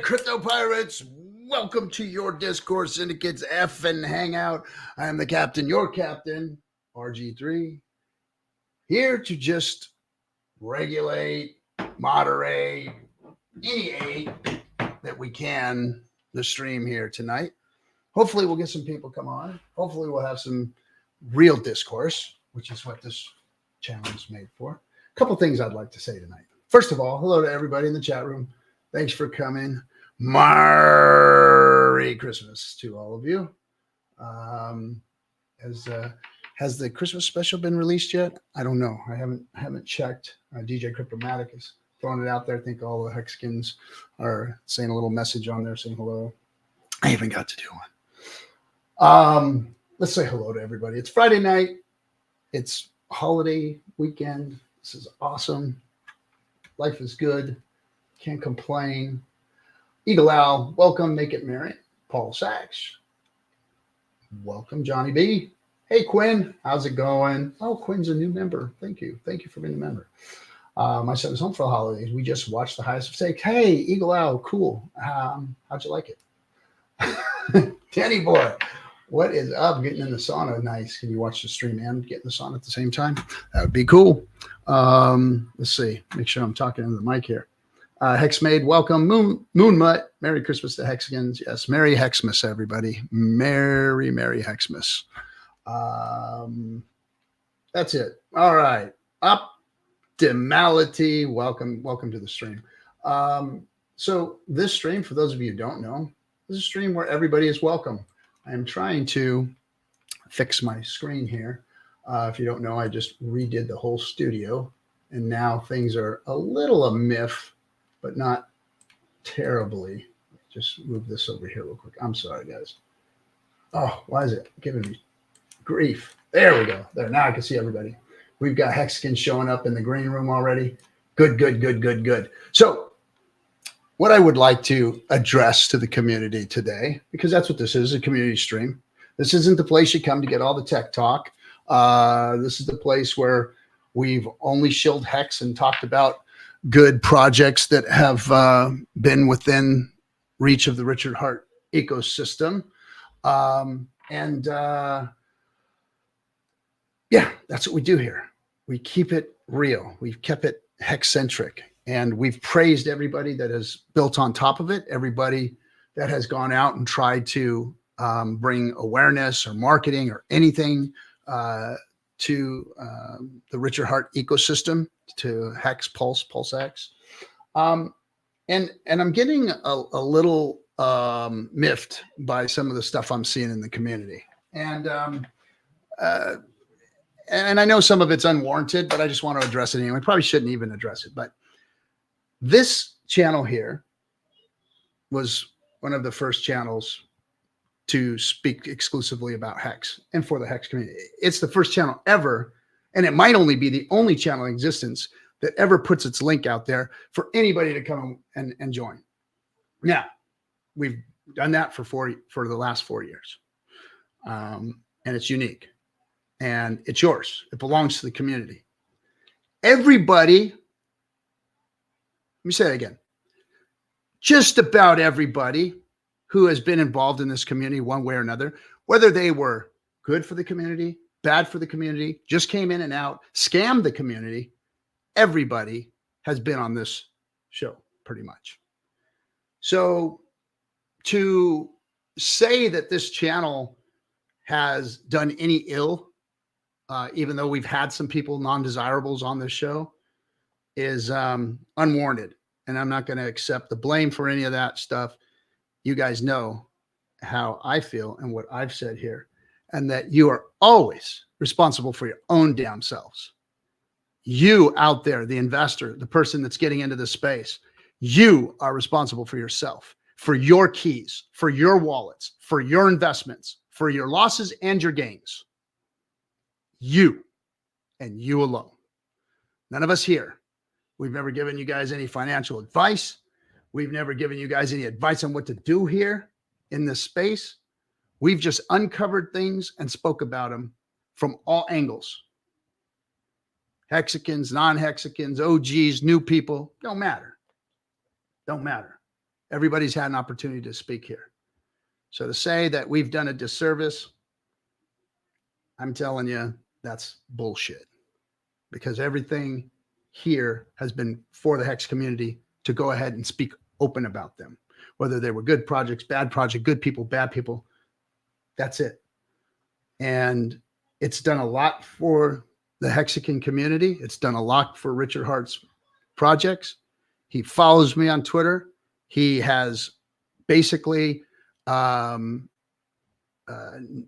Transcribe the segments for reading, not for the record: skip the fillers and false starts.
crypto pirates. Welcome to your Discord Syndicate's FN Hangout. I am the captain, your captain, RG3, here to just regulate, moderate, any aid that we can the stream here tonight. Hopefully we'll get some people come on. Hopefully we'll have some real discourse, which is what this channel is made for. A couple things I'd like to say tonight. First of all, hello to everybody in the chat room. Thanks for coming. Merry Christmas to all of you. Has the Christmas special been released yet? I don't know. I haven't checked. DJ Cryptomatic is throwing it out there. I think all the Hexicans are saying a little message on there saying hello. I haven't got to do one. Let's say hello to everybody. It's Friday night. It's holiday weekend. This is awesome. Life is good. Can't complain. Eagle Owl, welcome. Make it merry. Paul Sachs, welcome. Johnny B. Hey, Quinn. How's it going? Oh, Quinn's a new member. Thank you. Thank you for being a member. My son is home for the holidays. We just watched The Highest of Stake. Hey, Eagle Owl, cool. How'd you like it? Danny boy, what is up? Getting in the sauna. Nice. Can you watch the stream and get in the sauna at the same time? That would be cool. Let's see. Make sure I'm talking into the mic here. Hexmade, welcome. Moonmutt, Merry Christmas to Hexicans. Yes, Merry Hexmas, everybody. Merry Hexmas. That's it. All right. Optimality. Welcome to the stream. So this stream, for those of you who don't know, this is a stream where everybody is welcome. I am trying to fix my screen here. If you don't know, I just redid the whole studio, and now things are a little amiff, but not terribly. Just move this over here real quick. I'm sorry, guys. Oh, why is it giving me grief? There we go. There, now I can see everybody. We've got Hexicans showing up in the green room already. Good. So what I would like to address to the community today, because that's what this is, a community stream. This isn't the place you come to get all the tech talk. This is the place where we've only shilled Hex and talked about good projects that have been within reach of the Richard Hart ecosystem. Yeah, that's what we do here. We keep it real. We've kept it Hex-centric, and we've praised everybody that has built on top of it, everybody that has gone out and tried to bring awareness or marketing or anything to the Richard Hart ecosystem, to Hex, Pulsex. And I'm getting a little miffed by some of the stuff I'm seeing in the community. And I know some of it's unwarranted, but I just want to address it anyway. I probably shouldn't even address it. But this channel here was one of the first channels to speak exclusively about Hex and for the Hex community. It's the first channel ever, and it might only be the only channel in existence that ever puts its link out there for anybody to come and join. Now, we've done that for the last 4 years. And it's unique. And it's yours. It belongs to the community. Everybody, let me say it again. Just about everybody who has been involved in this community one way or another, whether they were good for the community, bad for the community, just came in and out, scammed the community, everybody has been on this show pretty much. So to say that this channel has done any ill, even though we've had some people, non-desirables on this show, is unwarranted. And I'm not going to accept the blame for any of that stuff. You guys know how I feel and what I've said here, and that you are always responsible for your own damn selves. You out there, the investor, the person that's getting into this space, you are responsible for yourself, for your keys, for your wallets, for your investments, for your losses and your gains. You and you alone. None of us here. We've never given you guys any financial advice. We've never given you guys any advice on what to do here in this space. We've just uncovered things and spoke about them from all angles. Hexicans, non-Hexicans, OGs, new people, don't matter. Don't matter. Everybody's had an opportunity to speak here. So to say that we've done a disservice, I'm telling you, that's bullshit. Because everything here has been for the Hex community to go ahead and speak open about them. Whether they were good projects, bad project, good people, bad people. That's it. And it's done a lot for the Hexican community. It's done a lot for Richard Hart's projects. He follows me on Twitter. He has basically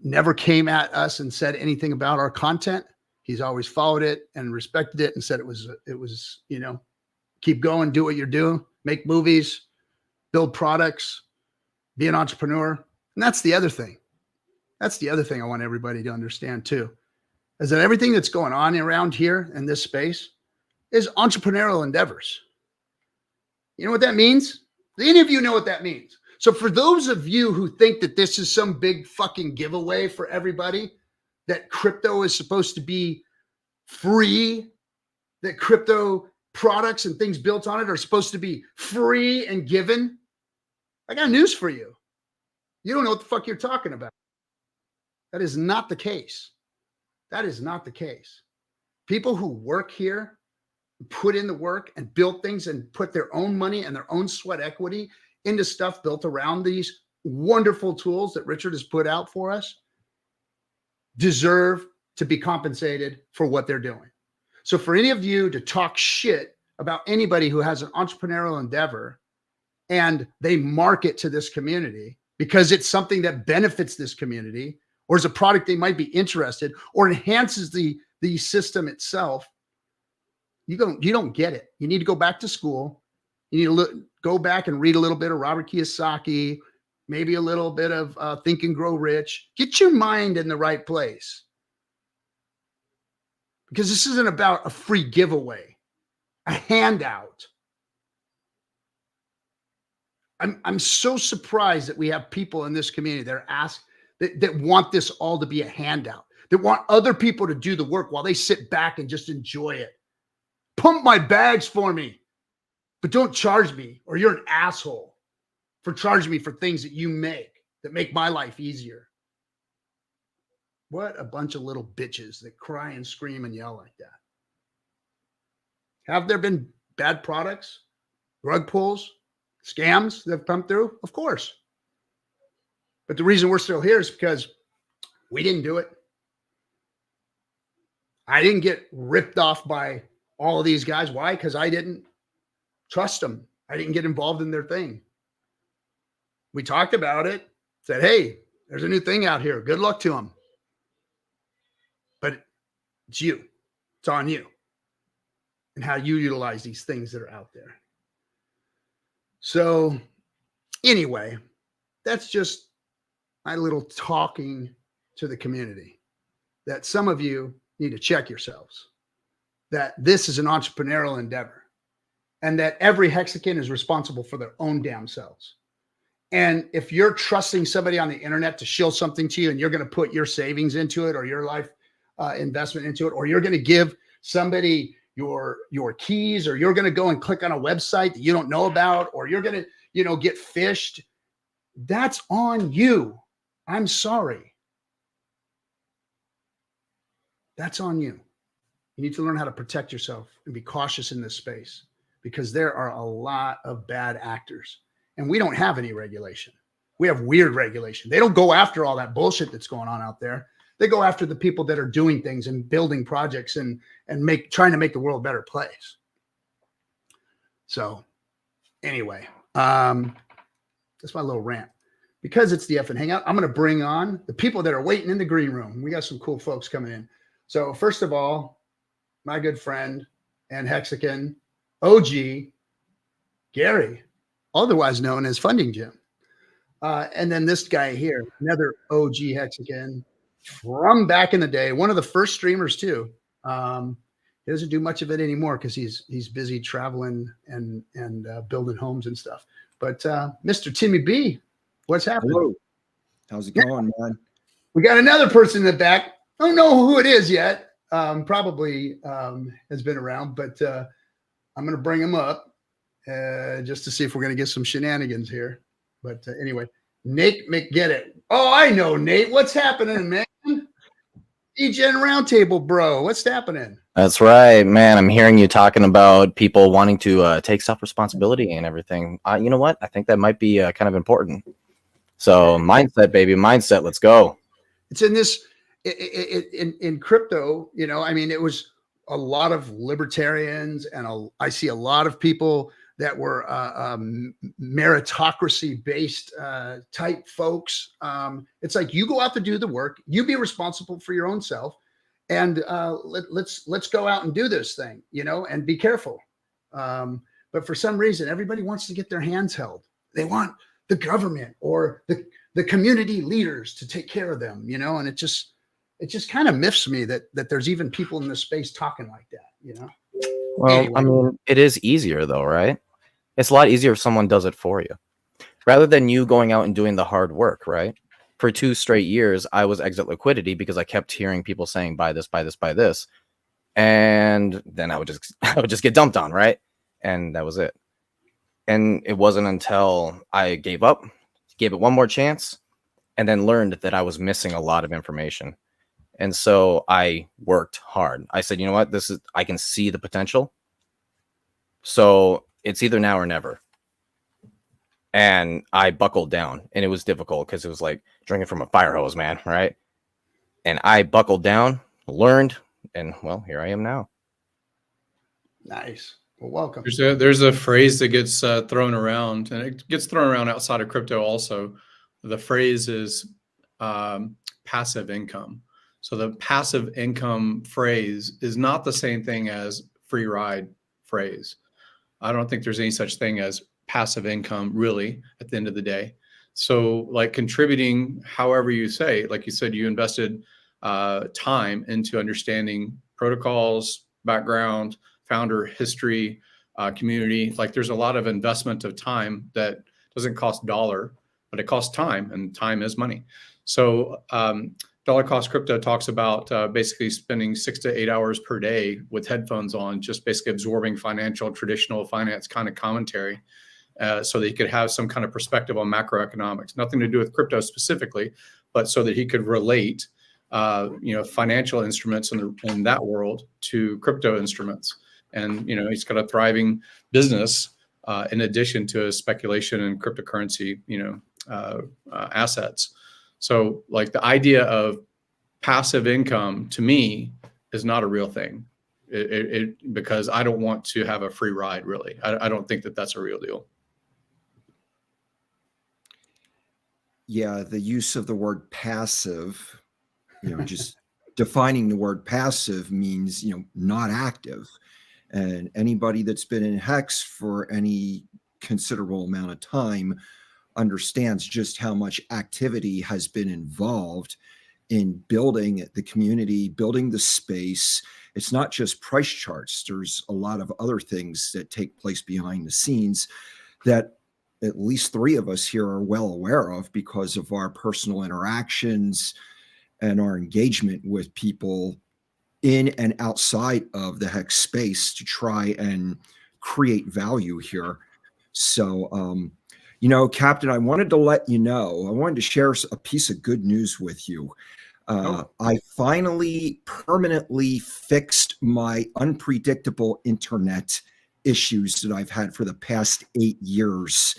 never came at us and said anything about our content. He's always followed it and respected it and said it was, you know, keep going, do what you're doing, make movies, build products, be an entrepreneur. And that's the other thing. That's the other thing I want everybody to understand too, is that everything that's going on around here in this space is entrepreneurial endeavors. You know what that means? Do any of you know what that means? So for those of you who think that this is some big fucking giveaway for everybody, that crypto is supposed to be free, that crypto products and things built on it are supposed to be free and given, I got news for you. You don't know what the fuck you're talking about. That is not the case. That is not the case. People who work here, put in the work and build things and put their own money and their own sweat equity into stuff built around these wonderful tools that Richard has put out for us, deserve to be compensated for what they're doing. So for any of you to talk shit about anybody who has an entrepreneurial endeavor and they market to this community because it's something that benefits this community or is a product they might be interested or enhances the system itself, you don't get it. You need to go back to school. You need to go back and read a little bit of Robert Kiyosaki, maybe a little bit of Think and Grow Rich. Get your mind in the right place. Because this isn't about a free giveaway, a handout. I'm so surprised that we have people in this community that are asked that want this all to be a handout, that want other people to do the work while they sit back and just enjoy it. Pump my bags for me, but don't charge me, or you're an asshole for charging me for things that you make that make my life easier. What a bunch of little bitches that cry and scream and yell like that. Have there been bad products, rug pulls, scams that have come through? Of course. But the reason we're still here is because we didn't do it. I didn't get ripped off by all of these guys. Why? Because I didn't trust them. I didn't get involved in their thing. We talked about it, said, hey, there's a new thing out here. Good luck to them. But it's you. It's on you. And how you utilize these things that are out there. So anyway, that's just my little talking to the community, that some of you need to check yourselves, that this is an entrepreneurial endeavor and that every Hexican is responsible for their own damn selves. And if you're trusting somebody on the internet to shill something to you and you're going to put your savings into it or your life investment into it, or you're going to give somebody your keys, or you're going to go and click on a website that you don't know about, or you're going to, get phished, that's on you. I'm sorry. That's on you. You need to learn how to protect yourself and be cautious in this space, because there are a lot of bad actors and we don't have any regulation. We have weird regulation. They don't go after all that bullshit that's going on out there. They go after the people that are doing things and building projects and trying to make the world a better place. So anyway, that's my little rant. Because it's the FN Hangout, I'm going to bring on the people that are waiting in the green room. We got some cool folks coming in. So first of all, my good friend and Hexican OG, Gary, otherwise known as Funding Jim. And then this guy here, another OG Hexican from back in the day, one of the first streamers too. He doesn't do much of it anymore because he's busy traveling and building homes and stuff. But Mr. Timmy B, what's happening? Hello. How's it going, man? We got another person in the back. I don't know who it is yet. Probably has been around, but I'm going to bring him up. just to see if we're going to get some shenanigans here. But anyway, Nate McGettit. Oh, I know, Nate. What's happening, man? DGen Roundtable, bro. What's happening? That's right, man. I'm hearing you talking about people wanting to take self-responsibility and everything. You know what? I think that might be kind of important. So mindset, baby, mindset. Let's go. It's in this in crypto. You know, I mean, it was a lot of libertarians, and I see a lot of people that were meritocracy-based type folks. It's like, you go out to do the work, you be responsible for your own self, and let's go out and do this thing, you know, and be careful. But for some reason, everybody wants to get their hands held. They want the government or the community leaders to take care of them, you know, and it just kind of miffs me that there's even people in this space talking like that, you know. Well, Anyway. I mean, it is easier though, right? It's a lot easier if someone does it for you, rather than you going out and doing the hard work, right? For 2 straight years, I was exit liquidity because I kept hearing people saying, buy this, buy this, buy this. And then I would just get dumped on, right? And that was it. And it wasn't until I gave up, gave it one more chance, and then learned that I was missing a lot of information. And so I worked hard. I said, you know what? I can see the potential. So it's either now or never. And I buckled down, and it was difficult because it was like drinking from a fire hose, man. Right. And I buckled down, learned, and well, here I am now. Nice. Well, welcome. There's a phrase that gets thrown around, and it gets thrown around outside of crypto also. The phrase is passive income. So the passive income phrase is not the same thing as free ride phrase. I don't think there's any such thing as passive income really at the end of the day. So like contributing, however you say, like you said, you invested time into understanding protocols, background, founder history, community. Like there's a lot of investment of time that doesn't cost $1, but it costs time, and time is money. So Dollar Cost Crypto talks about basically spending 6 to 8 hours per day with headphones on, just basically absorbing traditional finance kind of commentary, so that he could have some kind of perspective on macroeconomics. Nothing to do with crypto specifically, but so that he could relate, financial instruments in that world to crypto instruments. And he's got a thriving business in addition to his speculation in cryptocurrency, assets. So like the idea of passive income to me is not a real thing, because I don't want to have a free ride, really. I don't think that that's a real deal. Yeah, the use of the word passive, just defining the word passive means, not active. And anybody that's been in Hex for any considerable amount of time understands just how much activity has been involved in building the community, building the space. It's not just price charts. There's a lot of other things that take place behind the scenes that at least 3 of us here are well aware of because of our personal interactions and our engagement with people in and outside of the Hex space to try and create value here. So, Captain, I wanted to let you know, I wanted to share a piece of good news with you. I finally permanently fixed my unpredictable internet issues that I've had for the past 8 years.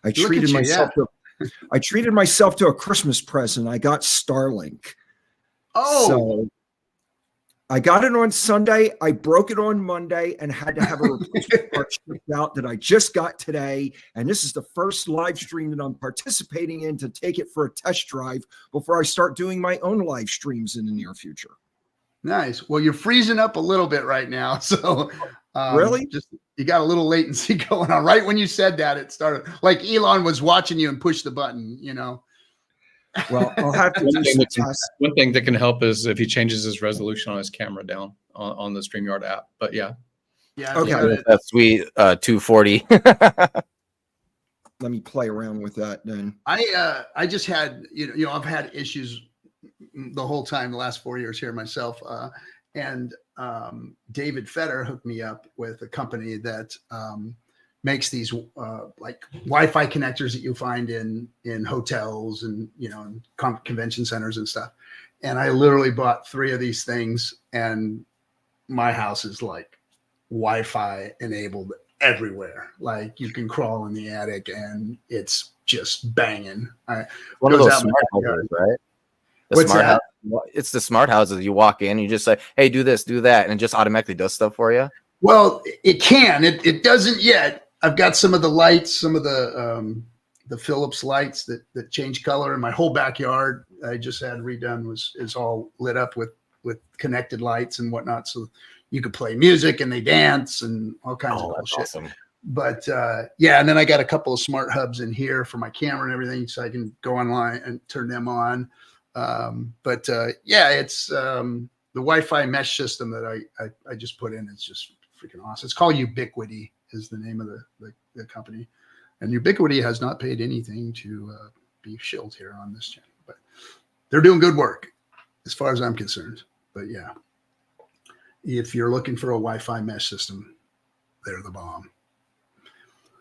I treated myself to a Christmas present. I got Starlink. Oh, so I got it on Sunday. I broke it on Monday and had to have a replacement part shipped out that I just got today. And this is the first live stream that I'm participating in to take it for a test drive before I start doing my own live streams in the near future. nice. Well, you're freezing up a little bit right now. So Really? You got a little latency going on. Right when you said that, it started like Elon was watching you and pushed the button, Well, I'll have to do some tests. One thing that can help is if he changes his resolution on his camera down on the StreamYard app. But yeah. Yeah. Okay. That's sweet. 240. Let me play around with that then. I just had, I've had issues the whole time, the last 4 years here myself. And David Fetter hooked me up with a company that makes these like Wi-Fi connectors that you find in hotels and, you know, in convention centers and stuff. And I literally bought 3 of these things, and my house is like Wi-Fi enabled everywhere. Like you can crawl in the attic and it's just banging. One of goes those out my smart backyard. houses, right? The What's smart that? house. It's the smart houses. You walk in, you just say, "Hey, do this, do that," and it just automatically does stuff for you. Well, it can. It doesn't yet. I've got some of the lights, some of the Philips lights that change color in my whole backyard. I just had redone is all lit up with connected lights and whatnot, so you could play music and they dance and all kinds of cool That's shit. awesome. But yeah, and then I got a couple of smart hubs in here for my camera and everything, so I can go online and turn them on. Yeah, it's the Wi-Fi mesh system that I just put in. It's just freaking awesome. It's called Ubiquity, is the name of the company, and Ubiquity has not paid anything to be shilled here on this channel, but they're doing good work as far as I'm concerned. But yeah, if you're looking for a Wi-Fi mesh system, they're the bomb.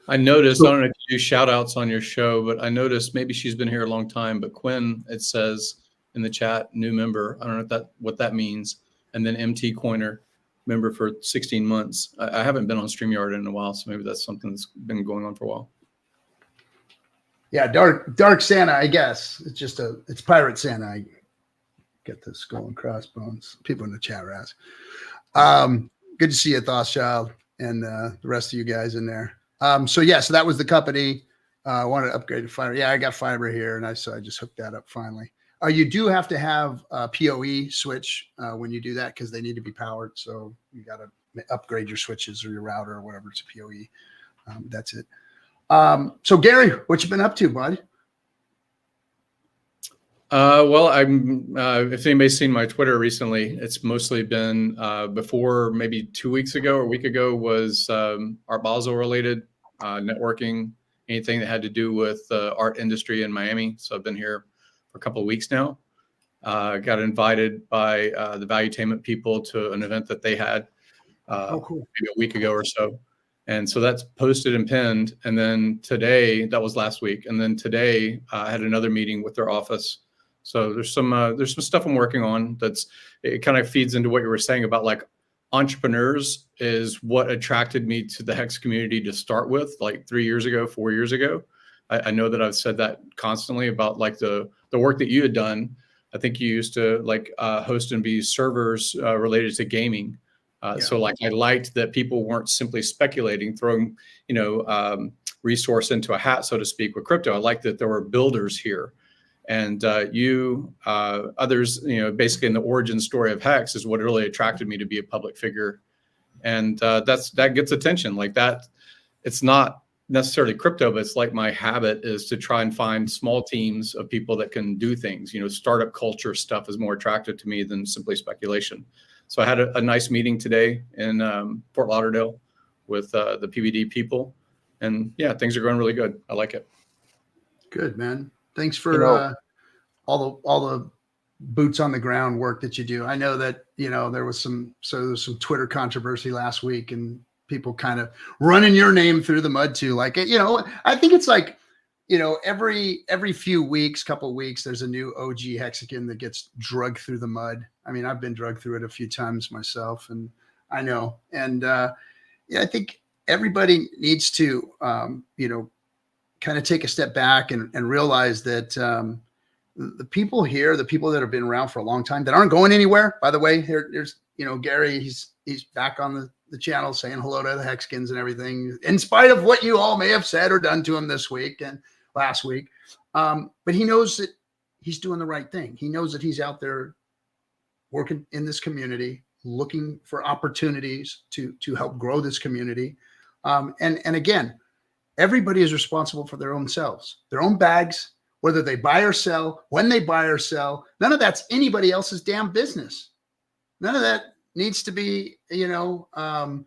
I noticed, I don't know if you do shout outs on your show, but I noticed, maybe she's been here a long time, but Quinn, it says in the chat, new member. I don't know if what that means. And then MT Coiner, member for 16 months. I haven't been on StreamYard in a while, so maybe that's something that's been going on for a while. Yeah, Dark Santa, I guess. It's just it's Pirate Santa. I get the skull and crossbones. People in the chat are asking. Good to see you, Thothschild, and the rest of you guys in there. So that was the company. I wanted to upgrade to fiber. Yeah, I got fiber here, and so I just hooked that up finally. You do have to have a PoE switch when you do that, because they need to be powered. So you got to upgrade your switches or your router or whatever to PoE. That's it. So Gary, what you been up to, bud? Well, I'm. If anybody's seen my Twitter recently, it's mostly been before maybe 2 weeks ago or a week ago was Art Basel related networking, anything that had to do with the art industry in Miami. So I've been here for a couple of weeks now. Got invited by the Valuetainment people to an event that they had Cool. maybe a week ago or so. And so that's posted and pinned. And then today, that was last week. And then today I had another meeting with their office. So there's some stuff I'm working on it kind of feeds into what you were saying about like entrepreneurs is what attracted me to the Hex community to start with, like 3 years ago, 4 years ago. I know that I've said that constantly about like the work that you had done. I think you used to like host and be servers related to gaming. So like I liked that people weren't simply speculating, throwing, resource into a hat, so to speak, with crypto. I liked that there were builders here. And others, basically in the origin story of Hex is what really attracted me to be a public figure. And that gets attention like that. It's not necessarily crypto, but it's like my habit is to try and find small teams of people that can do things. Startup culture stuff is more attractive to me than simply speculation. So I had a nice meeting today in Fort Lauderdale with the PBD people. And yeah, things are going really good. I like it. Good, man. Thanks for all the boots on the ground work that you do. I know that, there was some Twitter controversy last week and people kind of running your name through the mud too. Like, I think it's like, every few weeks, couple of weeks, there's a new OG Hexican that gets drugged through the mud. I mean, I've been drugged through it a few times myself, and I know. And I think everybody needs to, kind of take a step back and realize that the people here, the people that have been around for a long time that aren't going anywhere, by the way, there's, Gary, he's back on the channel saying hello to the Hexicans and everything, in spite of what you all may have said or done to him this week and last week. But he knows that he's doing the right thing. He knows that he's out there working in this community, looking for opportunities to help grow this community. And again, everybody is responsible for their own selves, their own bags, whether they buy or sell, when they buy or sell. None of that's anybody else's damn business. None of that needs to be, none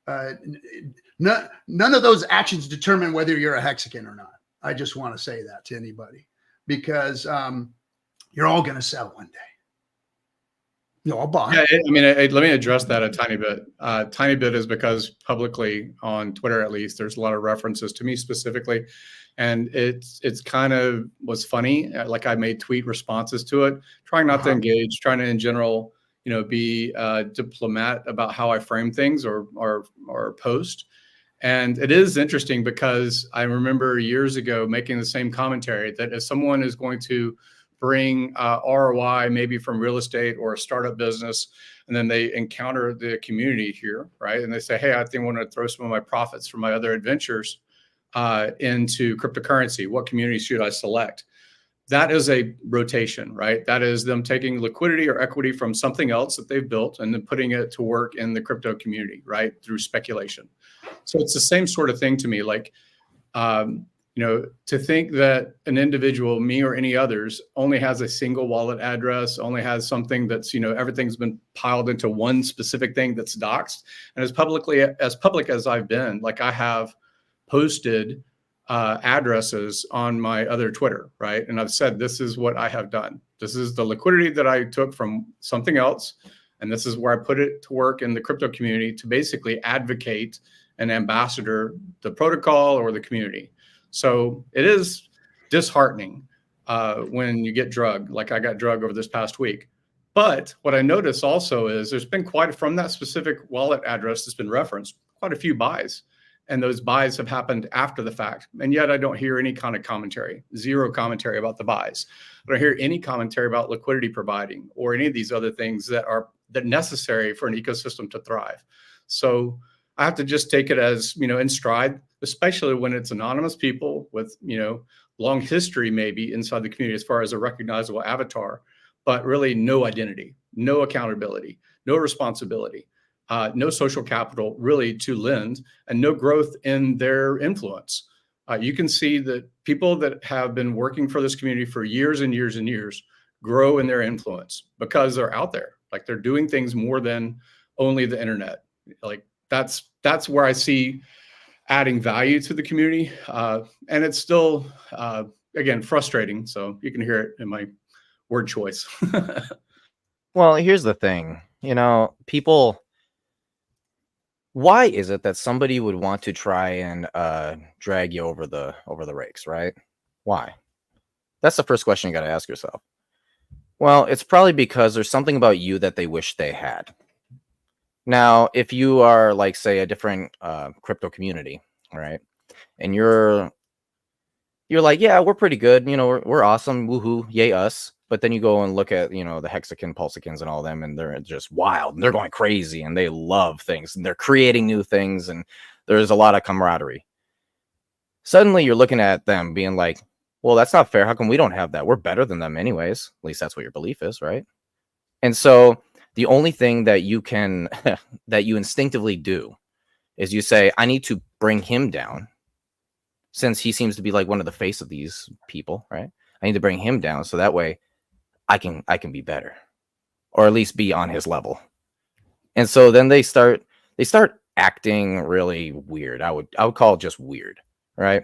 of those actions determine whether you're a Hexican or not. I just want to say that to anybody, because you're all going to sell one day. No, I'll buy. Yeah, I mean, let me address that a tiny bit. Tiny bit is because publicly on Twitter, at least, there's a lot of references to me specifically, and it's kind of was funny. Like I made tweet responses to it, trying not to engage, trying to in general, be diplomat about how I frame things or post. And it is interesting because I remember years ago making the same commentary that if someone is going to bring ROI, maybe from real estate or a startup business, and then they encounter the community here, right? And they say, hey, I think I want to throw some of my profits from my other adventures into cryptocurrency. What community should I select? That is a rotation, right? That is them taking liquidity or equity from something else that they've built and then putting it to work in the crypto community, right? Through speculation. So it's the same sort of thing to me. Like, to think that an individual, me or any others, only has a single wallet address, only has something that's, everything's been piled into one specific thing that's doxed. And as public as I've been, like I have posted addresses on my other Twitter, right? And I've said, this is what I have done. This is the liquidity that I took from something else. And this is where I put it to work in the crypto community to basically advocate and ambassador the protocol or the community. So it is disheartening when you get drugged, like I got drugged over this past week. But what I notice also is there's been from that specific wallet address that's been referenced, quite a few buys. And those buys have happened after the fact. And yet I don't hear any kind of commentary, zero commentary about the buys. I don't hear any commentary about liquidity providing or any of these other things that are necessary for an ecosystem to thrive. So I have to just take it as, in stride, especially when it's anonymous people with, long history maybe inside the community as far as a recognizable avatar, but really no identity, no accountability, no responsibility, no social capital really to lend, and no growth in their influence. You can see that people that have been working for this community for years and years and years grow in their influence because they're out there. Like they're doing things more than only the internet. Like that's where I see adding value to the community. And it's still, again, frustrating. So you can hear it in my word choice. Well, here's the thing, people, why is it that somebody would want to try and drag you over the rakes, right? Why? That's the first question you got to ask yourself. Well, it's probably because there's something about you that they wish they had. Now, if you are like, say, a different crypto community, right? And you're like, yeah, we're pretty good. We're awesome. Woohoo. Yay us. But then you go and look at, the Hexican, Pulsechans and all them, and they're just wild and they're going crazy and they love things and they're creating new things and there's a lot of camaraderie. Suddenly you're looking at them being like, well, that's not fair. How come we don't have that? We're better than them anyways. At least that's what your belief is, right? And so the only thing that you can, that you instinctively do is you say, I need to bring him down since he seems to be like one of the face of these people, right? I need to bring him down so that way I can be better, or at least be on his level. And so then they start acting really weird. I would call it just weird, right?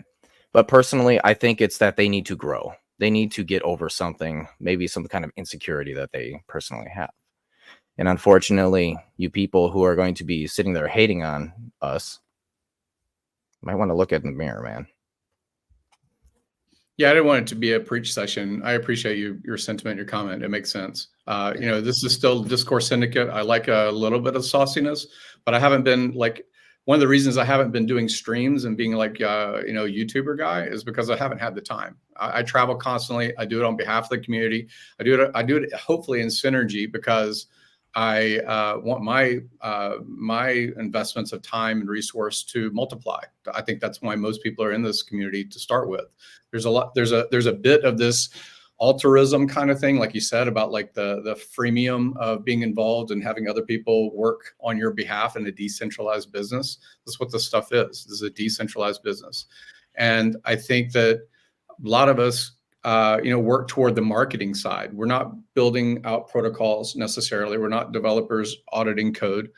But personally, I think it's that they need to grow. They need to get over something, maybe some kind of insecurity that they personally have. And unfortunately, you people who are going to be sitting there hating on us might want to look in the mirror, man. Yeah, I didn't want it to be a preach session. I appreciate your sentiment, your comment. It makes sense. This is still Discourse Syndicate. I like a little bit of sauciness, but I haven't been like, one of the reasons I haven't been doing streams and being like, YouTuber guy is because I haven't had the time. I travel constantly. I do it on behalf of the community. I do it hopefully in synergy because I want my investments of time and resource to multiply. I think that's why most people are in this community to start with. There's a bit of this altruism kind of thing, like you said, about like the freemium of being involved and having other people work on your behalf in a decentralized business. That's what this stuff is. This is a decentralized business. And I think that a lot of us work toward the marketing side. We're not building out protocols necessarily. We're not developers auditing code.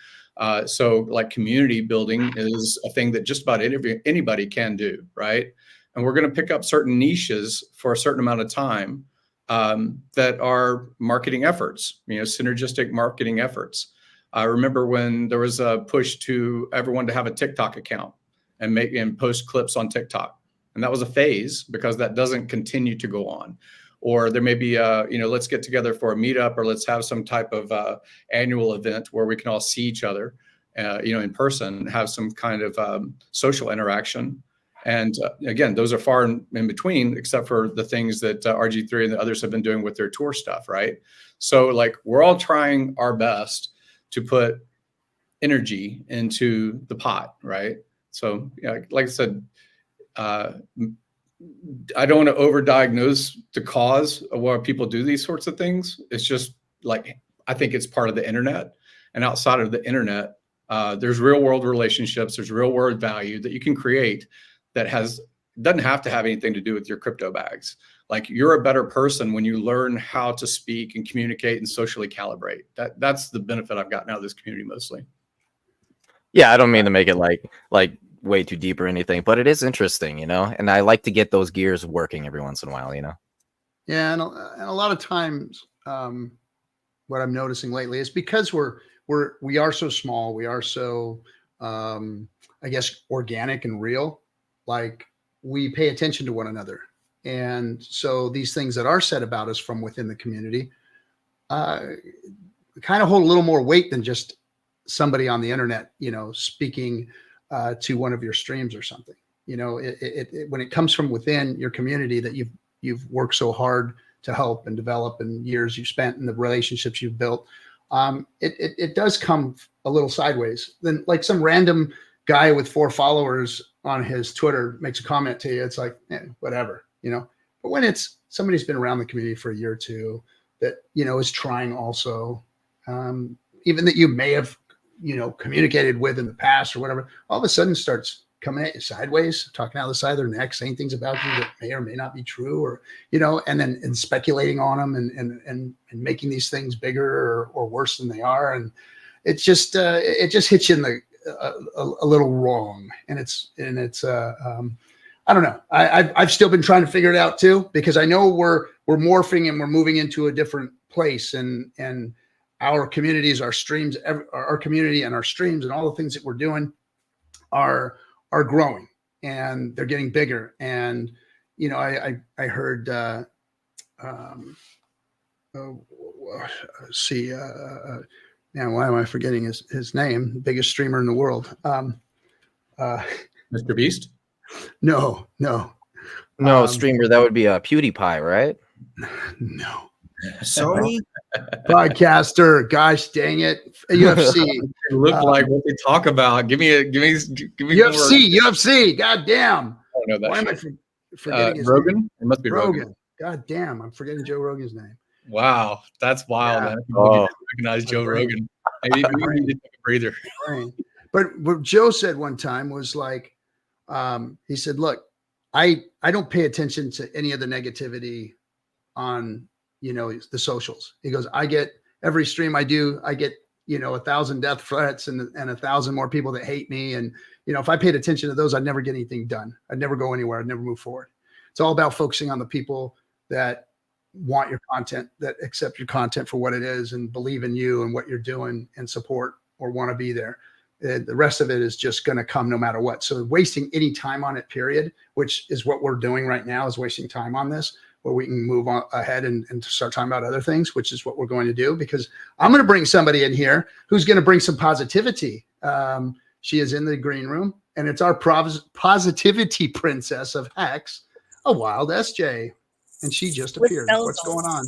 So like community building is a thing that just about anybody can do, right? And we're going to pick up certain niches for a certain amount of time that are marketing efforts, synergistic marketing efforts. I remember when there was a push to everyone to have a TikTok account and post clips on TikTok. And that was a phase because that doesn't continue to go on. Or there may be let's get together for a meetup, or let's have some type of annual event where we can all see each other, in person, have some kind of social interaction. And again, those are far in between, except for the things that RG3 and the others have been doing with their tour stuff, right? So like we're all trying our best to put energy into the pot, right? So like I said, I don't want to overdiagnose the cause of why people do these sorts of things. It's just like, I think it's part of the internet. And outside of the internet, there's real world relationships, there's real world value that you can create that doesn't have to have anything to do with your crypto bags. Like you're a better person when you learn how to speak and communicate and socially calibrate. That's the benefit I've gotten out of this community mostly. Yeah, I don't mean to make it like way too deep or anything, but it is interesting, and I like to get those gears working every once in a while, Yeah, and a lot of times, what I'm noticing lately is because we are so small, we are so, I guess, organic and real. Like we pay attention to one another, and so these things that are said about us from within the community, kind of hold a little more weight than just somebody on the internet, speaking to one of your streams or something. When it comes from within your community that you've worked so hard to help and develop, and years you've spent and the relationships you've built, it does come a little sideways. Then like some random guy with 4 followers on his Twitter makes a comment to you, it's like, whatever, but when it's somebody's been around the community for a year or two that, is trying also, even that you may have, communicated with in the past or whatever, all of a sudden starts coming at you sideways, talking out of the side of their neck, saying things about you that may or may not be true, or, and speculating on them and making these things bigger or worse than they are. And it just hits you in the, a little wrong. And it's I don't know. I've still been trying to figure it out too, because I know we're morphing and we're moving into a different place, and our communities, our streams, our community and our streams and all the things that we're doing are growing, and they're getting bigger. And, I heard, man, why am I forgetting his name? The biggest streamer in the world. Mr. Beast? No. Streamer, that would be a PewDiePie, right? No. Sony Podcaster, gosh dang it. UFC. They look like what they talk about. Give me UFC. God damn. I don't know that. Why am I forgetting his Rogan? name? It must be Rogan. God damn, I'm forgetting Joe Rogan's name. Wow, that's wild, Yeah. man. People recognize Joe Rogan. Maybe we need to take a breather. But what Joe said one time was like, he said, look, I don't pay attention to any of the negativity on, the socials. He goes, I get every stream I do, I get, 1,000 death threats and 1,000 more people that hate me. And, if I paid attention to those, I'd never get anything done. I'd never go anywhere. I'd never move forward. It's all about focusing on the people that want your content, that accept your content for what it is and believe in you and what you're doing and support or want to be there. The rest of it is just going to come no matter what. So wasting any time on it, period, which is what we're doing right now, is wasting time on this, where we can move on ahead and start talking about other things, which is what we're going to do, because I'm going to bring somebody in here who's going to bring some positivity. She is in the green room, and it's our positivity princess of Hex, a wild SJ. And she just appeared. What's going on?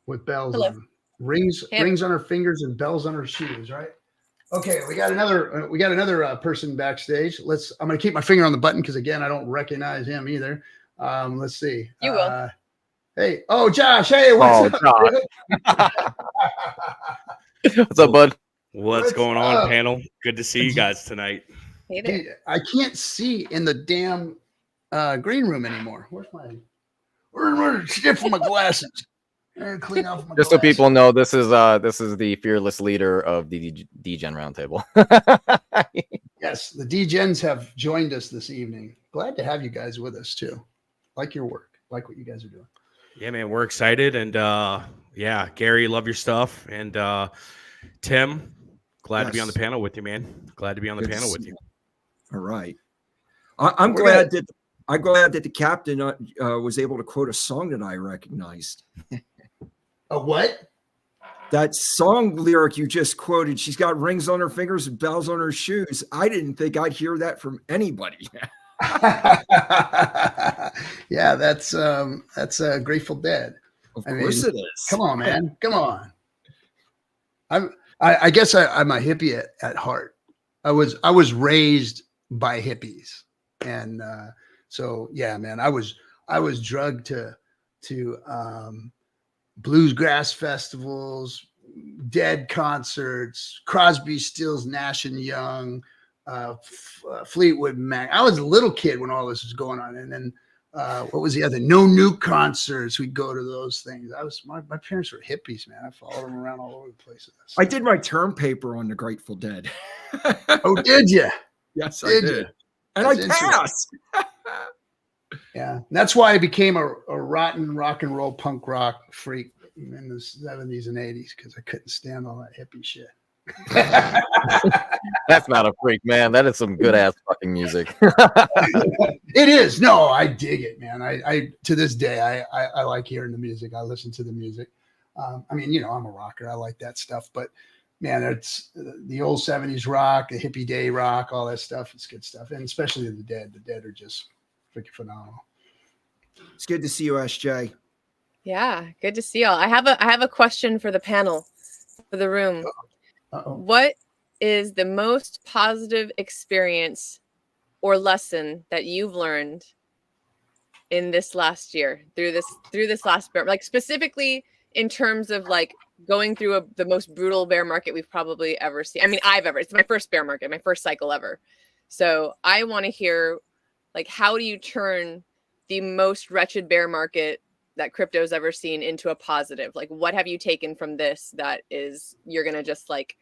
With bells on. Rings on her fingers and bells on her shoes, right? Okay, we got another person backstage. I'm going to keep my finger on the button because, again, I don't recognize him either. Let's see. You will. Hey, Josh. Hey, what's up? What's up, bud? What's going on, panel? Good to see you guys tonight. Hey there. Hey, I can't see in the damn green room anymore. Where's stiff for my glasses? Clean off my Just so glasses. people know, this is the fearless leader of the DGen Roundtable. Yes, the DGens have joined us this evening. Glad to have you guys with us too. Like your work. like what you guys are doing. Yeah, man, we're excited. And yeah, Gary, love your stuff. And Tim, glad to be on the Yes. panel with you, man. Glad to be on the Good to panel see with you. All right. I'm We're glad that the captain was able to quote a song that I recognized. A what? That song lyric you just quoted, she's got rings on her fingers and bells on her shoes. I didn't think I'd hear that from anybody. Yeah, that's Grateful Dead. Of I course mean, it is. Come on, man. Come on. I guess I'm a hippie at heart. I was raised by hippies. And so yeah, man, I was drugged to bluegrass festivals, Dead concerts, Crosby, Stills, Nash and Young, Fleetwood Mac. I was a little kid when all this was going on, and then what was the other? No Nuke concerts. We'd go to those things. My parents were hippies, man. I followed them around all over the place. I did my term paper on the Grateful Dead. Oh, did you? Yes, I Did did. you? And That's I interesting. passed. Yeah, that's why I became a rotten rock and roll punk rock freak in the 70s and 80s, because I couldn't stand all that hippie shit. That's not a freak, man. That is some good ass fucking music. It is. No, I dig it, man. I to this day, I like hearing the music. I listen to the music. I mean, you know, I'm a rocker. I like that stuff. But man, it's the old 70s rock, the hippie day rock, all that stuff. It's good stuff. And especially the Dead. The Dead are just freaking phenomenal. It's good to see you, SJ. Yeah, good to see y'all. I have a question for the panel, for the room. Uh-oh. What is the most positive experience or lesson that you've learned in this last year through this last bear, like specifically in terms of like going through the most brutal bear market we've probably ever seen? I mean, it's my first bear market, my first cycle ever. So I want to hear, like, how do you turn the most wretched bear market that crypto's ever seen into a positive? Like, what have you taken from this that is you're gonna just like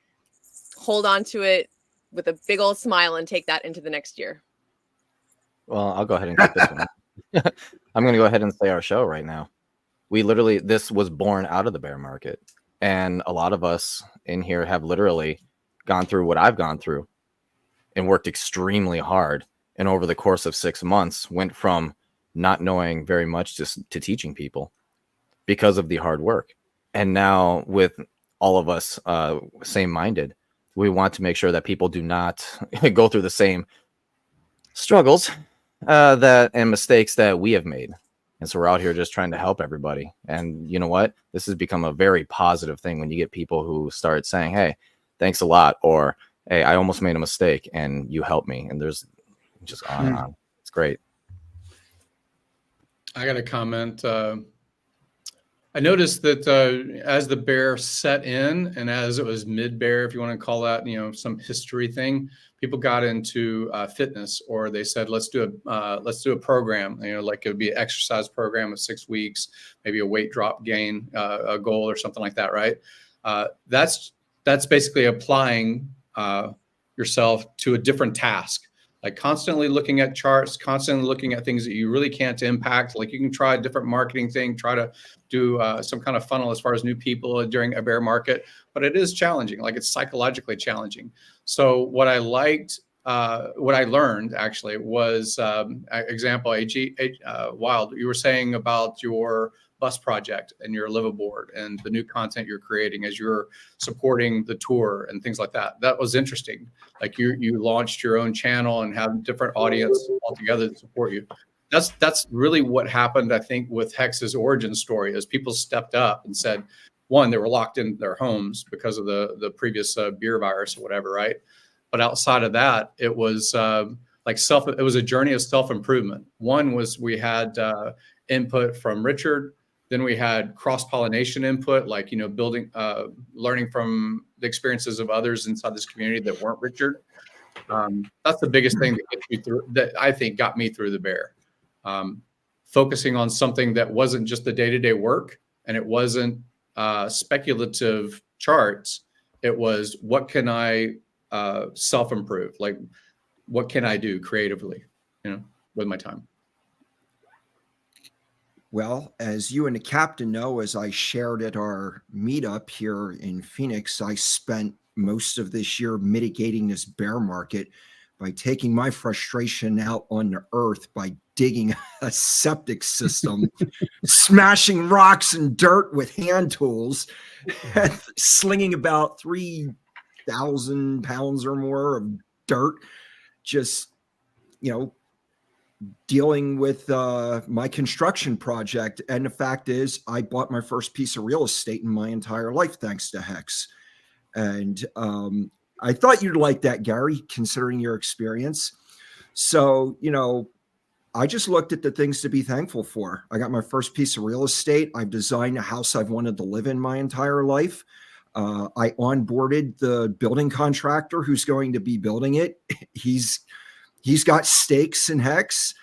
hold on to it with a big old smile and take that into the next year? Well, I'll go ahead and take this one. I'm going to go ahead and say our show right now. This was born out of the bear market. And a lot of us in here have literally gone through what I've gone through and worked extremely hard. And over the course of 6 months, went from not knowing very much to teaching people because of the hard work. And now with all of us same-minded, we want to make sure that people do not go through the same struggles and mistakes that we have made. And so we're out here just trying to help everybody. And you know what? This has become a very positive thing when you get people who start saying, hey, thanks a lot, or hey, I almost made a mistake and you helped me. And there's just on and on. It's great. I got a comment. I noticed that as the bear set in, and as it was mid-bear, if you want to call that, you know, some history thing, people got into fitness, or they said, let's do a program. You know, like it would be an exercise program of 6 weeks, maybe a weight drop gain a goal or something like that, right? That's basically applying yourself to a different task. Like constantly looking at charts, constantly looking at things that you really can't impact. Like you can try a different marketing thing, try to do some kind of funnel as far as new people during a bear market, but it is challenging. Like it's psychologically challenging. So what I liked, what I learned actually was, example, Wild, you were saying about your bus project and your liveaboard and the new content you're creating as you're supporting the tour and things like that. That was interesting. Like you launched your own channel and have different audience altogether to support you. That's really what happened, I think, with Hex's origin story, as people stepped up and said, one, they were locked in their homes because of the previous beer virus or whatever, right? But outside of that, it was it was a journey of self-improvement. One was we had input from Richard. Then we had cross-pollination input, like, you know, building, learning from the experiences of others inside this community that weren't Richard. That's the biggest thing that gets me through, that I think got me through the bear. Focusing on something that wasn't just the day-to-day work, and it wasn't speculative charts. It was, what can I self-improve? Like, what can I do creatively, you know, with my time? Well, as you and the captain know, as I shared at our meetup here in Phoenix, I spent most of this year mitigating this bear market by taking my frustration out on the earth by digging a septic system, smashing rocks and dirt with hand tools, and slinging about 3,000 pounds or more of dirt, just, dealing with my construction project. And the fact is, I bought my first piece of real estate in my entire life, thanks to Hex. And I thought you'd like that, Gary, considering your experience. So, I just looked at the things to be thankful for. I got my first piece of real estate. I've designed a house I've wanted to live in my entire life. I onboarded the building contractor who's going to be building it. He's got stakes in Hex.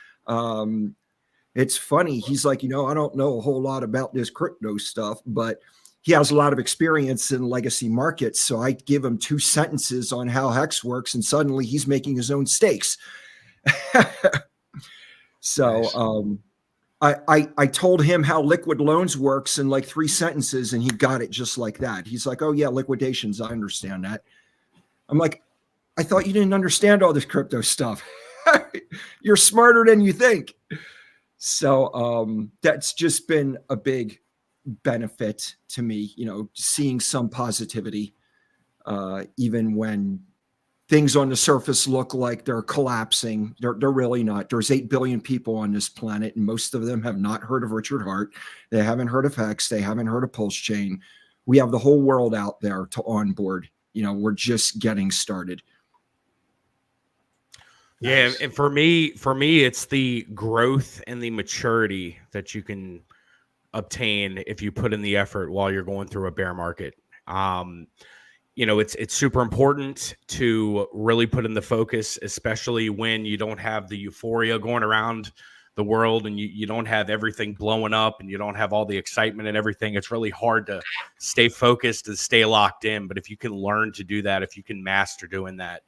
It's funny. He's like, I don't know a whole lot about this crypto stuff, but he has a lot of experience in legacy markets. So I give him 2 sentences on how Hex works, and suddenly he's making his own stakes. So I told him how liquid loans works in like 3 sentences, and he got it just like that. He's like, oh yeah, liquidations. I understand that. I'm like, I thought you didn't understand all this crypto stuff. You're smarter than you think. So that's just been a big benefit to me, seeing some positivity, even when things on the surface look like they're collapsing. They're really not. There's 8 billion people on this planet, and most of them have not heard of Richard Hart. They haven't heard of Hex. They haven't heard of Pulsechain. We have the whole world out there to onboard. We're just getting started. Yeah, Nice. and for me, it's the growth and the maturity that you can obtain if you put in the effort while you're going through a bear market. It's super important to really put in the focus, especially when you don't have the euphoria going around the world and you don't have everything blowing up and you don't have all the excitement and everything. It's really hard to stay focused and stay locked in. But if you can learn to do that, if you can master doing that,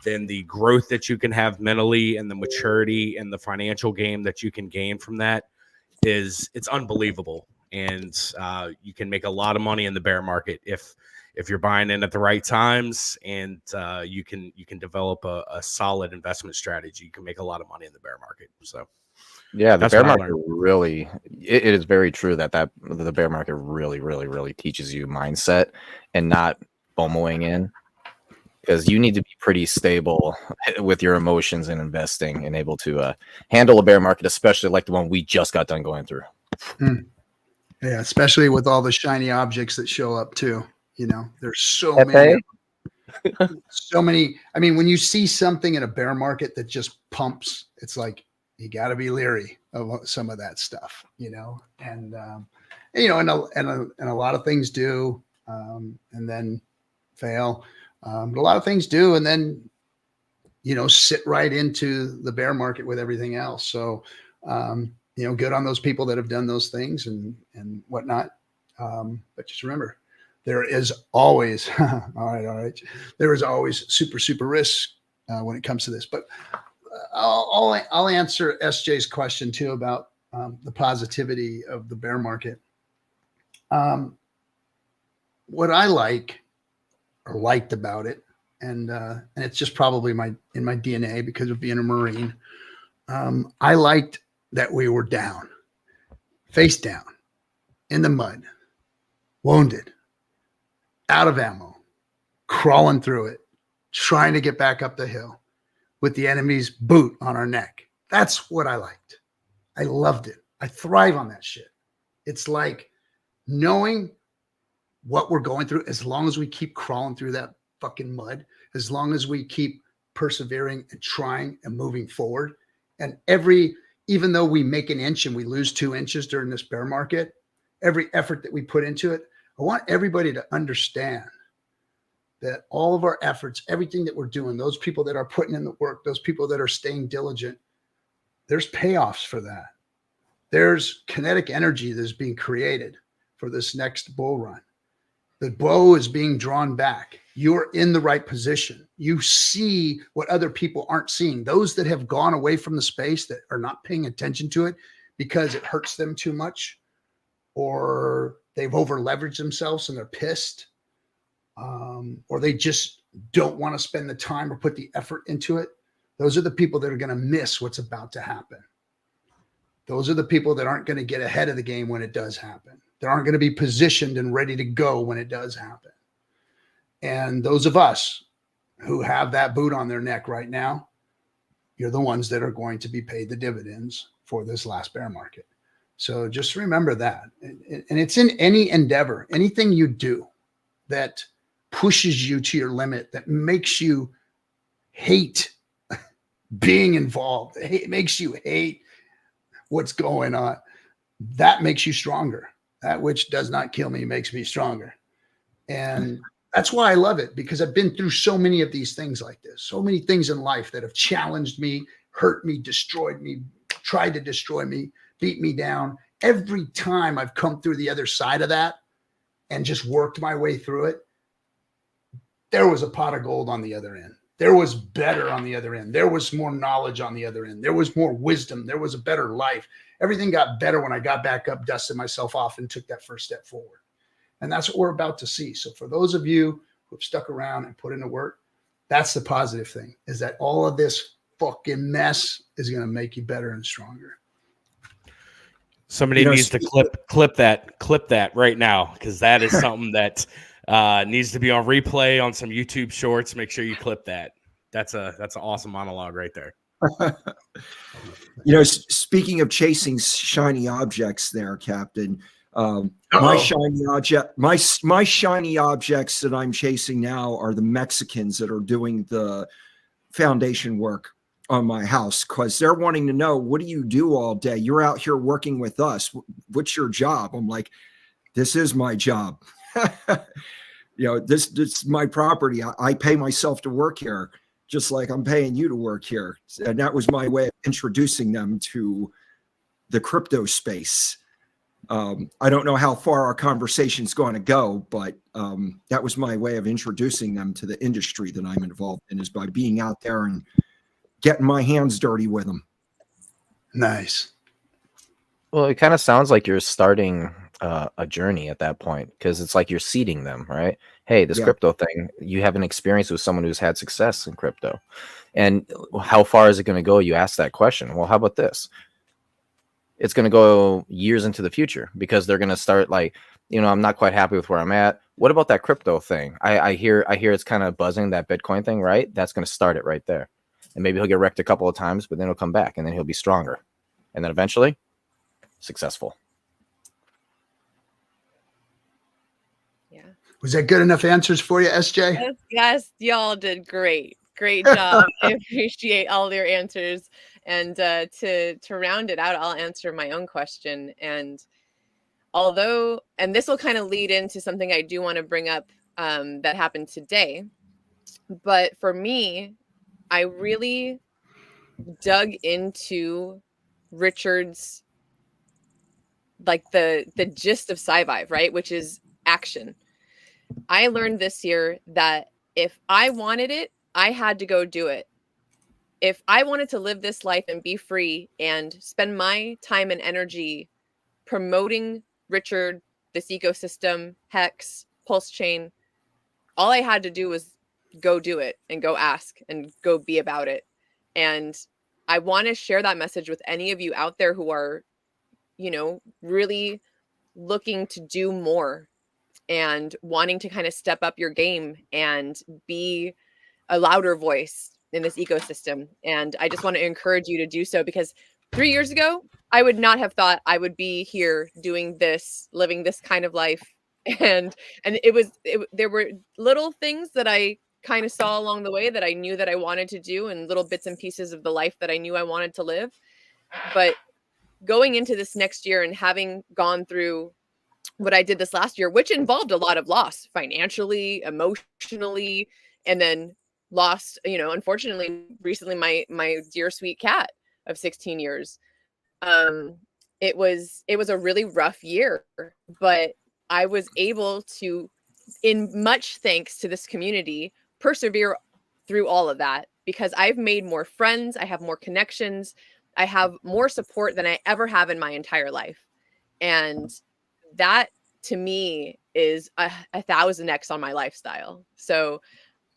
then the growth that you can have mentally and the maturity and the financial game that you can gain from that it's unbelievable. And you can make a lot of money in the bear market if you're buying in at the right times, and you can develop a solid investment strategy. You can make a lot of money in the bear market. So yeah, the that's bear what I market learned. really, it is very true that the bear market really, really, really teaches you mindset and not FOMOing in, because you need to be pretty stable with your emotions and investing and able to handle a bear market, especially like the one we just got done going through. Yeah, especially with all the shiny objects that show up too. There's so many. So many. I mean, when you see something in a bear market that just pumps, it's like you got to be leery of some of that stuff, and a lot of things do, and then fail. But a lot of things do, and then sit right into the bear market with everything else. So good on those people that have done those things and whatnot. But just remember, there is always all right. There is always super risk when it comes to this. But I'll answer SJ's question too about the positivity of the bear market. What I liked about it, and it's just probably in my DNA because of being a Marine. I liked that we were down, face down, in the mud, wounded, out of ammo, crawling through it, trying to get back up the hill with the enemy's boot on our neck. That's what I liked. I loved it. I thrive on that shit. It's like knowing what we're going through, as long as we keep crawling through that fucking mud, as long as we keep persevering and trying and moving forward. And even though we make an inch and we lose 2 inches during this bear market, every effort that we put into it, I want everybody to understand that all of our efforts, everything that we're doing, those people that are putting in the work, those people that are staying diligent, there's payoffs for that. There's kinetic energy that's being created for this next bull run. The bow is being drawn back. You're in the right position. You see what other people aren't seeing. Those that have gone away from the space, that are not paying attention to it because it hurts them too much, or they've over leveraged themselves and they're pissed, or they just don't want to spend the time or put the effort into it. Those are the people that are going to miss what's about to happen. Those are the people that aren't going to get ahead of the game when it does happen. They aren't going to be positioned and ready to go when it does happen. And those of us who have that boot on their neck right now, you're the ones that are going to be paid the dividends for this last bear market. So just remember that. And it's in any endeavor, anything you do that pushes you to your limit, that makes you hate being involved, it makes you hate what's going on, that makes you stronger. That which does not kill me makes me stronger. And that's why I love it, because I've been through so many of these things like this, so many things in life that have challenged me, hurt me, destroyed me, tried to destroy me, beat me down. Every time I've come through the other side of that and just worked my way through it, there was a pot of gold on the other end. There was better on the other end. There was more knowledge on the other end. There was more wisdom. There was a better life. Everything got better when I got back up, dusted myself off, and took that first step forward. And that's what we're about to see. So for those of you who have stuck around and put in the work, that's the positive thing, is that all of this fucking mess is going to make you better and stronger. Somebody needs to clip that right now, because that is something that needs to be on replay on some YouTube shorts. Make sure you clip that. That's an awesome monologue right there. Speaking of chasing shiny objects there, Captain, my shiny objects that I'm chasing now are the Mexicans that are doing the foundation work on my house, because they're wanting to know, what do you do all day? You're out here working with us. What's your job? I'm like, this is my job. This is my property. I pay myself to work here, just like I'm paying you to work here. And that was my way of introducing them to the crypto space. I don't know how far our conversation's going to go, but that was my way of introducing them to the industry that I'm involved in, is by being out there and getting my hands dirty with them. Nice. Well, it kind of sounds like you're starting a journey at that point, because it's like you're seeding them, right? Hey, this crypto thing, you have an experience with someone who's had success in crypto. And how far is it going to go? You ask that question. Well, how about this? It's going to go years into the future, because they're going to start like, I'm not quite happy with where I'm at. What about that crypto thing? I hear it's kind of buzzing, that Bitcoin thing, right? That's going to start it right there. And maybe he'll get wrecked a couple of times, but then he'll come back, and then he'll be stronger. And then eventually successful. Yeah. Was that good enough answers for you, SJ? Yes, y'all did great. Great job. I appreciate all your answers. And to round it out, I'll answer my own question. And this will kind of lead into something I do want to bring up that happened today. But for me, I really dug into Richard's, like the gist of CeFi, right? Which is action. I learned this year that if I wanted it, I had to go do it. If I wanted to live this life and be free and spend my time and energy promoting Richard, this ecosystem, Hex, Pulsechain, all I had to do was go do it and go ask and go be about it. And I want to share that message with any of you out there who are, really looking to do more and wanting to kind of step up your game and be a louder voice in this ecosystem. And I just want to encourage you to do so, because 3 years ago, I would not have thought I would be here doing this, living this kind of life. And there were little things that I kind of saw along the way that I knew that I wanted to do, and little bits and pieces of the life that I knew I wanted to live. But going into this next year and having gone through what I did this last year, which involved a lot of loss financially, emotionally, and then lost, unfortunately, recently my dear sweet cat of 16 years. It was a really rough year, but I was able to, in much thanks to this community, persevere through all of that, because I've made more friends, I have more connections, I have more support than I ever have in my entire life. And that to me is a 1000x on my lifestyle. So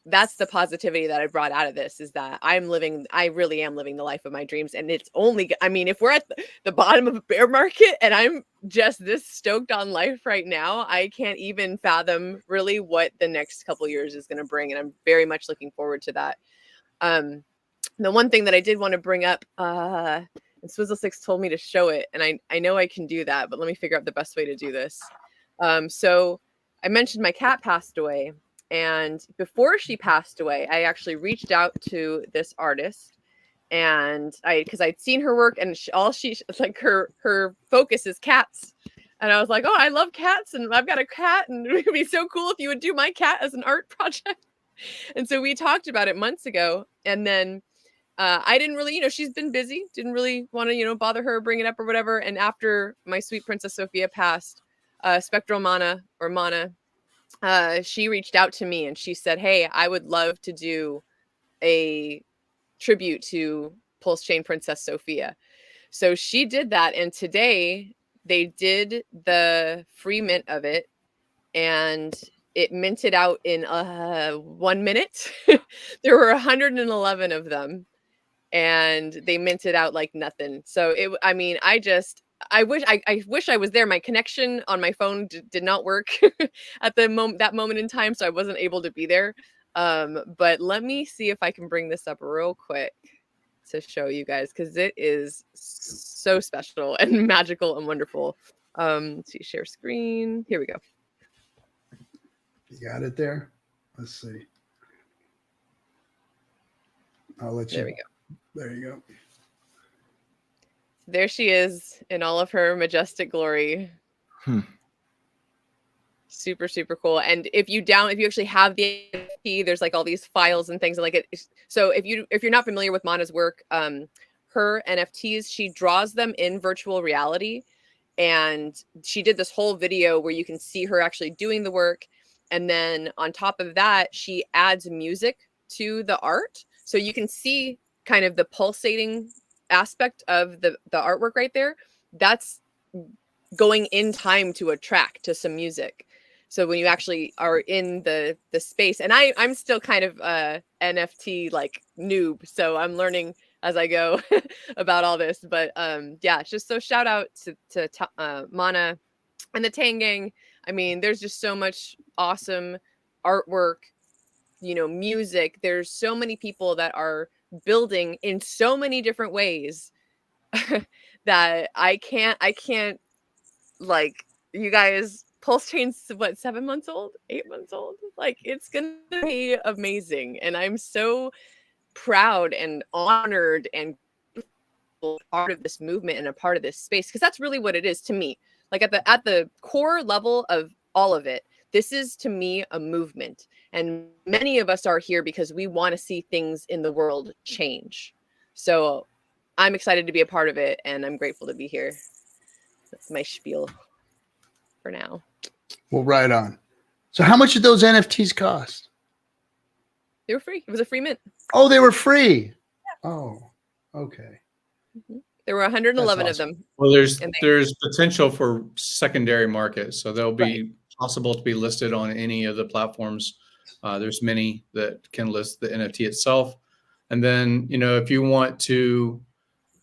that's the positivity that I brought out of this, is that I really am living the life of my dreams. And it's only, I mean, if we're at the bottom of a bear market and I'm just this stoked on life right now, I can't even fathom really what the next couple years is going to bring. And I'm very much looking forward to that. The one thing that I did want to bring up, and Swizzle6 told me to show it, and I know I can do that, but let me figure out the best way to do this. So I mentioned my cat passed away. And before she passed away, I actually reached out to this artist, and because I'd seen her work, and like her focus is cats. And I was like, oh, I love cats, and I've got a cat, and it would be so cool if you would do my cat as an art project. And so we talked about it months ago. And then I didn't really, she's been busy, didn't really want to, bother her, bring it up or whatever. And after my sweet Princess Sophia passed, Spectral Mana, she reached out to me and she said, hey, I would love to do a tribute to Pulsechain Princess Sophia. So she did that. And today they did the free mint of it, and it minted out in 1 minute. There were 111 of them, and they minted out like nothing. So I wish I was there. My connection on my phone did not work at that moment in time, so I wasn't able to be there. But let me see if I can bring this up real quick to show you guys, because it is so special and magical and wonderful. Let's see, share screen. Here we go. You got it there? Let's see. I'll let you. There we go. There you go. There she is in all of her majestic glory. Super, super cool. And if you actually have the NFT, there's like all these files and things like it. So if you're not familiar with Mana's work, her NFTs, she draws them in virtual reality. And she did this whole video where you can see her actually doing the work. And then on top of that, she adds music to the art. So you can see kind of the pulsating aspect of the artwork right there. That's going in time to a track, to some music. So when you actually are in the space, and I'm still kind of NFT like noob, so I'm learning as I go about all this. But yeah, just so shout out to Mana and the Tang Gang. I mean, there's just so much awesome artwork, music. There's so many people that are building in so many different ways that I can't like, you guys. Pulsechain's what, 7 months old, 8 months old? Like, it's gonna be amazing, and I'm so proud and honored and part of this movement and a part of this space, because that's really what it is to me. Like at the core level of all of it, this is to me a movement, and many of us are here because we want to see things in the world change. So I'm excited to be a part of it, and I'm grateful to be here. That's my spiel for now. Well, right on. So how much did those NFTs cost? They were free. It was a free mint. Oh, they were free. Yeah. Oh, okay. Mm-hmm. There were 111 awesome. of them. Well, there's potential for secondary market, so they'll be possible to be listed on any of the platforms. There's many that can list the NFT itself, and then if you want to.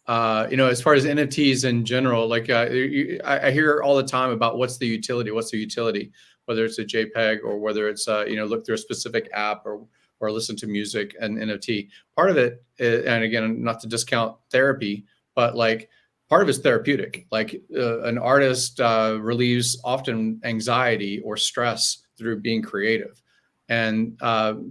As far as NFTs in general, like I hear all the time about what's the utility, whether it's a JPEG or whether it's, look through a specific app or listen to music and NFT. Part of it, and again, not to discount therapy, but like part of it's therapeutic. Like an artist relieves often anxiety or stress through being creative. And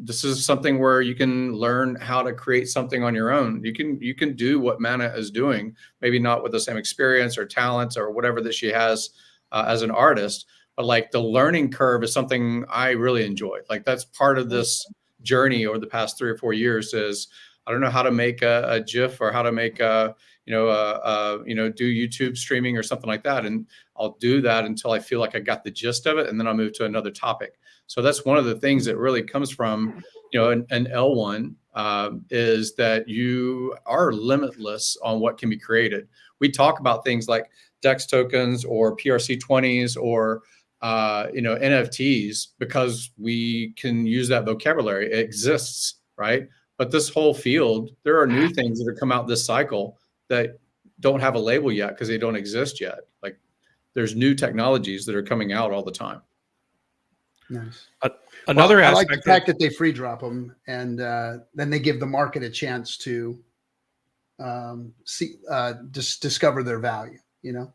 this is something where you can learn how to create something on your own. You can do what Mana is doing, maybe not with the same experience or talents or whatever that she has as an artist, but like the learning curve is something I really enjoy. Like that's part of this journey over the past 3 or 4 years is I don't know how to make a GIF or how to make do YouTube streaming or something like that. And I'll do that until I feel like I got the gist of it. And then I'll move to another topic. So that's one of the things that really comes from, an L1 is that you are limitless on what can be created. We talk about things like DEX tokens or PRC20s or NFTs because we can use that vocabulary. It exists, right? But this whole field, there are new things that have come out this cycle that don't have a label yet because they don't exist yet. Like there's new technologies that are coming out all the time. Nice. Another I like aspect the fact that they free drop them, and then they give the market a chance to just discover their value.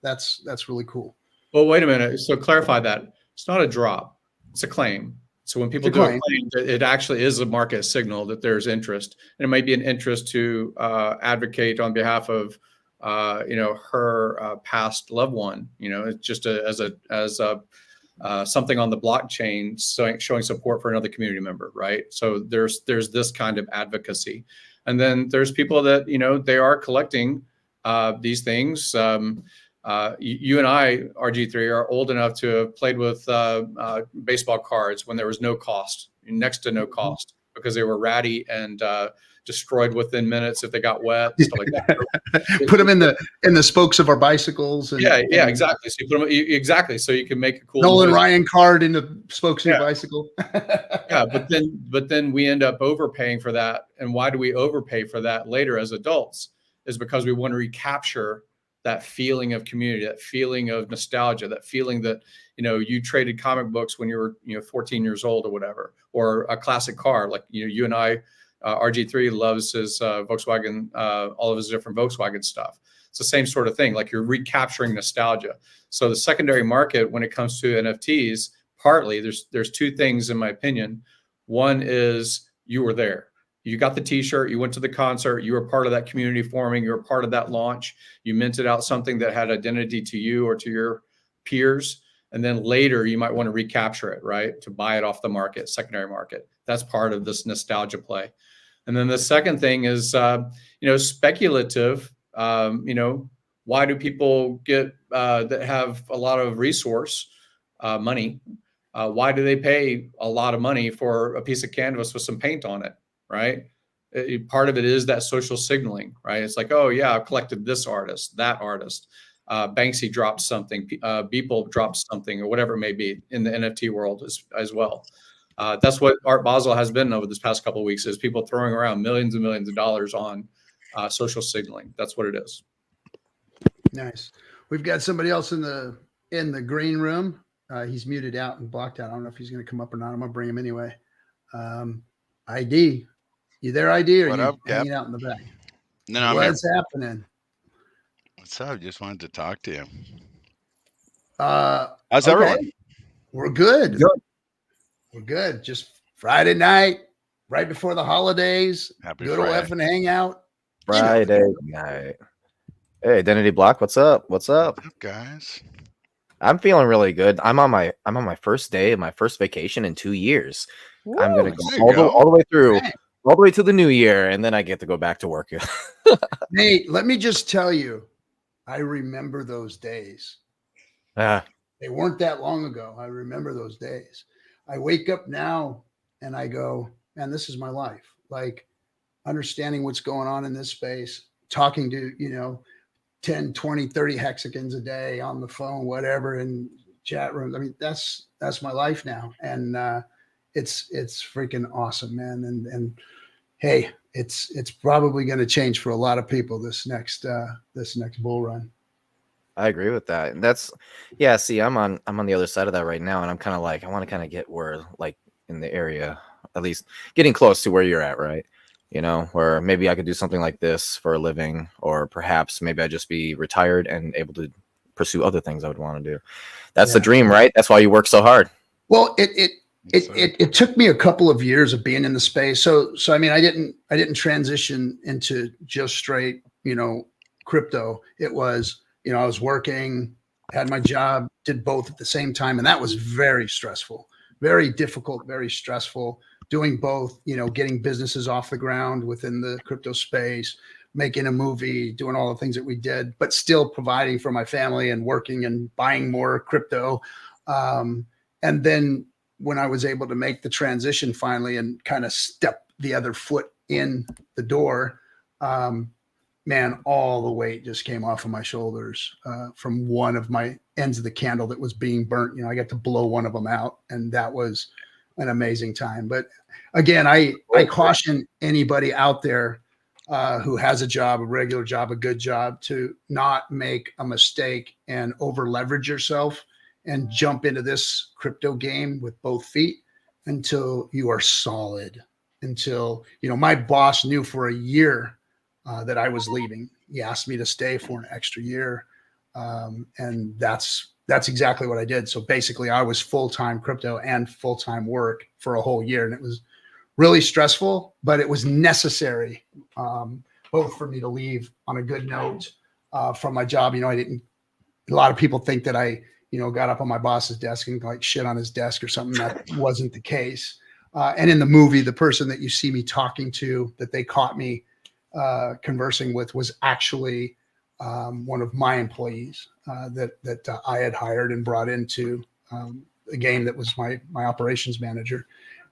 That's really cool. Well, wait a minute. So clarify that. It's not a drop. It's a claim. So when people do a claim, it actually is a market signal that there's interest. And it might be an interest to advocate on behalf of, her past loved one. It's just as something on the blockchain showing support for another community member, right? So there's this kind of advocacy. And then there's people that, they are collecting these things. You and I, RG3, are old enough to have played with baseball cards when there was no cost, next to no cost, because they were ratty and destroyed within minutes if they got wet, stuff like that. Put them in the spokes of our bicycles. Yeah, exactly. So you put them exactly, so you can make a cool Nolan Ryan card in the spokes of your bicycle. Yeah, but then we end up overpaying for that. And why do we overpay for that later as adults? Is because we want to recapture that feeling of community, that feeling of nostalgia, that feeling that, you traded comic books when you were, 14 years old or whatever, or a classic car. Like, you and I, RG3 loves his Volkswagen, all of his different Volkswagen stuff. It's the same sort of thing. Like you're recapturing nostalgia. So the secondary market, when it comes to NFTs, partly there's two things in my opinion. One is you were there. You got the t-shirt, you went to the concert, you were part of that community forming, you were part of that launch, you minted out something that had identity to you or to your peers. And then later you might want to recapture it, right? To buy it off the market, secondary market. That's part of this nostalgia play. And then the second thing is, speculative. Why do people get that have a lot of resource money? Why do they pay a lot of money for a piece of canvas with some paint on it? Right. Part of it is that social signaling, right? It's like, oh yeah, I've collected this artist, that artist. Banksy dropped something, Beeple dropped something, or whatever it may be in the NFT world as well. That's what Art Basel has been over this past couple of weeks, is people throwing around millions and millions of dollars on social signaling. That's what it is. Nice. We've got somebody else in the green room. He's muted out and blocked out. I don't know if he's going to come up or not. I'm going to bring him anyway. ID. You there, ID, or What you up, hanging out in the back? No, I'm What's happening? What's up? Just wanted to talk to you. How's everyone? We're good. We're good. Just Friday night, right before the holidays. Happy Good old Friday. FN Hangout. Friday night. Hey, Identity Block, what's up? What's up? What's up, guys? I'm feeling really good. I'm on my first day of my first vacation in 2 years. Woo. I'm gonna There go you go. all the way through, Dang. all the way to the new year, and then I get to go back to work. Nate, let me just tell you, I remember those days. Ah, They weren't that long ago. I remember those days. I wake up now and I go, man, this is my life. Like understanding what's going on in this space, talking to, 10, 20, 30 hexicans a day on the phone, whatever, in chat rooms. I mean, that's my life now. And it's freaking awesome, man. And hey, it's probably going to change for a lot of people this next bull run. I agree with that. And that's, yeah, see, I'm on the other side of that right now, and I'm kind of like, I want to kind of get where, like, in the area, at least getting close to where you're at, right? Where maybe I could do something like this for a living, or perhaps maybe I'd just be retired and able to pursue other things I would want to do. That's the dream, right? That's why you work so hard. Well, it took me a couple of years of being in the space. So I mean, I didn't transition into just straight, crypto. It was, I was working, had my job, did both at the same time. And that was very stressful, very difficult, very stressful, doing both, getting businesses off the ground within the crypto space, making a movie, doing all the things that we did, but still providing for my family and working and buying more crypto. And then when I was able to make the transition finally and kind of step the other foot in the door, man, all the weight just came off of my shoulders from one of my ends of the candle that was being burnt. I got to blow one of them out, and that was an amazing time. But again, I caution anybody out there who has a job, a regular job, a good job, to not make a mistake and over leverage yourself and jump into this crypto game with both feet until you are solid. Until, my boss knew for a year that I was leaving. He asked me to stay for an extra year. And that's exactly what I did. So basically I was full-time crypto and full-time work for a whole year. And it was really stressful, but it was necessary, both for me to leave on a good note from my job. A lot of people think that I, got up on my boss's desk and like shit on his desk or something. That wasn't the case. And in the movie, the person that you see me talking to that they caught me conversing with was actually one of my employees that I had hired and brought into the game. That was my operations manager.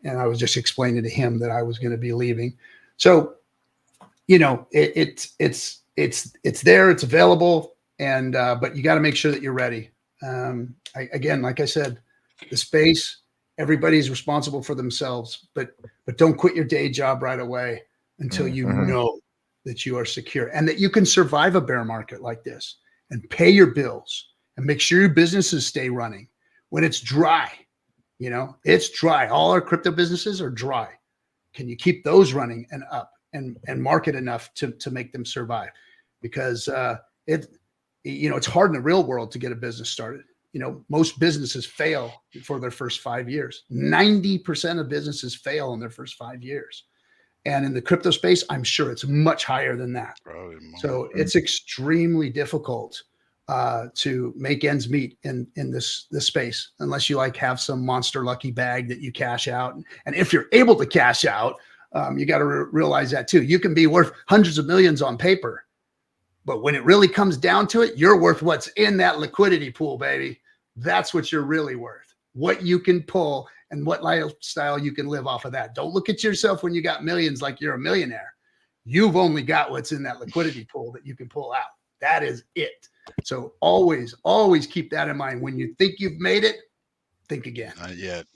And I was just explaining to him that I was going to be leaving. So, it's there, it's available. And, but you got to make sure that you're ready. Again, like I said, the space, everybody's responsible for themselves, but don't quit your day job right away until you know that you are secure and that you can survive a bear market like this and pay your bills and make sure your businesses stay running when it's dry. It's dry. All our crypto businesses are dry. Can you keep those running and up and market enough to make them survive? Because it's hard in the real world to get a business started. Most businesses fail for their first 5 years. 90% of businesses fail in their first 5 years. And in the crypto space, I'm sure it's much higher than that. So it's extremely difficult to make ends meet in this space, unless you have some monster lucky bag that you cash out. And if you're able to cash out, you got to realize that too. You can be worth hundreds of millions on paper, but when it really comes down to it, you're worth what's in that liquidity pool, baby. That's what you're really worth. What you can pull and what lifestyle you can live off of that. Don't look at yourself when you got millions like you're a millionaire. You've only got what's in that liquidity pool that you can pull out. That is it. So always, always keep that in mind. When you think you've made it, think again. Not yet.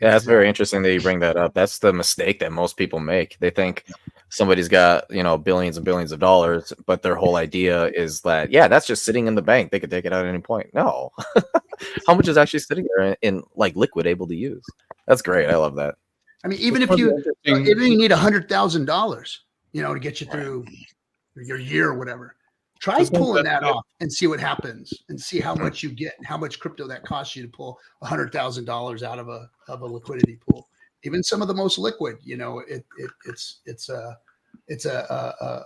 Yeah, that's very interesting that you bring that up. That's the mistake that most people make. They think somebody's got, billions and billions of dollars, but their whole idea is that, that's just sitting in the bank. They could take it out at any point. No. How much is actually sitting there in liquid able to use? That's great. I love that. I mean, even if you need $100,000, to get you through your year or whatever, try pulling that off and see what happens and see how much you get and how much crypto that costs you to pull $100,000 out of a liquidity pool. Even some of the most liquid, it's a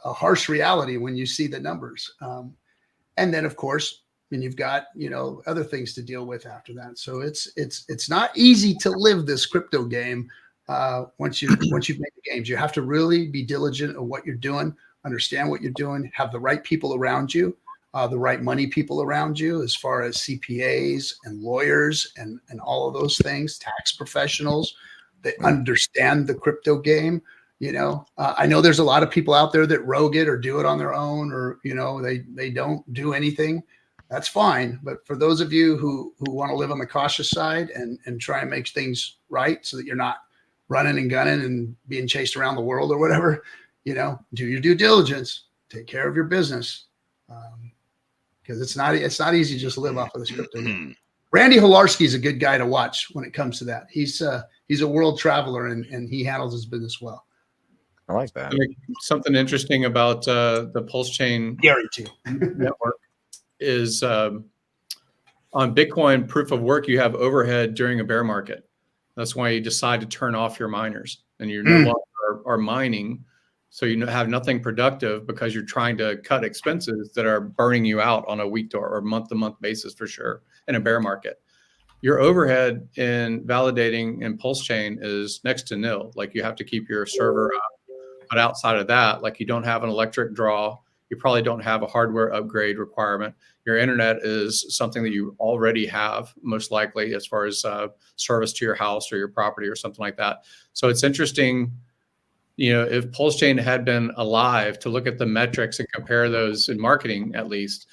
harsh reality when you see the numbers. And then of course, you've got, other things to deal with after that. So it's not easy to live this crypto game. Once you've made the games, you have to really be diligent of what you're doing, understand what you're doing, have the right people around you, the right money people around you, as far as CPAs and lawyers and all of those things, tax professionals that understand the crypto game. I know there's a lot of people out there that rogue it or do it on their own, or, they don't do anything. That's fine. But for those of you who want to live on the cautious side and try and make things right so that you're not running and gunning and being chased around the world or whatever, do your due diligence, take care of your business. Because it's not easy to just live off of this crypto game. Randy Holarski is a good guy to watch when it comes to that. He's a world traveler and he handles his business well. I like that. Something interesting about the Pulsechain network is on Bitcoin proof of work, you have overhead during a bear market. That's why you decide to turn off your miners and you're no longer are mining. So you have nothing productive because you're trying to cut expenses that are burning you out on a week to or month-to-month basis for sure in a bear market. Your overhead in validating in Pulsechain is next to nil. Like you have to keep your server up. But outside of that, like you don't have an electric draw, You probably don't have a hardware upgrade requirement. Your internet is something that you already have, most likely, as far as service to your house or your property or something like that. So it's interesting, if Pulsechain had been alive, to look at the metrics and compare those in marketing, at least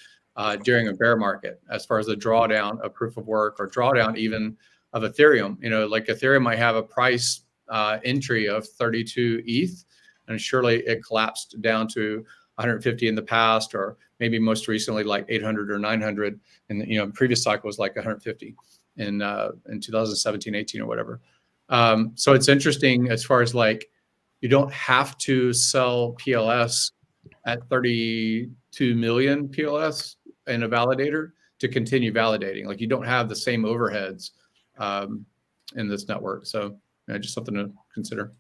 during a bear market, as far as the drawdown of proof of work or drawdown even of Ethereum. Like Ethereum might have a price entry of 32 ETH, and surely it collapsed down to 150 in the past, or maybe most recently like 800 or 900. And previous cycle was like 150 in 2017, 18 or whatever. So it's interesting as far as like, you don't have to sell PLS at 32 million PLS in a validator to continue validating. Like, you don't have the same overheads in this network. So just something to consider.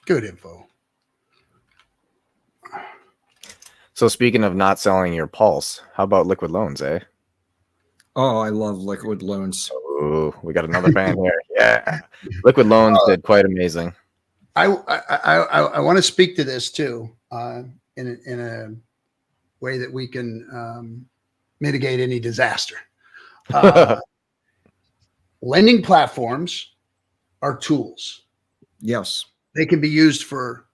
Good info. So speaking of not selling your Pulse, how about liquid loans, eh? Oh, I love liquid loans. Ooh, we got another fan here. Yeah, liquid loans did quite amazing. I want to speak to this too, in a way that we can mitigate any disaster. Lending platforms are tools. Yes. They can be used for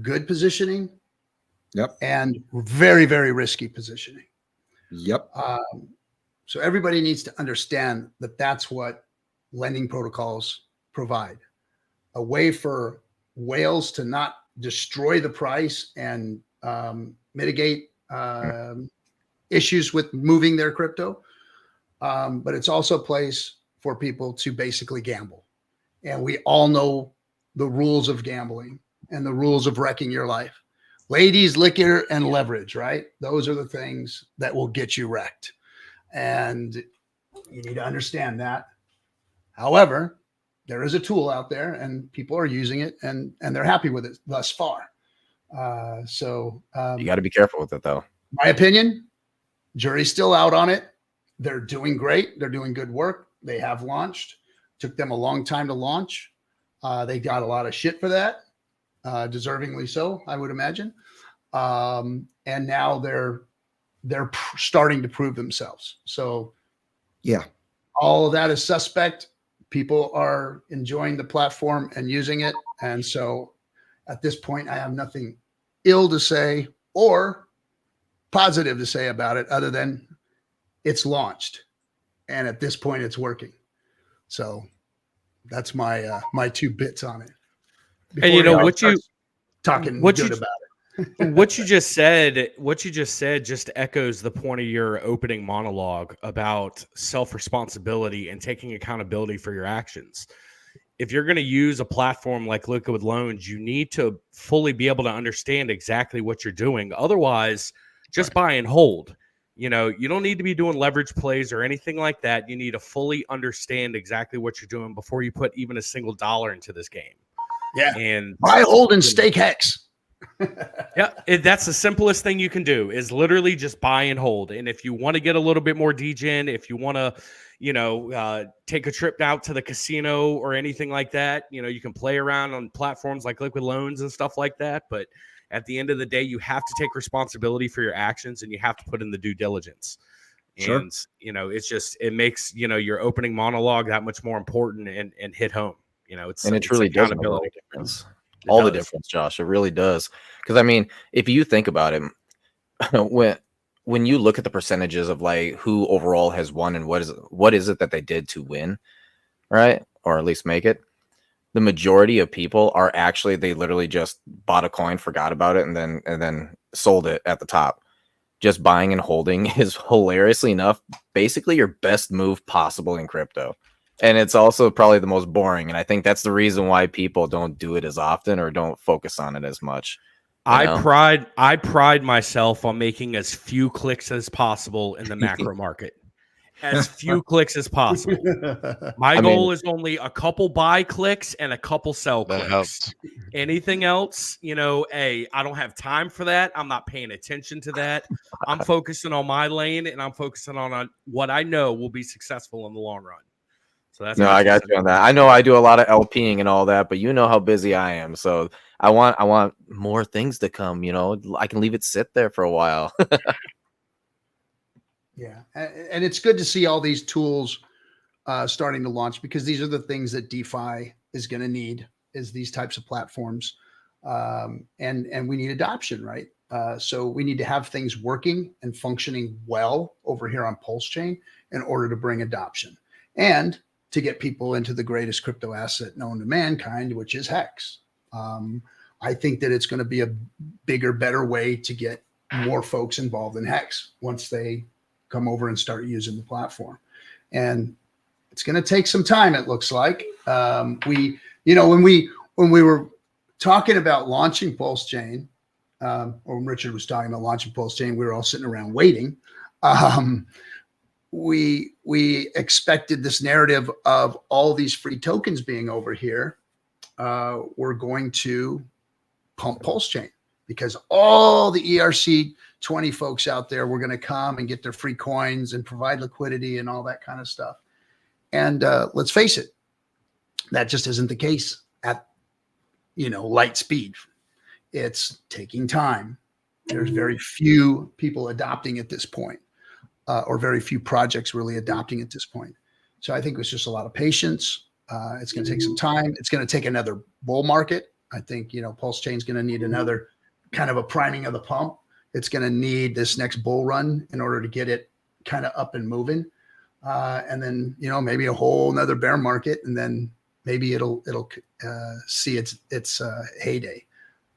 good positioning. Yep. And very, very risky positioning. Yep. So everybody needs to understand that that's what lending protocols provide. A way for whales to not destroy the price and mitigate issues with moving their crypto. But it's also a place for people to basically gamble. And we all know the rules of gambling and the rules of wrecking your life. Ladies, liquor, and leverage, right? Those are the things that will get you wrecked. And you need to understand that. However, there is a tool out there and people are using it and they're happy with it thus far. You got to be careful with it, though. My opinion, jury's still out on it. They're doing great. They're doing good work. They have launched. Took them a long time to launch. They got a lot of shit for that. Deservingly so, I would imagine. And now they're starting to prove themselves. So yeah, all of that is suspect. People are enjoying the platform and using it. And so at this point, I have nothing ill to say or positive to say about it other than it's launched. And at this point, it's working. So that's my my 2 bits on it. And you know what you talking what good you, about it. What you just said just echoes the point of your opening monologue about self-responsibility and taking accountability for your actions. If you're going to use a platform like Liquid Loans, you need to fully be able to understand exactly what you're doing. Otherwise, just buy and hold. You don't need to be doing leverage plays or anything like that. You need to fully understand exactly what you're doing before you put even a single dollar into this game. Yeah. And buy, hold, and stake Hex. Yeah, that's the simplest thing you can do is literally just buy and hold. And if you want to get a little bit more degen, if you want to, take a trip out to the casino or anything like that, you can play around on platforms like Liquid Loans and stuff like that. But at the end of the day, you have to take responsibility for your actions and you have to put in the due diligence. Sure. And, it makes, your opening monologue that much more important and hit home. It truly does make all the difference. All the difference, Josh. It really does. Because I mean, if you think about it, when you look at the percentages of like who overall has won and what is it that they did to win, right? Or at least make it, the majority of people are actually, they literally just bought a coin, forgot about it, and then sold it at the top. Just buying and holding is hilariously enough basically your best move possible in crypto. And it's also probably the most boring. And I think that's the reason why people don't do it as often or don't focus on it as much. I pride myself on making as few clicks as possible in the macro market. As few clicks as possible. My goal is only a couple buy clicks and a couple sell clicks. Helps. Anything else, I don't have time for that. I'm not paying attention to that. I'm focusing on my lane and I'm focusing on what I know will be successful in the long run. So that's No, I got you on that. I know I do a lot of LPing and all that, but you know how busy I am. So I want more things to come. You know, I can leave it sit there for a while. Yeah, and it's good to see all these tools starting to launch, because these are the things that DeFi is going to need, is these types of platforms, and we need adoption, right? So we need to have things working and functioning well over here on Pulsechain in order to bring adoption and to get people into the greatest crypto asset known to mankind, which is Hex. I think that it's going to be a bigger, better way to get more folks involved in Hex once they come over and start using the platform. And it's going to take some time, it looks like. When we were talking about launching Pulsechain, or when Richard was talking about launching Pulsechain, we were all sitting around waiting. We expected this narrative of all these free tokens being over here. We're going to pump Pulsechain, because all the ERC20 folks out there were going to come and get their free coins and provide liquidity and all that kind of stuff. And let's face it, that just isn't the case at, light speed. It's taking time. There's very few people adopting at this point, or very few projects really adopting at this point. So I think it's just a lot of patience. It's going to take some time. It's going to take another bull market. I think, Pulsechain is going to need another kind of a priming of the pump. It's going to need this next bull run in order to get it kind of up and moving. And then, maybe a whole nother bear market, and then maybe it'll see its heyday.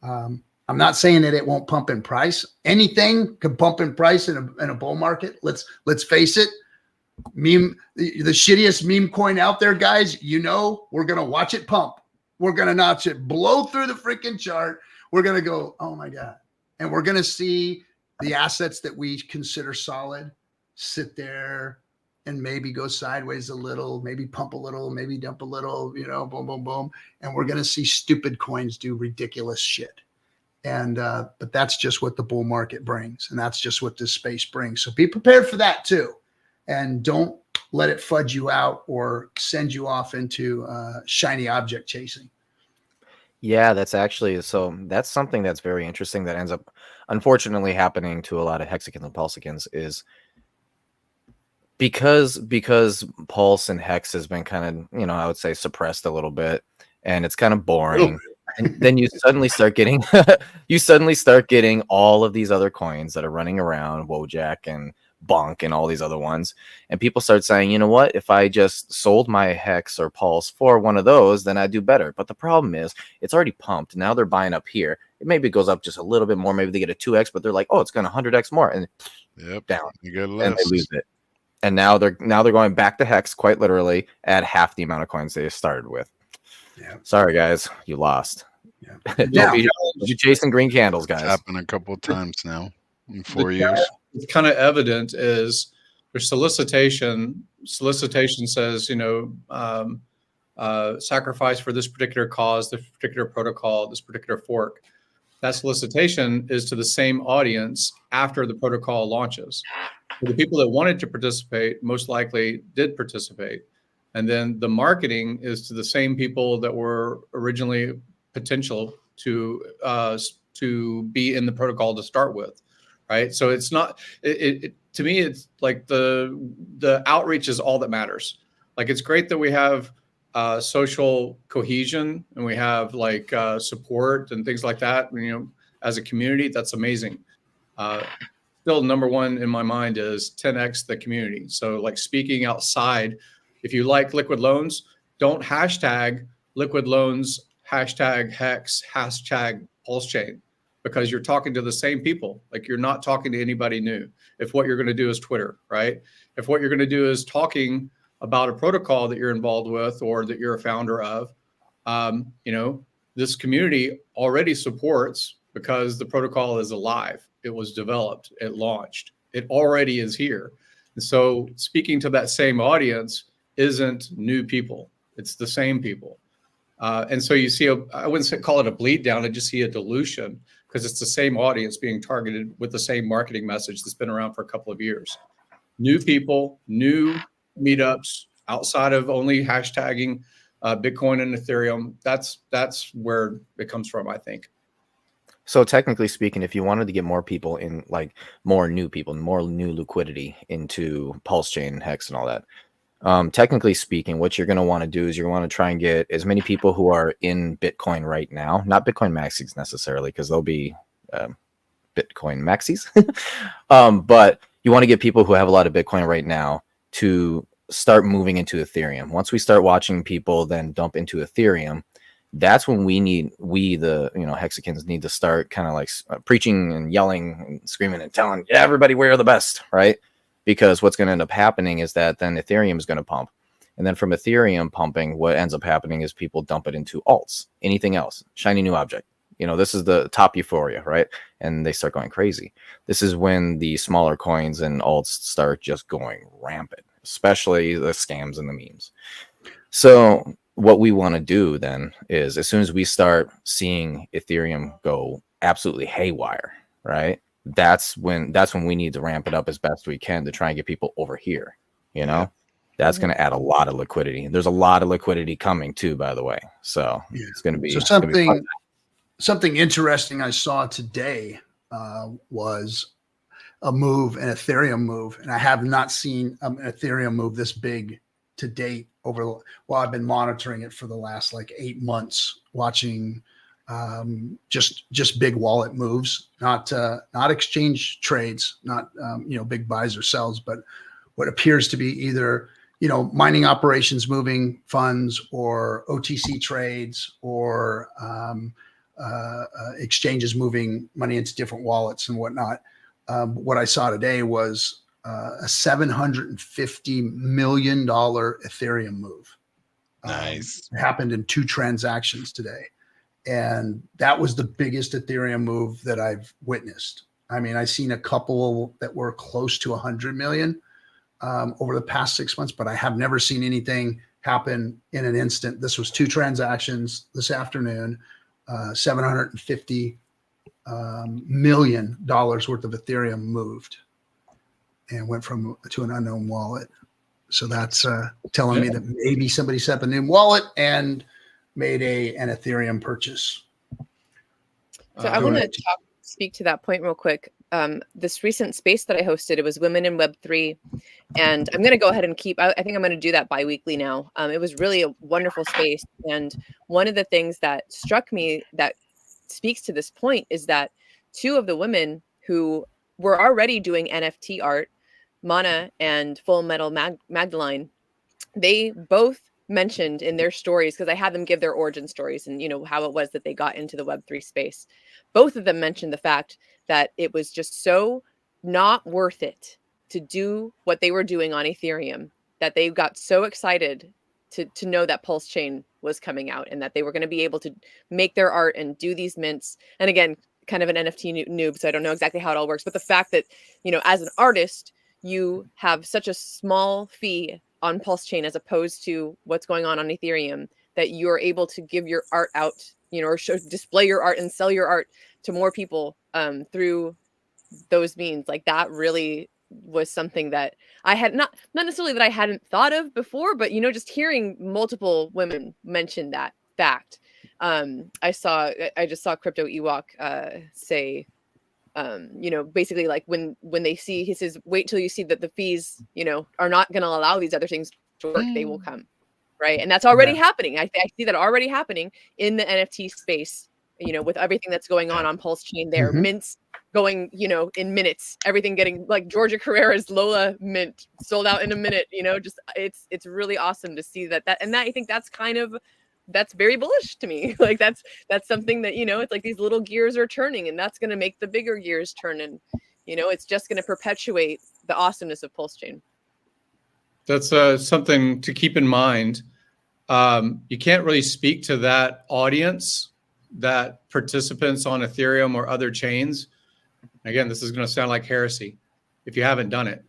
I'm not saying that it won't pump in price. Anything can pump in price in a bull market. Let's face it. The shittiest meme coin out there, guys. We're gonna watch it pump. We're gonna watch it blow through the freaking chart. We're gonna go, oh my god, and we're gonna see the assets that we consider solid sit there and maybe go sideways a little, maybe pump a little, maybe dump a little, boom, boom, boom. And we're going to see stupid coins do ridiculous shit. And, but that's just what the bull market brings. And that's just what this space brings. So be prepared for that too. And don't let it fudge you out or send you off into shiny object chasing. Yeah, that's something that's very interesting that ends up unfortunately happening to a lot of Hexicans and Pulsicans, is because Pulse and Hex has been kind of, I would say suppressed a little bit, and it's kind of boring. And then you suddenly start getting all of these other coins that are running around, Wojak and Bunk and all these other ones, and people start saying, you know what, if I just sold my Hex or Pulse for one of those, then I'd do better. But the problem is it's already pumped. Now they're buying up here. It maybe goes up just a little bit more. Maybe they get a 2x, but they're like, oh, it's going to 100x more, and down, you get and they lose it. And now they're going back to Hex, quite literally, at half the amount of coins they started with. Yeah. Sorry, guys, you lost. Yeah. Don't be chasing green candles, guys. It's happened a couple of times now in 4 years. It's kind of evident is there's solicitation. Solicitation says, sacrifice for this particular cause, this particular protocol, this particular fork. That solicitation is to the same audience after the protocol launches. The people that wanted to participate most likely did participate. And then the marketing is to the same people that were originally potential to be in the protocol to start with, right? So it's not, to me, it's like the outreach is all that matters. Like, it's great that we have social cohesion and we have like support and things like that. As a community, that's amazing. Still, number one in my mind is 10x the community. So like speaking outside, if you like liquid loans, don't hashtag liquid loans, hashtag Hex, hashtag Pulsechain, because you're talking to the same people. Like, you're not talking to anybody new. If what you're going to do is Twitter, right? If what you're going to do is talking about a protocol that you're involved with or that you're a founder of, this community already supports, because the protocol is alive. It was developed, it launched, it already is here. And so speaking to that same audience isn't new people, it's the same people. And so you see, I wouldn't call it a bleed down, I just see a dilution, because it's the same audience being targeted with the same marketing message that's been around for a couple of years. New people, new meetups, outside of only hashtagging Bitcoin and Ethereum. That's where it comes from, I think. So technically speaking, if you wanted to get more people in, like more new people, more new liquidity into Pulsechain, Hex, and all that, technically speaking, what you're going to want to do is you're going to want to try and get as many people who are in Bitcoin right now, not Bitcoin maxis necessarily, because they'll be Bitcoin maxis, but you want to get people who have a lot of Bitcoin right now to start moving into Ethereum. Once we start watching people then dump into Ethereum, that's when the Hexicans need to start kind of like preaching and yelling and screaming and telling everybody we're the best, right? Because what's going to end up happening is that then Ethereum is going to pump. And then from Ethereum pumping, what ends up happening is people dump it into alts, anything else, shiny new object. This is the top euphoria, right? And they start going crazy. This is when the smaller coins and alts start just going rampant, especially the scams and the memes. So what we want to do then is, as soon as we start seeing Ethereum go absolutely haywire, right? That's when we need to ramp it up as best we can to try and get people over here. That's going to add a lot of liquidity. There's a lot of liquidity coming too, by the way. So it's going to be something interesting I saw today was a move, an Ethereum move, and I have not seen an Ethereum move this big to date. I've been monitoring it for the last like 8 months, watching just big wallet moves, not exchange trades, not big buys or sells, but what appears to be either mining operations moving funds or OTC trades or exchanges moving money into different wallets and whatnot. What I saw today was a $750 million Ethereum move. Nice. It happened in 2 transactions today. And that was the biggest Ethereum move that I've witnessed. I mean, I've seen a couple that were close to 100 million over the past 6 months, but I have never seen anything happen in an instant. This was 2 transactions this afternoon, $750 million worth of Ethereum moved and went to an unknown wallet. So that's telling me that maybe somebody set up a new wallet and made an Ethereum purchase. So I want to speak to that point real quick. This recent space that I hosted, it was Women in Web3. And I'm going to go ahead and I think I'm going to do that bi-weekly now. It was really a wonderful space. And one of the things that struck me that speaks to this point is that 2 of the women who were already doing NFT art, Mana and Full Metal Magdalene, they both mentioned in their stories, because I had them give their origin stories and how it was that they got into the Web3 space. Both of them mentioned the fact that it was just so not worth it to do what they were doing on Ethereum, that they got so excited to know that Pulsechain was coming out and that they were going to be able to make their art and do these mints. And again, kind of an NFT noob, so I don't know exactly how it all works, but the fact that, as an artist, you have such a small fee on Pulsechain as opposed to what's going on Ethereum, that you're able to give your art out, or display your art and sell your art to more people through those means. Like, that really was something that I had not necessarily that I hadn't thought of before, but just hearing multiple women mention that fact. I just saw Crypto Ewok say, basically like when they see, he says, wait till you see that the fees, are not going to allow these other things to work, they will come. Right. And that's already happening. I see that already happening in the NFT space, with everything that's going on Pulsechain there, mints going, in minutes, everything getting like Georgia Carrera's Lola mint sold out in a minute, just it's really awesome to see that. And I think that's very bullish to me. Like that's something that, it's like these little gears are turning, and that's going to make the bigger gears turn. And, it's just going to perpetuate the awesomeness of Pulsechain. That's something to keep in mind. You can't really speak to that audience, that participants on Ethereum or other chains. Again, this is going to sound like heresy if you haven't done it.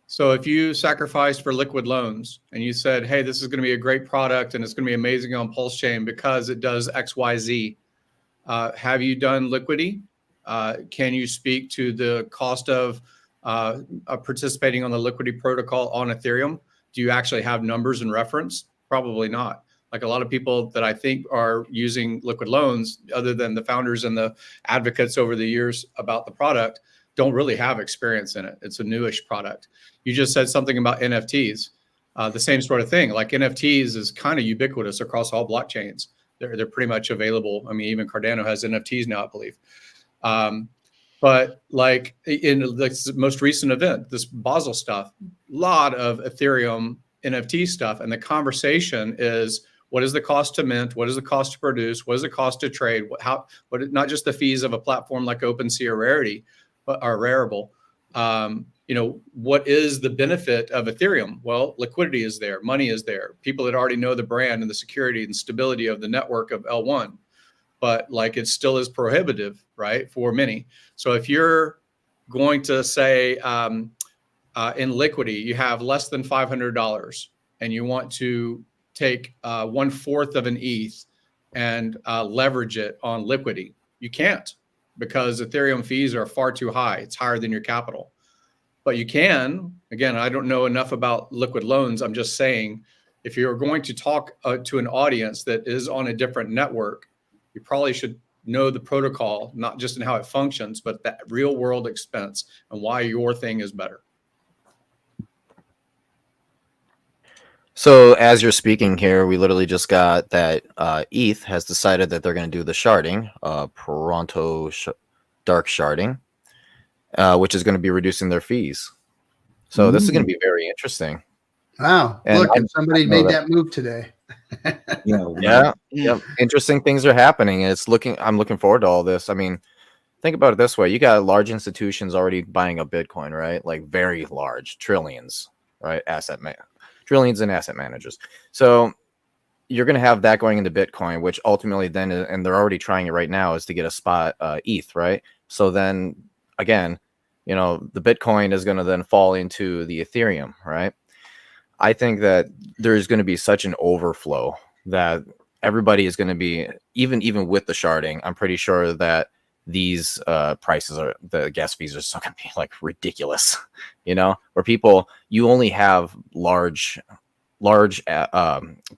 So if you sacrificed for liquid loans and you said, hey, this is going to be a great product and it's going to be amazing on Pulsechain because it does X, Y, Z. Have you done liquidity? Can you speak to the cost of participating on the liquidity protocol on Ethereum? Do you actually have numbers and reference? Probably not. Like a lot of people that I think are using liquid loans, other than the founders and the advocates over the years about the product, don't really have experience in it. It's a newish product. You just said something about NFTs. The same sort of thing. Like NFTs is kind of ubiquitous across all blockchains. They're pretty much available. I mean, even Cardano has NFTs now, I believe. But like in this most recent event, this Basel stuff, a lot of Ethereum NFT stuff. And the conversation is, what is the cost to mint? What is the cost to produce? What is the cost to trade? What not just the fees of a platform like OpenSea or Rarity, but are Rarible. What is the benefit of Ethereum? Well, liquidity is there, money is there, people that already know the brand and the security and stability of the network of L1, but like it still is prohibitive, right, for many. So if you're going to say in liquidity, you have less than $500 and you want to take 1/4 of an ETH and leverage it on liquidity, you can't, because Ethereum fees are far too high. It's higher than your capital. But you can, again, I don't know enough about liquid loans. I'm just saying, if you're going to talk to an audience that is on a different network, you probably should know the protocol, not just in how it functions, but that real world expense and why your thing is better. So as you're speaking here, we literally just got that ETH has decided that they're going to do the sharding, dark sharding, which is going to be reducing their fees. So this is going to be very interesting. Wow. And Look, somebody made that move today. Yeah. Interesting things are happening. And I'm looking forward to all this. I mean, think about it this way. You got large institutions already buying up Bitcoin, right? Like very large, trillions, right? Trillions in asset managers. So you're going to have that going into Bitcoin, which ultimately then, and they're already trying it right now, is to get a spot ETH, right? So then again, the Bitcoin is going to then fall into the Ethereum, right? I think that there's going to be such an overflow that everybody is going to be, even with the sharding, I'm pretty sure that these the gas fees are still going to be like ridiculous, where you only have large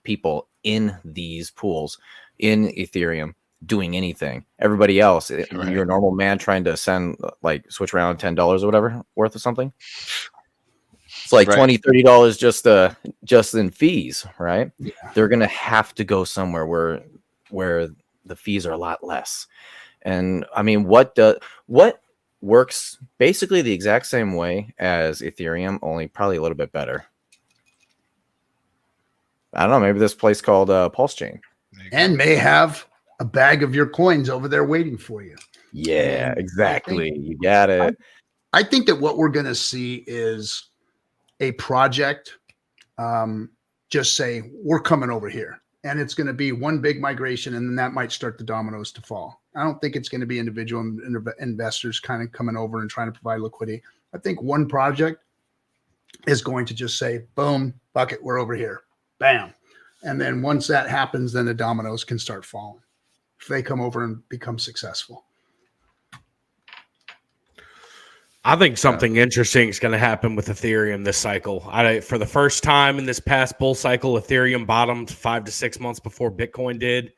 people in these pools in Ethereum doing anything. Everybody else, you're a normal man trying to switch around $10 or whatever worth of something. It's like $20, $30 just in fees, right? Yeah. They're going to have to go somewhere where the fees are a lot less. And I mean, what works basically the exact same way as Ethereum, only probably a little bit better. I don't know, maybe this place called Pulsechain. And may have a bag of your coins over there waiting for you. Yeah, exactly. You got it. I think that what we're going to see is a project just say, we're coming over here. And it's going to be one big migration, and then that might start the dominoes to fall. I don't think it's going to be individual investors kind of coming over and trying to provide liquidity. I think one project is going to just say, boom, bucket, we're over here. Bam. And then once that happens, then the dominoes can start falling if they come over and become successful. I think something interesting is going to happen with Ethereum this cycle. For the first time in this past bull cycle, Ethereum bottomed 5 to 6 months before Bitcoin did.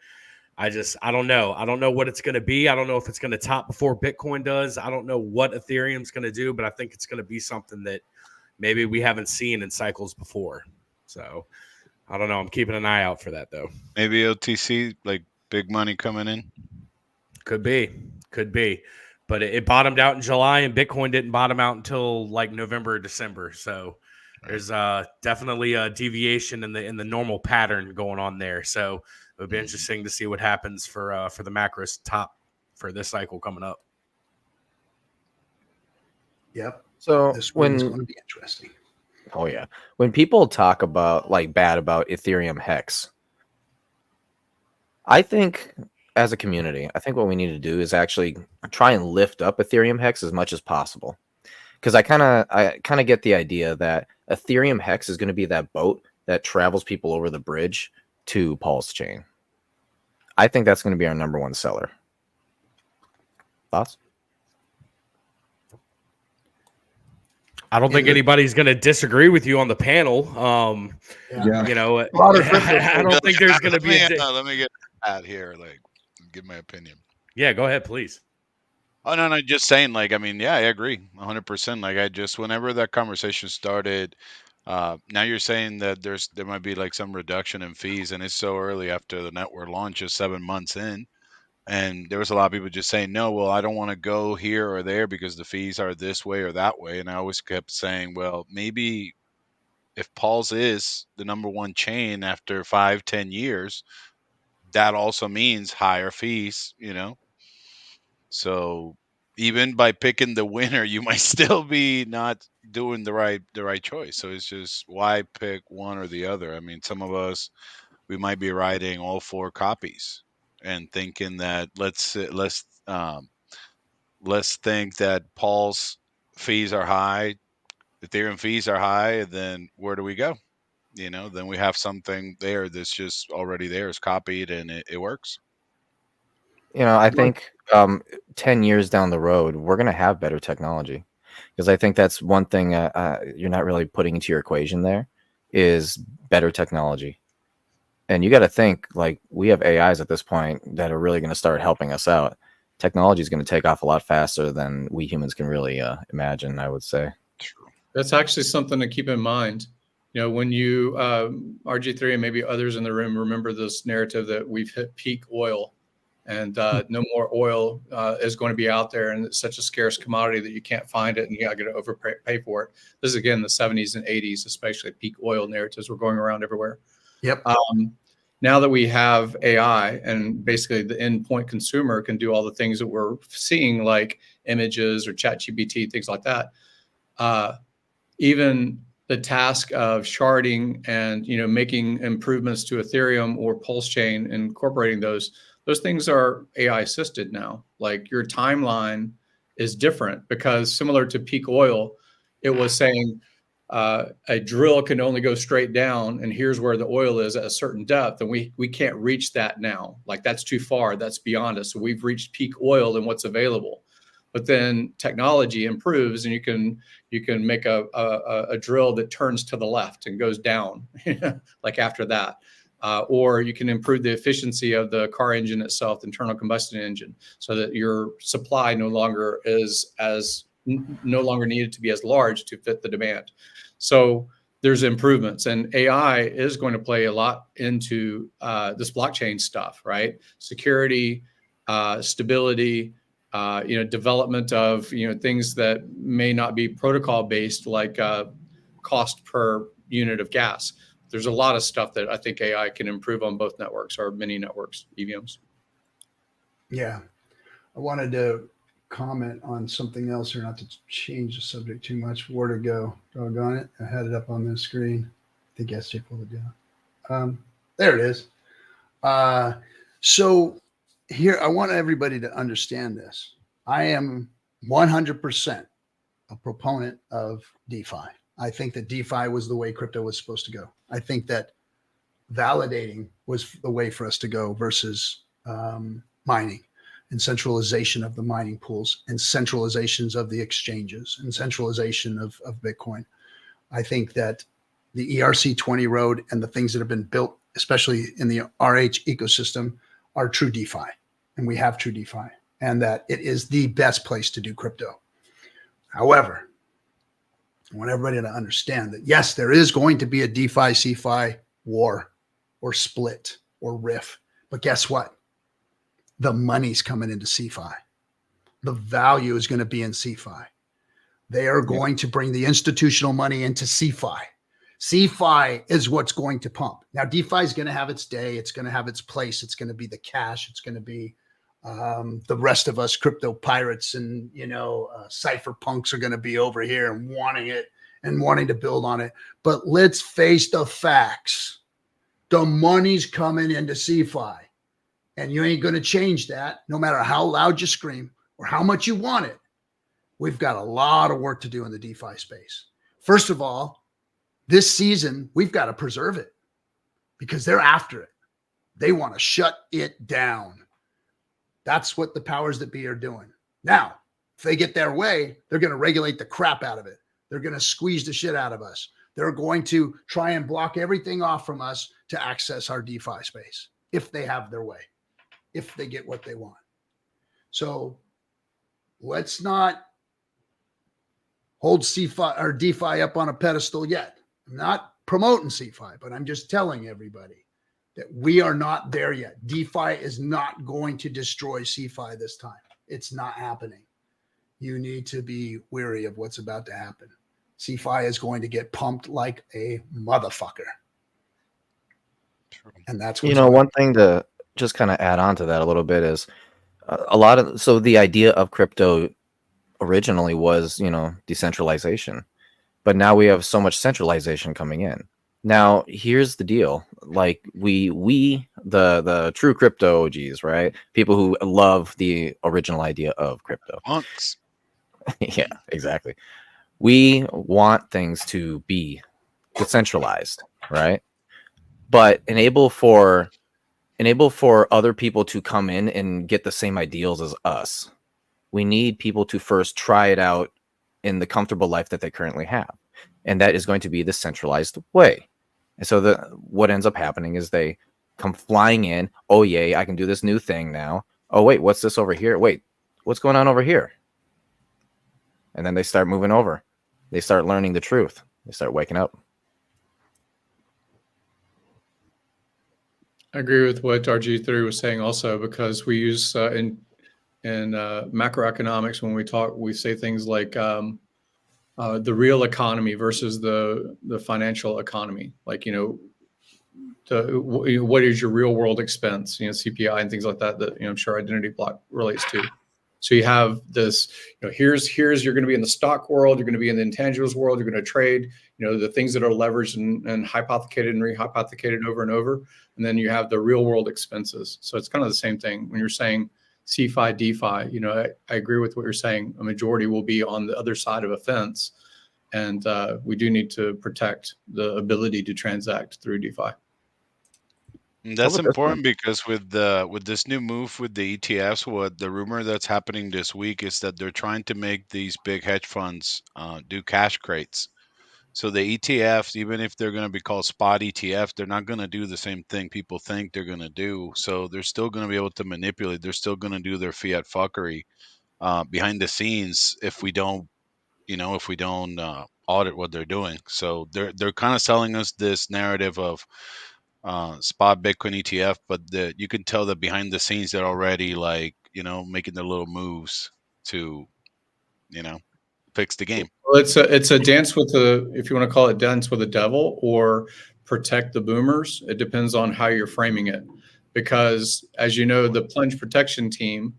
I don't know. I don't know what it's going to be. I don't know if it's going to top before Bitcoin does. I don't know what Ethereum's going to do, but I think it's going to be something that maybe we haven't seen in cycles before. So I don't know. I'm keeping an eye out for that, though. Maybe OTC, like big money coming in. Could be. But it bottomed out in July, and Bitcoin didn't bottom out until like November or December. So there's definitely a deviation in the normal pattern going on there. So it would be interesting to see what happens for the macros top for this cycle coming up. Yep. So this one's going to be interesting. Oh yeah, when people talk about bad about Ethereum Hex, I think, as a community, I think what we need to do is actually try and lift up Ethereum Hex as much as possible. Because I kind of get the idea that Ethereum Hex is going to be that boat that travels people over the bridge to Pulsechain. I think that's going to be our number one seller. Thoughts? I don't think anybody's going to disagree with you on the panel. Yeah. You know, Broader crypto I don't think there's going to be a. let me get out here, like, give my opinion. Yeah, go ahead, please. Oh no, just saying, like, I mean, yeah, I agree 100%. Like, I just, whenever that conversation started, now you're saying that there might be like some reduction in fees, and it's so early after the network launch, just 7 months in, and there was a lot of people just saying, no, well, I don't want to go here or there because the fees are this way or that way, and I always kept saying, well, maybe if Paul's is the #1 chain after 5-10 years, that also means higher fees, you know. So even by picking the winner, you might still be not doing the right choice. So it's just, why pick one or the other? I mean, some of us, we might be writing all 4 copies and thinking that let's think that Paul's fees are high, Ethereum fees are high, and then where do we go? You know, then we have something there that's just already there, is copied, and it works. You know, I think 10 years down the road, we're going to have better technology, because I think that's one thing you're not really putting into your equation there is better technology. And you got to think, like, we have AIs at this point that are really going to start helping us out. Technology is going to take off a lot faster than we humans can really imagine, I would say. That's actually something to keep in mind. You know, when you, RG3 and maybe others in the room remember this narrative that we've hit peak oil, and no more oil is going to be out there, and it's such a scarce commodity that you can't find it, and you got to overpay for it. This is, again, the 70s and 80s, especially peak oil narratives were going around everywhere. Yep. Now that we have AI, and basically the endpoint consumer can do all the things that we're seeing, like images or ChatGPT, things like that. Even the task of sharding and, you know, making improvements to Ethereum or Pulsechain, incorporating those things are AI assisted now. Like, your timeline is different, because similar to peak oil, it was saying a drill can only go straight down, and here's where the oil is at a certain depth, and we can't reach that now. Like, that's too far, that's beyond us. So we've reached peak oil and what's available. But then technology improves, and you can make a drill that turns to the left and goes down, like after that. Or you can improve the efficiency of the car engine itself, the internal combustion engine, so that your supply no longer needed to be as large to fit the demand. So there's improvements, and AI is going to play a lot into this blockchain stuff, right? Security, stability, development of, things that may not be protocol based, like cost per unit of gas. There's a lot of stuff that I think AI can improve on both networks, or many networks, EVMs. Yeah. I wanted to comment on something else here, not to change the subject too much. Where to go? Doggone it. I had it up on the screen. I think SJ pulled it down. There it is. So here, I want everybody to understand this. I am 100% a proponent of DeFi. I think that DeFi was the way crypto was supposed to go. I think that validating was the way for us to go versus mining, and centralization of the mining pools, and centralizations of the exchanges, and centralization of Bitcoin. I think that the ERC20 road and the things that have been built, especially in the RH ecosystem, are true DeFi, and we have true DeFi, and that it is the best place to do crypto. However, I want everybody to understand that, yes, there is going to be a DeFi CeFi war or split or riff, but guess what? The money's coming into CeFi. The value is going to be in CeFi. They are going to bring the institutional money into CeFi. CeFi is what's going to pump. Now, DeFi is going to have its day. It's going to have its place. It's going to be the cash. It's going to be the rest of us crypto pirates and, cypherpunks are going to be over here and wanting it and wanting to build on it. But let's face the facts. The money's coming into CeFi. And you ain't going to change that, no matter how loud you scream or how much you want it. We've got a lot of work to do in the DeFi space. First of all, this season, we've got to preserve it because they're after it. They want to shut it down. That's what the powers that be are doing. Now, if they get their way, they're going to regulate the crap out of it. They're going to squeeze the shit out of us. They're going to try and block everything off from us to access our DeFi space if they have their way, if they get what they want. So let's not hold CeFi or DeFi up on a pedestal yet. I'm not promoting CeFi, but I'm just telling everybody that we are not there yet. DeFi is not going to destroy CeFi this time. It's not happening. You need to be wary of what's about to happen. CeFi is going to get pumped like a motherfucker. And that's what's one thing to just kind of add on to that a little bit is so the idea of crypto originally was, decentralization, but now we have so much centralization coming in. Now, here's the deal. Like the true crypto OGs, right? People who love the original idea of crypto. Punks. Yeah, exactly. We want things to be decentralized, right? But enable for other people to come in and get the same ideals as us. We need people to first try it out in the comfortable life that they currently have. And that is going to be the centralized way. And so what ends up happening is they come flying in. Oh, yay, I can do this new thing now. Oh, wait, what's this over here? Wait, what's going on over here? And then they start moving over. They start learning the truth. They start waking up. I agree with what RG3 was saying also, because we use in macroeconomics, when we talk, we say things like the real economy versus the financial economy. Like, what is your real world expense, CPI and things like that, I'm sure Identity Block relates to. So you have this, here's you're going to be in the stock world, you're going to be in the intangibles world, you're going to trade, the things that are leveraged and hypothecated and rehypothecated over and over. And then you have the real world expenses. So it's kind of the same thing when you're saying CeFi, DeFi. I agree with what you're saying. A majority will be on the other side of a fence. And we do need to protect the ability to transact through DeFi. And that's important because with this new move with the ETFs, what the rumor that's happening this week is that they're trying to make these big hedge funds do cash crates. So the ETFs, even if they're going to be called spot ETFs, they're not going to do the same thing people think they're going to do. So they're still going to be able to manipulate. They're still going to do their fiat fuckery behind the scenes if we don't audit what they're doing. So they're kind of selling us this narrative of spot Bitcoin ETF, but you can tell that behind the scenes they're already making their little moves to fix the game. Well, it's a dance with if you want to call it dance with the devil or protect the boomers. It depends on how you're framing it, because as you know, the plunge protection team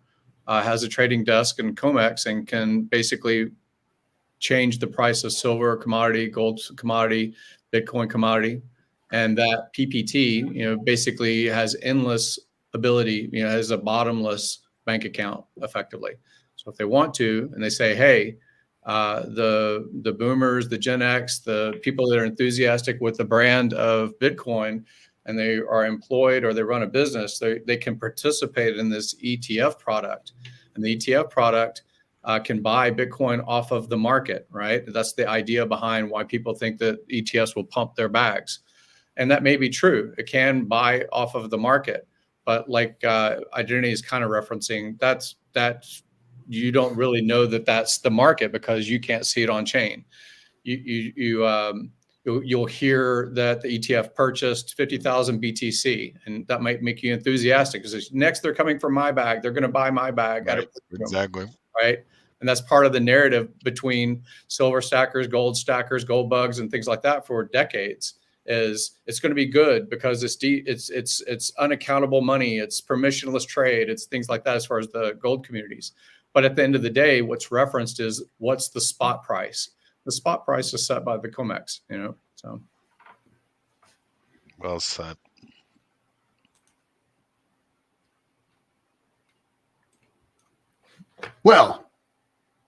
has a trading desk and COMEX and can basically change the price of silver commodity, gold commodity, Bitcoin commodity. And that PPT, basically has endless ability, has a bottomless bank account effectively. So if they want to, and they say, hey, the boomers, the Gen X, the people that are enthusiastic with the brand of Bitcoin, and they are employed or they run a business, they can participate in this ETF product. And the ETF product can buy Bitcoin off of the market, right? That's the idea behind why people think that ETFs will pump their bags. And that may be true. It can buy off of the market. But like Identity is kind of referencing, that's you don't really know that that's the market because you can't see it on chain. You'll hear that the ETF purchased 50,000 BTC, and that might make you enthusiastic because next they're coming for my bag. They're going to buy my bag. Right, exactly. Right. And that's part of the narrative between silver stackers, gold bugs, and things like that for decades. Is it's going to be good because it's unaccountable money, it's permissionless trade, it's things like that as far as the gold communities. But at the end of the day, what's referenced is what's the spot price. The spot price is set by the COMEX, so. Well said. Well,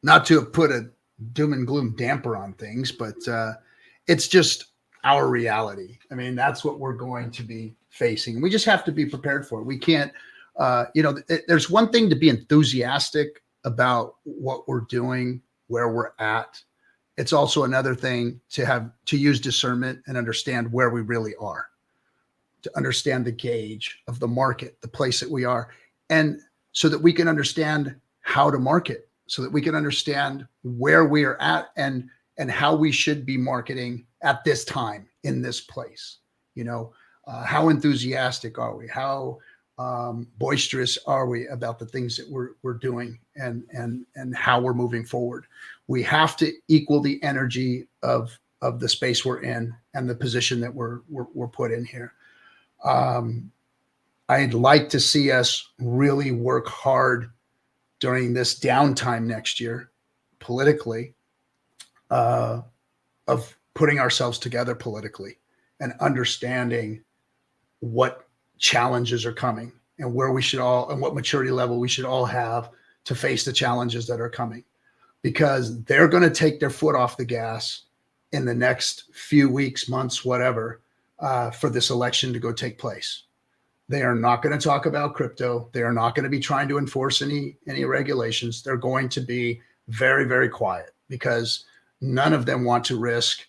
not to have put a doom and gloom damper on things, but it's just our reality. I mean, that's what we're going to be facing. We just have to be prepared for it. We can't, there's one thing to be enthusiastic about what we're doing, where we're at, it's also another thing to use discernment and understand where we really are, to understand the gauge of the market, the place that we are, and so that we can understand how to market, so that we can understand where we are at and how we should be marketing at this time in this place. You know, how enthusiastic are we? How boisterous are we about the things that we're doing and how we're moving forward? We have to equal the energy of the space we're in and the position that we're put in here. I'd like to see us really work hard during this downtime next year politically, of putting ourselves together politically and understanding what challenges are coming and where we should all, and what maturity level we should all have to face the challenges that are coming, because they're going to take their foot off the gas in the next few weeks, months, whatever, for this election to go take place. They are not going to talk about crypto. They are not going to be trying to enforce any regulations. They're going to be very, very quiet, because none of them want to risk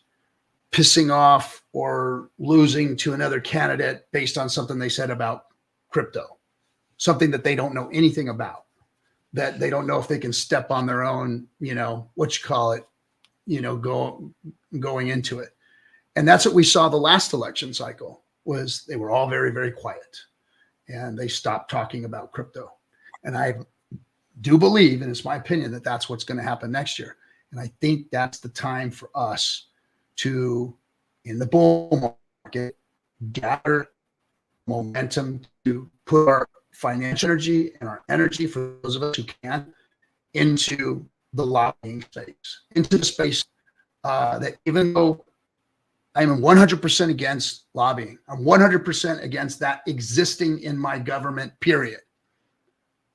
pissing off or losing to another candidate based on something they said about crypto, something that they don't know anything about, that they don't know if they can step on their own, going into it. And that's what we saw the last election cycle, was they were all very, very quiet and they stopped talking about crypto. And I do believe, and it's my opinion, that that's what's going to happen next year. And I think that's the time for us to, in the bull market, gather momentum to put our financial energy and our energy, for those of us who can, into the lobbying space, into the space that, even though I'm 100% against lobbying, I'm 100% against that existing in my government, period.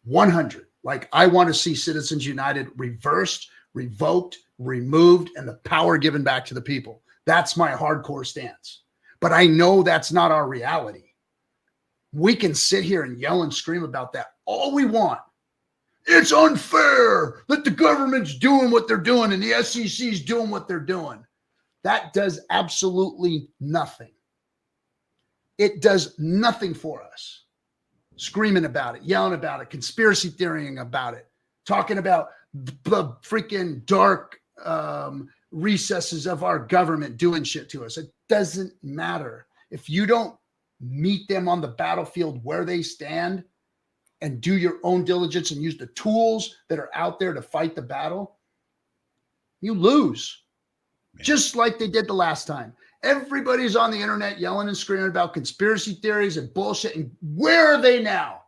100. Like, I want to see Citizens United reversed, revoked, removed, and the power given back to the people. That's my hardcore stance. But I know that's not our reality. We can sit here and yell and scream about that all we want. It's unfair that the government's doing what they're doing and the SEC's doing what they're doing. That does absolutely nothing. It does nothing for us. Screaming about it, yelling about it, conspiracy theorying about it, talking about the freaking dark recesses of our government doing shit to us. It doesn't matter. If you don't meet them on the battlefield where they stand and do your own diligence and use the tools that are out there to fight the battle, you lose. Just like they did the last time. Everybody's on the internet yelling and screaming about conspiracy theories and bullshit. And where are they now?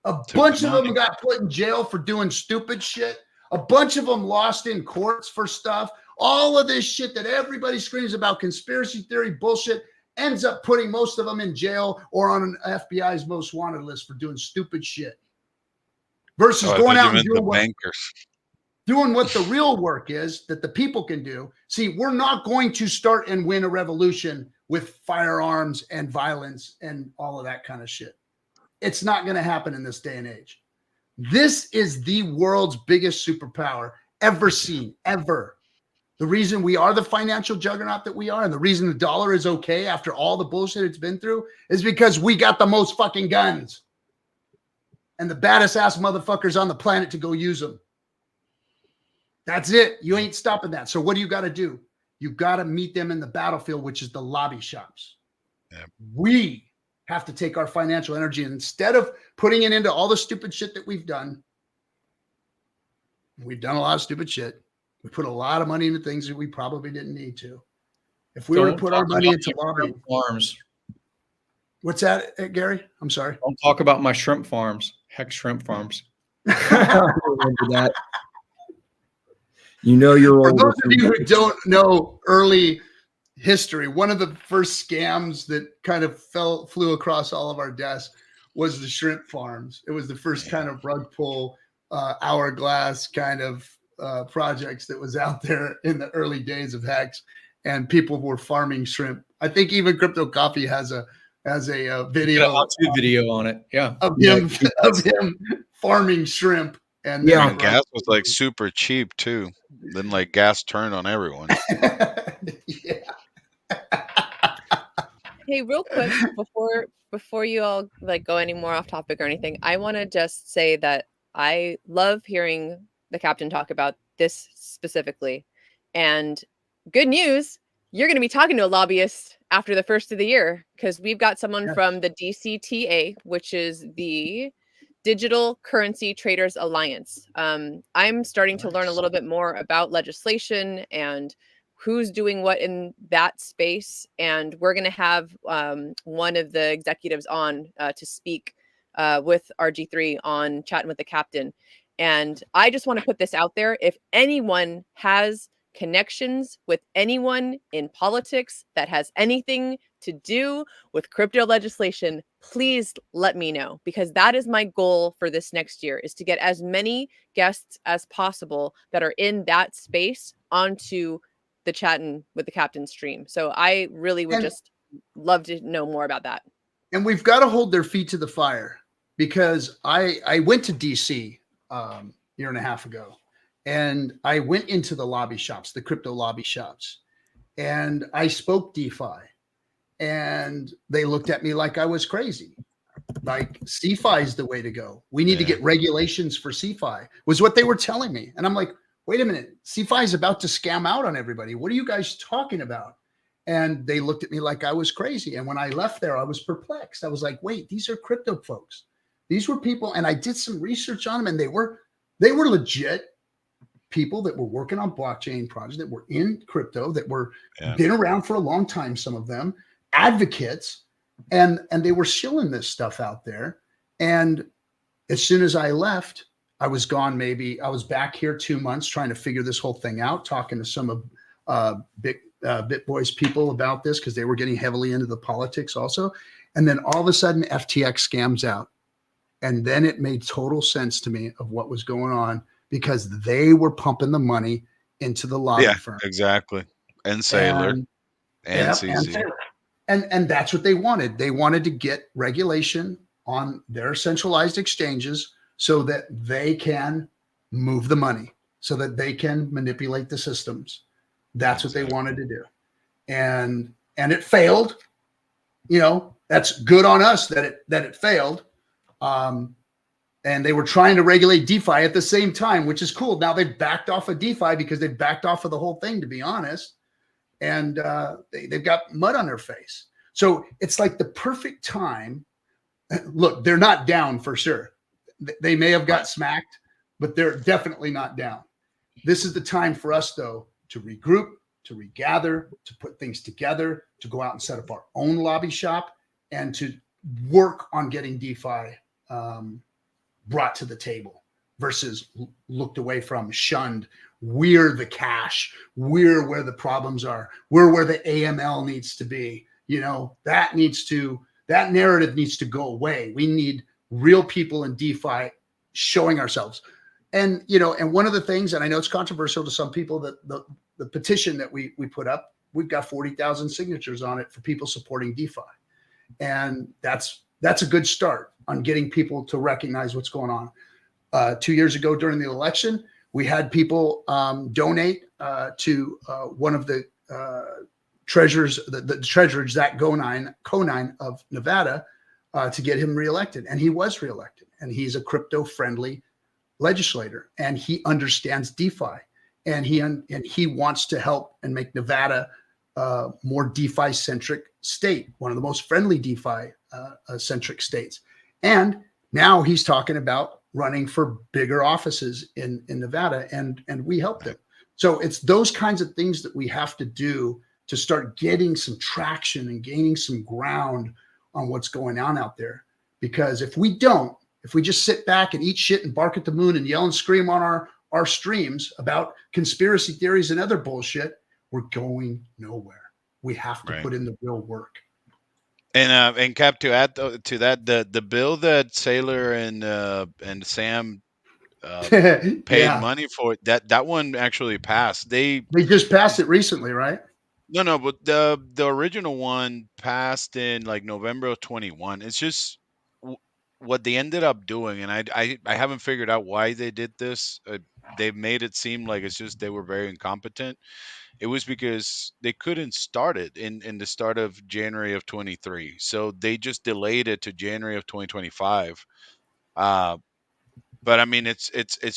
A bunch of them got put in jail for doing stupid shit. A bunch of them lost in courts for stuff. All of this shit that everybody screams about, conspiracy theory bullshit, ends up putting most of them in jail or on an FBI's most wanted list for doing stupid shit. Versus going out and doing what the real work is that the people can do. See, we're not going to start and win a revolution with firearms and violence and all of that kind of shit. It's not going to happen in this day and age. This is the world's biggest superpower ever seen, ever. The reason we are the financial juggernaut that we are, and the reason the dollar is okay after all the bullshit it's been through, is because we got the most fucking guns and the baddest ass motherfuckers on the planet to go use them. That's it. You ain't stopping that. So what do you got to do? You got to meet them in the battlefield, which is the lobby shops. Yep. We have to take our financial energy, and instead of putting it into all the stupid shit that we've done a lot of stupid shit. We put a lot of money into things that we probably didn't need to. If we were to put our money into lobbying farms. What's that, Gary? I'm sorry. Don't talk about my shrimp farms. Hex shrimp farms. I remember that. You know, for those of you who don't know early history, one of the first scams that kind of flew across all of our desks was the shrimp farms. It was the first kind of rug pull, hourglass kind of projects that was out there in the early days of Hex, and people were farming shrimp. I think even Crypto Coffee has a video, video on it, yeah, of him farming shrimp And Yeah. then, And gas was like super cheap too. Then like gas turned on everyone. yeah. Hey, real quick before you all like go any more off topic or anything, I want to just say that I love hearing the captain talk about this specifically. And good news, you're going to be talking to a lobbyist after the first of the year because we've got someone Yes. from the DCTA, which is the Digital Currency Traders Alliance. I'm starting to learn a Nice. little bit more about legislation and who's doing what in that space. And we're going to have one of the executives on to speak with RG3 on chatting with the captain. And I just want to put this out there. If anyone has connections with anyone in politics that has anything to do with crypto legislation, please let me know, because that is my goal for this next year, is to get as many guests as possible that are in that space onto the chatting with the captain stream. So I really would And- just love to know more about that. And we've got to hold their feet to the fire, because I went to DC year and a half ago, and I went into the lobby shops, the crypto lobby shops, and I spoke DeFi, and they looked at me like I was crazy. Like, CeFi is the way to go. We need to Yeah. get regulations for CeFi, was what they were telling me. And I'm like, wait a minute, CeFi is about to scam out on everybody. What are you guys talking about? And they looked at me like I was crazy. And when I left there, I was perplexed. I was like, wait, these are crypto folks. These were people. And I did some research on them, and they were legit people that were working on blockchain projects, that were in crypto, that were Yeah. been around for a long time, some of them advocates, and they were shilling this stuff out there. And as soon as I left, I was gone. Maybe I was back here 2 months trying to figure this whole thing out, talking to some of BitBoy's people about this, because they were getting heavily into the politics also. And then all of a sudden FTX scams out. And then it made total sense to me of what was going on, because they were pumping the money into the lobby firm. Exactly. And Sailor and Yep, CZ. and that's what they wanted. They wanted to get regulation on their centralized exchanges so that they can move the money, so that they can manipulate the systems. That's what they wanted to do. And it failed. You know, that's good on us that it failed. And they were trying to regulate DeFi at the same time, which is cool. Now they've backed off of DeFi because they've backed off of the whole thing, to be honest. And they've got mud on their face. So it's like the perfect time. Look, they're not down for sure. They may have got smacked, but they're definitely not down. This is the time for us, though, to regroup, to regather, to put things together, to go out and set up our own lobby shop, and to work on getting DeFi brought to the table versus looked away from, shunned. We're the cash. We're where the problems are. We're where the AML needs to be. You know, that narrative needs to go away. We need real people in DeFi showing ourselves. And, you know, and one of the things, and I know it's controversial to some people, that the petition that we put up, we've got 40,000 signatures on it for people supporting DeFi. And that's a good start on getting people to recognize what's going on. 2 years ago during the election, we had people donate to one of the treasurers, the treasurer, Zach Conine of Nevada, to get him reelected. And he was reelected. And he's a crypto-friendly legislator, and he understands DeFi, and he wants to help and make Nevada more DeFi-centric state, one of the most friendly DeFi-centric states. And now he's talking about running for bigger offices in Nevada, and we helped him. So it's those kinds of things that we have to do to start getting some traction and gaining some ground on what's going on out there. Because if we just sit back and eat shit and bark at the moon and yell and scream on our streams about conspiracy theories and other bullshit, we're going nowhere. We have to put in the real work. And Cap, to add to that, the bill that Sailor and Sam paid money for, that one actually passed. They just passed it recently, right? No, but the original one passed in like November of 21. It's just what they ended up doing, and I haven't figured out why they did this. They've made it seem like it's just they were very incompetent. It was because they couldn't start it in the start of January of 23, so they just delayed it to January of 2025. But I mean, it's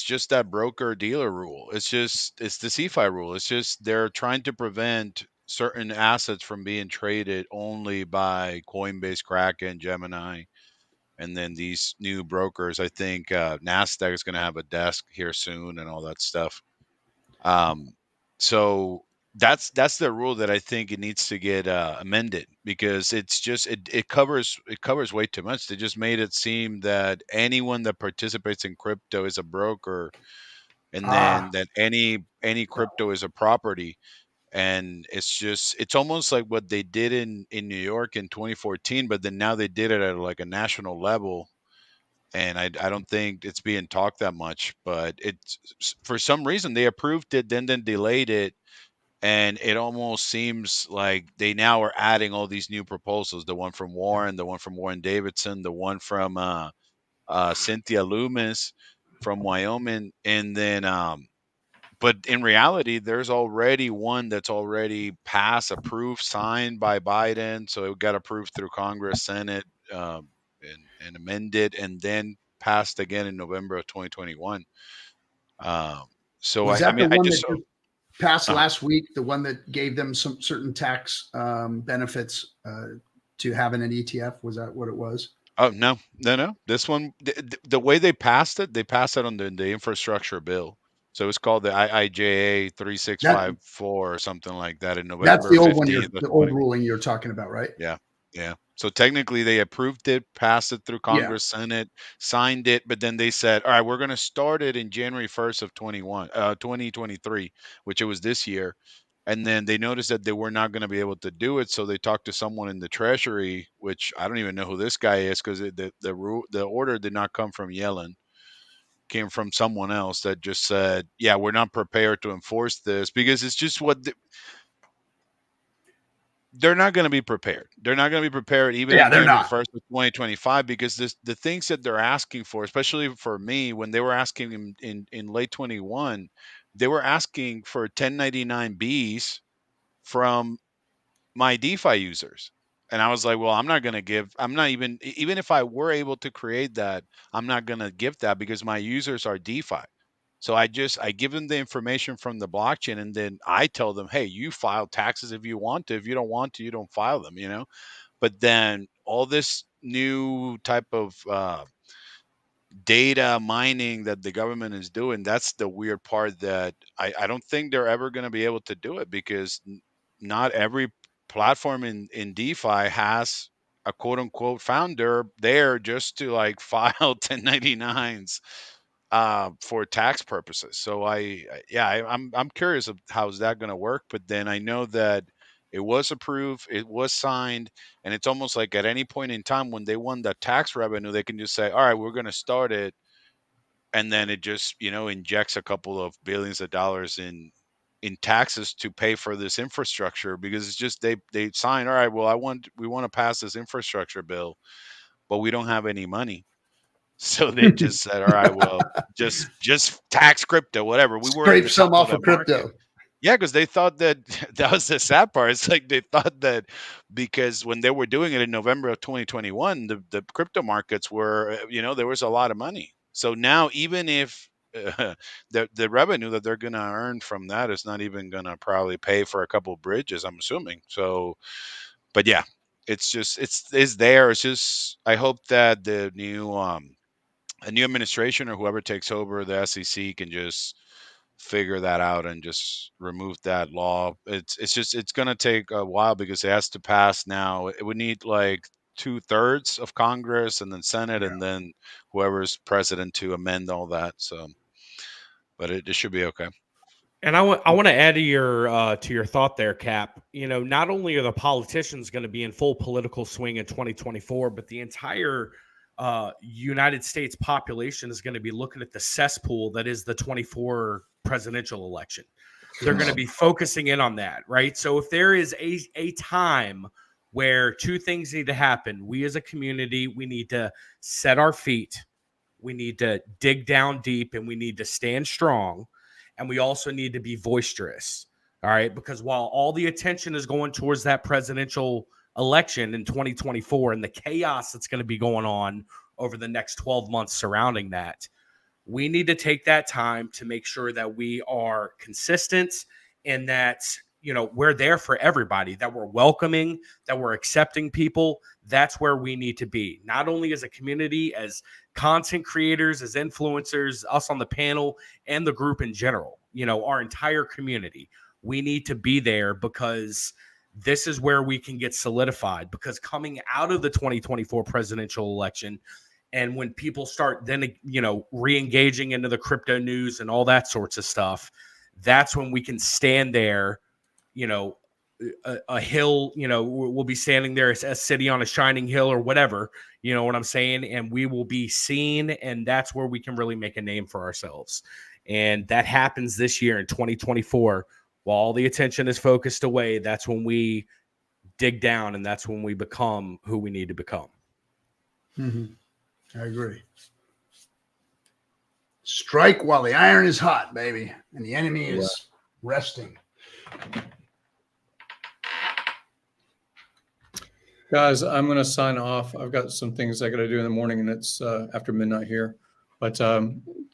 just that broker dealer rule. It's the CeFi rule. It's just they're trying to prevent certain assets from being traded only by Coinbase, Kraken, Gemini, and then these new brokers. I think Nasdaq is going to have a desk here soon and all that stuff. So that's the rule that I think it needs to get amended, because it's just it covers way too much. They just made it seem that anyone that participates in crypto is a broker, and then that any crypto is a property. And it's almost like what they did in New York in 2014, but then now they did it at like a national level. And I don't think it's being talked that much, but it's for some reason they approved it, then delayed it. And it almost seems like they now are adding all these new proposals, the one from Warren, the one from Warren Davidson, the one from Cynthia Loomis from Wyoming. And then but in reality, there's already one that's already passed, approved, signed by Biden. So it got approved through Congress, Senate, and amended, and then passed again in November of 2021. So Was I that mean, the I one just that just passed uh last week? The one that gave them some certain tax benefits to having an ETF? Was that what it was? oh no. This one, the way they passed it on the infrastructure bill. So it's called the IIJA That 3654 or something like that in that's November the old one. 15th of The old 20. ruling you're talking about, right? Yeah. Yeah. So technically they approved it, passed it through Yeah. Congress, Senate, signed it, but then they said, all right, we're going to start it in January 1st of 2023, which it was this year. And then they noticed that they were not going to be able to do it. So they talked to someone in the Treasury, which I don't even know who this guy is, because the order did not come from Yellen, came from someone else that just said, yeah, we're not prepared to enforce this, because it's just they're not going to be prepared. They're not going to be prepared even Yeah, in they're January not. 1st of 2025, because the things that they're asking for, especially for me, when they were asking in late 21, they were asking for 1099Bs from my DeFi users. And I was like, well, I'm not even if I were able to create that, I'm not going to give that, because my users are DeFi. So I give them the information from the blockchain, and then I tell them, hey, you file taxes if you want to. If you don't want to, you don't file them, you know? But then all this new type of data mining that the government is doing, that's the weird part, that I don't think they're ever going to be able to do it, because not every platform in DeFi has a quote unquote founder there just to like file 1099s for tax purposes. So I'm curious of how's that going to work. But then I know that it was approved, it was signed, and it's almost like at any point in time when they want the tax revenue, they can just say, all right, we're going to start it, and then it just injects a couple of billions of dollars in taxes to pay for this infrastructure, because it's just they sign, all right, well, we want to pass this infrastructure bill, but we don't have any money. So they just said, all right, well, just tax crypto, whatever. We were in Scrape the some top of off the of market. crypto. Yeah, because they thought that that was the sad part. It's like they thought that because when they were doing it in November of 2021, the crypto markets were, there was a lot of money. So now, even if the revenue that they're going to earn from that is not even going to probably pay for a couple of bridges, I'm assuming. So, but yeah, it's just it's there. It's just I hope that the new a new administration or whoever takes over the SEC can just figure that out and just remove that law. It's going to take a while, because it has to pass now. It would need like 2/3 of Congress and then Senate, Yeah. and then whoever's president to amend all that. So, but it should be okay. And I want to add to your thought there, Cap. Not only are the politicians going to be in full political swing in 2024, but the entire United States population is going to be looking at the cesspool that is the 24 presidential election. They're going to be focusing in on that, right? So if there is a time where two things need to happen. We as a community, we need to set our feet. We need to dig down deep, and we need to stand strong. And we also need to be boisterous. All right. Because while all the attention is going towards that presidential election in 2024 and the chaos that's going to be going on over the next 12 months surrounding that, we need to take that time to make sure that we are consistent and that, we're there for everybody, that we're welcoming, that we're accepting people. That's where we need to be, not only as a community, as content creators, as influencers, us on the panel, and the group in general, our entire community. We need to be there because this is where we can get solidified, because coming out of the 2024 presidential election, and when people start then, re-engaging into the crypto news and all that sorts of stuff, that's when we can stand there, a hill, we'll be standing there as a city on a shining hill or whatever, you know what I'm saying? And we will be seen, and that's where we can really make a name for ourselves. And that happens this year in 2024. While all the attention is focused away, that's when we dig down, and that's when we become who we need to become. Mm-hmm. I agree. Strike while the iron is hot, baby, and the enemy is resting. Guys, I'm going to sign off. I've got some things I got to do in the morning, and it's after midnight here. But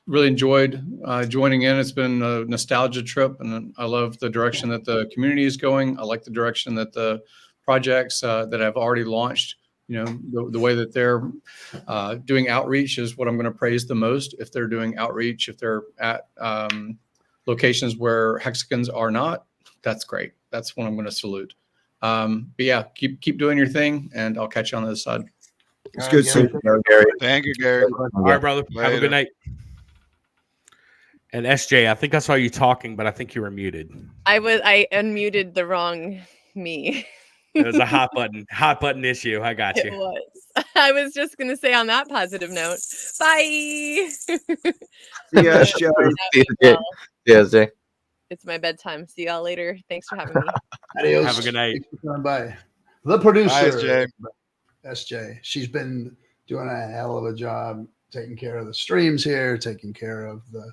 really enjoyed joining in. It's been a nostalgia trip, and I love the direction that the community is going. I like the direction that the projects that have already launched, the way that they're doing outreach is what I'm going to praise the most. If they're doing outreach, if they're at locations where Hexicans are not, that's great. That's what I'm going to salute. But yeah, keep doing your thing, and I'll catch you on the other side. It's good seeing you, Gary. Thank you, Gary. All right, brother. Have a Later. good night. And SJ, I think I saw you talking, but I think you were muted. I unmuted the wrong me. It was a hot button issue. I got It you. was. I was just going to say on that positive note, bye. Yes, Joe. Yes, Jay. It's my bedtime. See y'all later. Thanks for having me. Adios. Have a good night. Thanks for coming by. The producer, Bye, SJ. SJ. She's been doing a hell of a job taking care of the streams here, taking care of the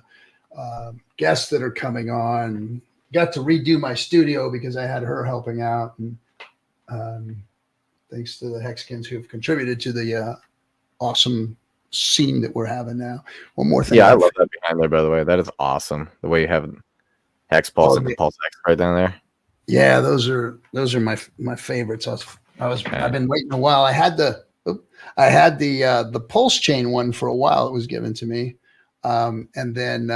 guests that are coming on. Got to redo my studio because I had her helping out. And thanks to the Hexicans who've contributed to the awesome scene that we're having now. One more thing. Yeah, I love that behind there, by the way. That is awesome. The way you have Hex Pulse and Pulse X right down there. Yeah, those are my favorites. I've been waiting a while. I had the Pulsechain one for a while. It was given to me, and then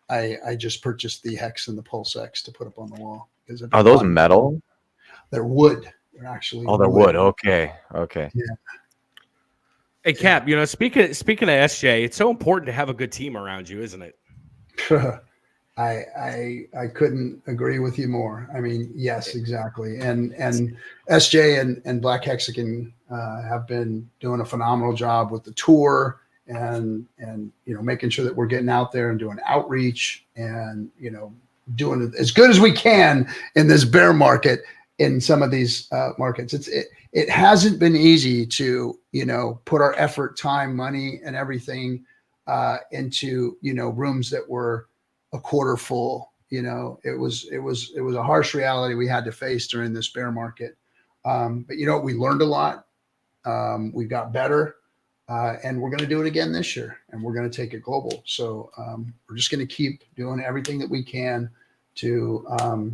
I just purchased the Hex and the Pulse X to put up on the wall. Are those metal? They're wood. They're actually. Oh, they're wood. Okay. Yeah. Hey, Cap. Speaking of SJ, it's so important to have a good team around you, isn't it? I couldn't agree with you more. I mean, yes, exactly. And SJ and Black Hexican have been doing a phenomenal job with the tour and making sure that we're getting out there and doing outreach and doing it as good as we can in this bear market in some of these markets. It hasn't been easy to put our effort, time, money, and everything into rooms that were a quarter full. It was a harsh reality we had to face during this bear market. But we learned a lot. We got better, and we're going to do it again this year, and we're going to take it global. So we're just going to keep doing everything that we can to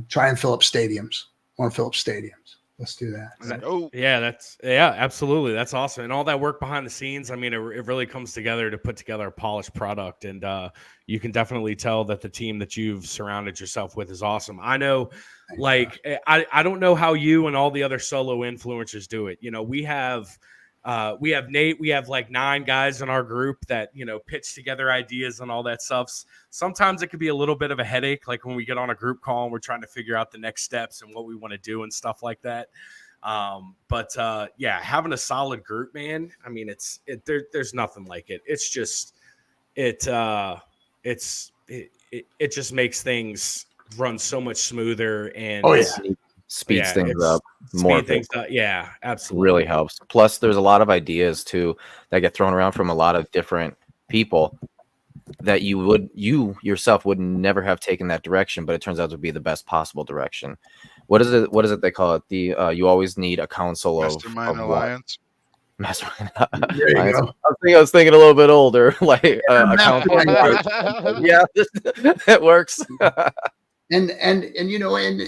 try and fill up stadiums. I want to fill up stadiums. Let's do that. Yeah, absolutely. That's awesome. And all that work behind the scenes, I mean, it really comes together to put together a polished product. And you can definitely tell that the team that you've surrounded yourself with is awesome. I know, I don't know how you and all the other solo influencers do it. We have Nate, we have like 9 guys in our group that, pitch together ideas and all that stuff. Sometimes it could be a little bit of a headache, like when we get on a group call and we're trying to figure out the next steps and what we want to do and stuff like that. But having a solid group, man, I mean, there's nothing like it. It's just, it just makes things run so much smoother. And speeds Yeah, things it's up more. speed things up. Yeah, absolutely. Really helps. Plus, there's a lot of ideas too that get thrown around from a lot of different people that you yourself would never have taken that direction, but it turns out to be the best possible direction. What is it they call it? The you always need a council Mastermind of what? Alliance. Mastermind. There you Alliance. go. I was thinking a little bit older, like a council. Mastermind. Yeah, it works. And you know, and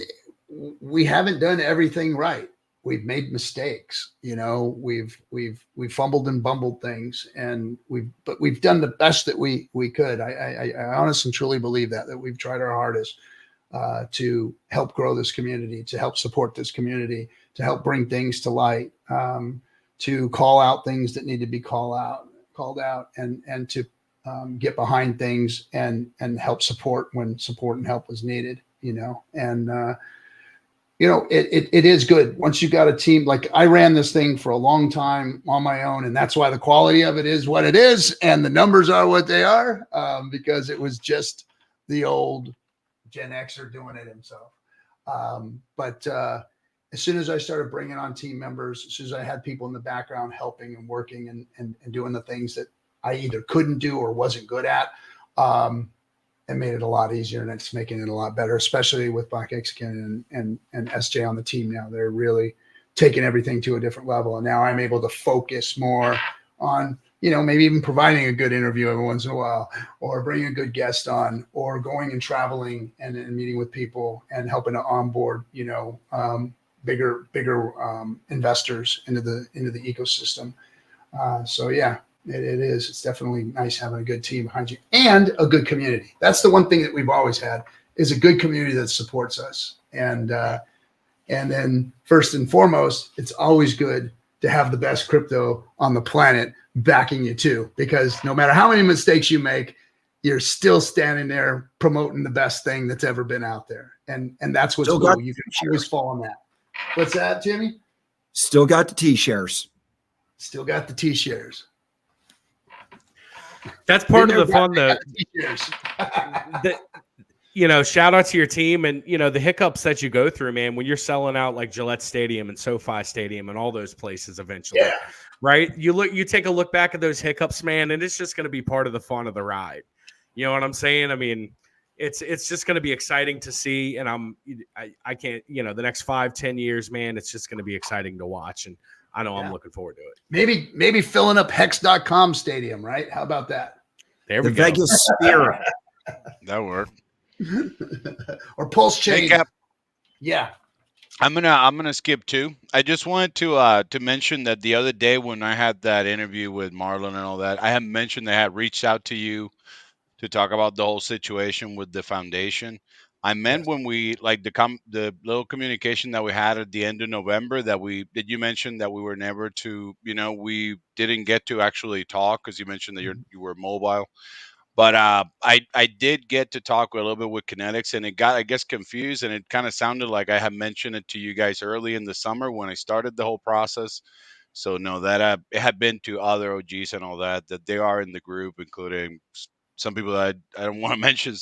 we haven't done everything right. We've made mistakes. You know, we've fumbled and bumbled things, and but we've done the best that we could. I honestly and truly believe that we've tried our hardest to help grow this community, to help support this community, to help bring things to light, to call out things that need to be called out, and to get behind things and help support when support and help was needed. You know, and you know, it is good once you got a team. Like I ran this thing for a long time on my own, and that's why the quality of it is what it is, and the numbers are what they are, because it was just the old Gen Xer doing it himself. But as soon as I started bringing on team members, as soon as I had people in the background helping and working and doing the things that I either couldn't do or wasn't good at, it made it a lot easier, and it's making it a lot better, especially with Black Hexican and SJ on the team now. They're really taking everything to a different level. And now I'm able to focus more on, you know, maybe even providing a good interview every once in a while, or bringing a good guest on, or going and traveling and meeting with people and helping to onboard, you know, bigger investors into the ecosystem. So yeah. It is. It's definitely nice having a good team behind you and a good community. That's the one thing that we've always had, is a good community that supports us. And then first and foremost, it's always good to have the best crypto on the planet backing you too, because no matter how many mistakes you make, you're still standing there promoting the best thing that's ever been out there. And that's what's cool. You can always fall on that. What's that, Jimmy? Still got the T-shares. Still got the T-shares. That's part of the fun, though. You know, shout out to your team, and you know the hiccups that you go through, man. When you're selling out like Gillette Stadium and SoFi Stadium and all those places, eventually, right? You take a look back at those hiccups, man, and it's just going to be part of the fun of the ride. You know what I'm saying? I mean, it's just going to be exciting to see, and I can't, you know, the next 5-10 years, man, it's just going to be exciting to watch, and I know I'm looking forward to it. Maybe filling up Hex.com stadium, right? How about that? There we The go. Vegas Sphere. That worked. Or Pulsechain. Hey, Cap. Yeah. I'm gonna skip 2. I just wanted to mention that the other day when I had that interview with Marlon and all that, I had mentioned they had reached out to you to talk about the whole situation with the foundation. I meant when we like the little communication that we had at the end of November did you mention that we were never to, you know, we didn't get to actually talk because you mentioned that you were mobile. But I did get to talk a little bit with Kinetics, and it got, I guess, confused, and it kind of sounded like I had mentioned it to you guys early in the summer when I started the whole process. So no, that it had been to other OGs and all that they are in the group, including some people that I don't want to mention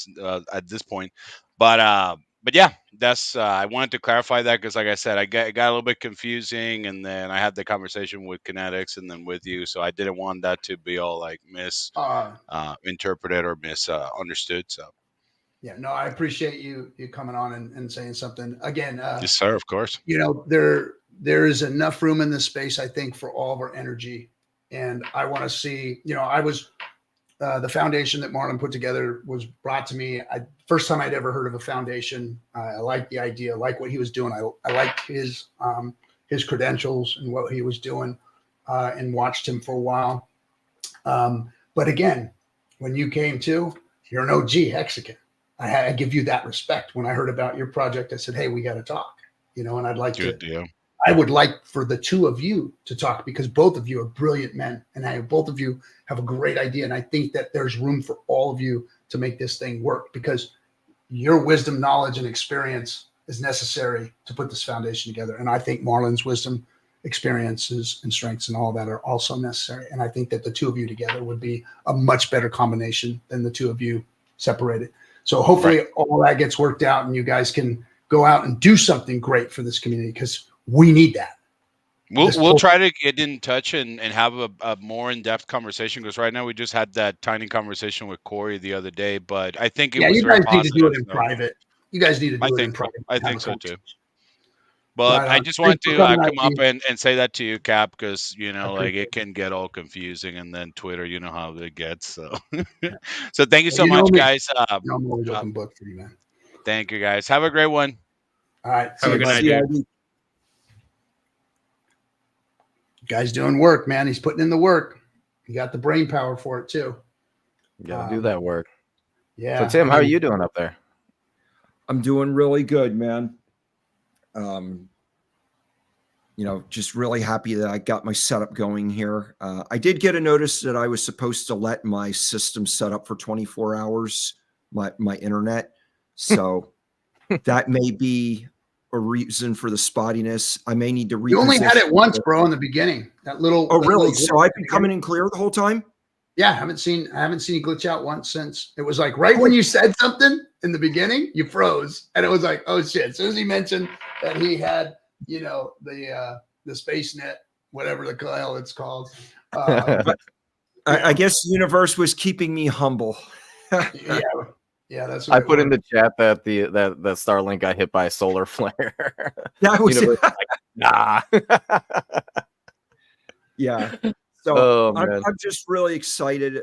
at this point. But yeah, that's I wanted to clarify that because, like I said, it got a little bit confusing, and then I had the conversation with Kinetics and then with you, so I didn't want that to be all like misinterpreted or misunderstood. So yeah, no, I appreciate you coming on and saying something again. yes, sir, of course. You know, there is enough room in this space, I think, for all of our energy, and I want to see. You know, I was. The foundation that Marlon put together was brought to me. First time I'd ever heard of a foundation. I liked the idea, like what he was doing. I liked his credentials and what he was doing, and watched him for a while. But again, when you came to, you're an OG Hexican. I give you that respect. When I heard about your project, I said, "Hey, we got to talk." You know, and I'd like Good to. deal. I would like for the two of you to talk because both of you are brilliant men, and both of you have a great idea. And I think that there's room for all of you to make this thing work because your wisdom, knowledge, and experience is necessary to put this foundation together. And I think Marlon's wisdom, experiences, and strengths and all that are also necessary. And I think that the two of you together would be a much better combination than the two of you separated. So hopefully all that gets worked out and you guys can go out and do something great for this community, because we need that. We'll try to get in touch and have a more in-depth conversation, because right now we just had that tiny conversation with Corey the other day, but I think it was you very guys need to do it positive, in so private. You guys need to do I it in think so. private. I Have think a so too. conversation. But Right I on. just Thanks want for to coming come out, up and say that to you, Cap, because I like appreciate it can get all confusing, and then Twitter, you know how it gets. So, Yeah. so thank you Well, so you know much, me. guys. I'm always open book for you, man. Thank you, guys. Have a great one. All right. See Have a you, good bud. night, dude. CID. Guy's doing work, man. He's putting in the work. He got the brain power for it too. You gotta do that work. Yeah. So Tim, I how are mean, you doing up there? I'm doing really good, man. Just really happy that I got my setup going here. I did get a notice that I was supposed to let my system set up for 24 hours, my internet. So that may be a reason for the spottiness. I may need to reposition. You only had it once, bro, in the beginning. That little. Oh, that really? little So I've been coming in clear the whole time? Yeah, I haven't seen you glitch out once since. It was like right when you said something in the beginning, you froze, and it was like, oh shit. As soon as he mentioned that he had, the space net, whatever the hell it's called. I guess the universe was keeping me humble. Yeah, that's I what put in the chat that the Starlink got hit by a solar flare. That was Universe was like, nah. Yeah. So Oh, man. I'm just really excited.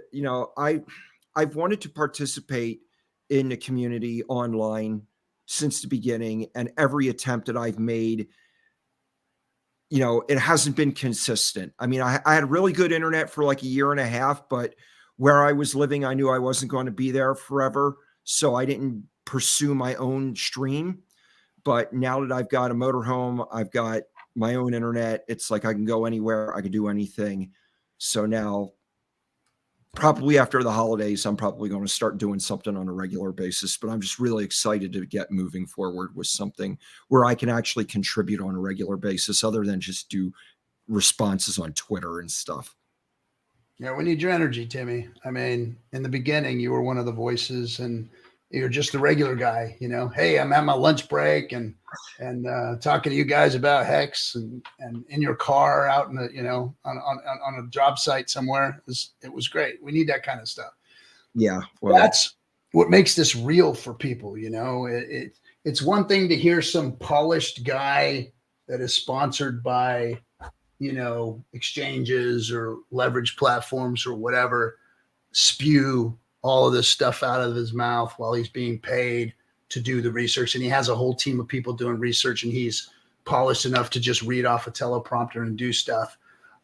I've wanted to participate in the community online since the beginning, and every attempt that I've made, it hasn't been consistent. I mean, I had really good internet for like a year and a half, but where I was living, I knew I wasn't going to be there forever. So I didn't pursue my own stream. But now that I've got a motorhome, I've got my own internet. It's like I can go anywhere. I can do anything. So now, probably after the holidays, I'm probably going to start doing something on a regular basis. But I'm just really excited to get moving forward with something where I can actually contribute on a regular basis, other than just do responses on Twitter and stuff. Yeah, we need your energy, Timmy. I mean, in the beginning, you were one of the voices, and you're just a regular guy. Hey, I'm at my lunch break and talking to you guys about Hex and in your car out in the on a job site somewhere. It was great. We need that kind of stuff. Yeah, well, that's what makes this real for people. It's one thing to hear some polished guy that is sponsored by exchanges or leverage platforms or whatever spew all of this stuff out of his mouth while he's being paid to do the research. And he has a whole team of people doing research, and he's polished enough to just read off a teleprompter and do stuff.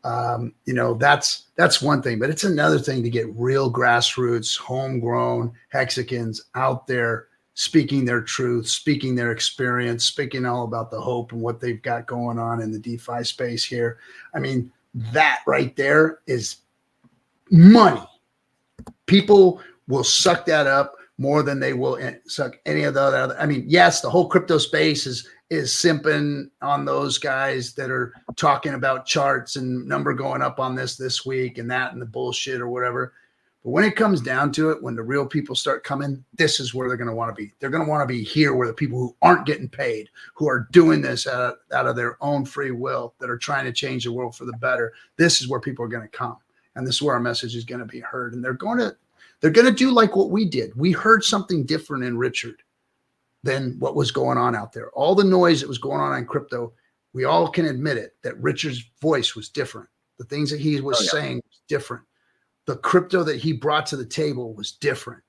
That's one thing, but it's another thing to get real grassroots, homegrown Hexicans out there speaking their truth, speaking their experience, speaking all about the hope and what they've got going on in the DeFi space here. I mean, that right there is money. People will suck that up more than they will suck any of the other. I mean, yes, the whole crypto space is simping on those guys that are talking about charts and number going up on this week and that and the bullshit or whatever. But when it comes down to it, when the real people start coming, this is where they're going to want to be. They're going to want to be here, where the people who aren't getting paid, who are doing this out of their own free will, that are trying to change the world for the better. This is where people are going to come. And this is where our message is going to be heard. And they're going to do like what we did. We heard something different in Richard than what was going on out there. All the noise that was going on in crypto, we all can admit it, that Richard's voice was different. The things that he was saying was different. The crypto that he brought to the table was different.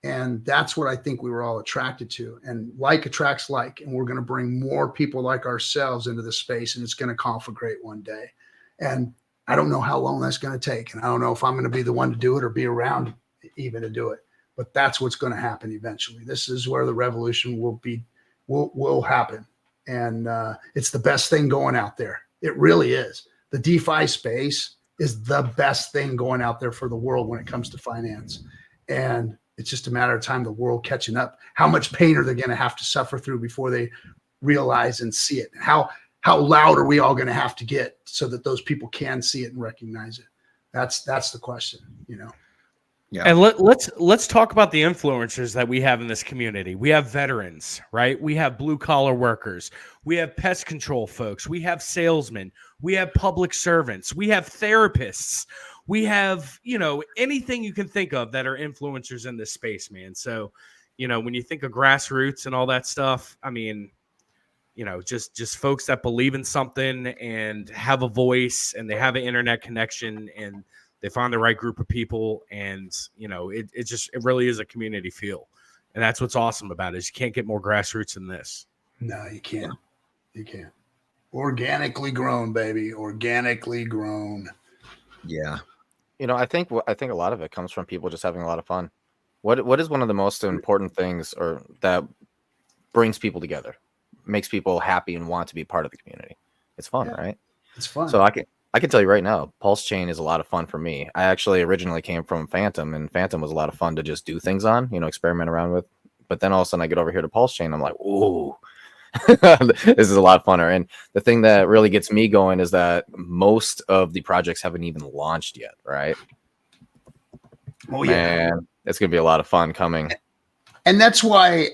And that's what I think we were all attracted to. And like attracts like, and we're going to bring more people like ourselves into the space, and it's going to conflagrate one day. And I don't know how long that's going to take. And I don't know if I'm going to be the one to do it or be around even to do it, but that's what's going to happen eventually. This is where the revolution will happen. And it's the best thing going out there. It really is. The DeFi space is the best thing going out there for the world when it comes to finance. And it's just a matter of time, the world catching up. How much pain are they going to have to suffer through before they realize and see it? How loud are we all going to have to get so that those people can see it and recognize it? That's the question, Yeah. And let's talk about the influencers that we have in this community. We have veterans, right? We have blue collar workers. We have pest control folks. We have salesmen. We have public servants. We have therapists. We have, anything you can think of that are influencers in this space, man. So, when you think of grassroots and all that stuff, I mean, just folks that believe in something and have a voice and they have an internet connection and they find the right group of people, and it really is a community feel, and that's what's awesome about it. Is you can't get more grassroots than this. No, you can't. You can't. Organically grown, baby. Organically grown. Yeah. I think a lot of it comes from people just having a lot of fun. What is one of the most important things, or that brings people together, makes people happy and want to be part of the community? It's fun, right? It's fun. So I can tell you right now, Pulsechain is a lot of fun for me. I actually originally came from Phantom, and Phantom was a lot of fun to just do things on, experiment around with. But then all of a sudden I get over here to Pulsechain, I'm like, ooh, this is a lot funner. And the thing that really gets me going is that most of the projects haven't even launched yet, right? Oh yeah, man, it's gonna be a lot of fun coming. And that's why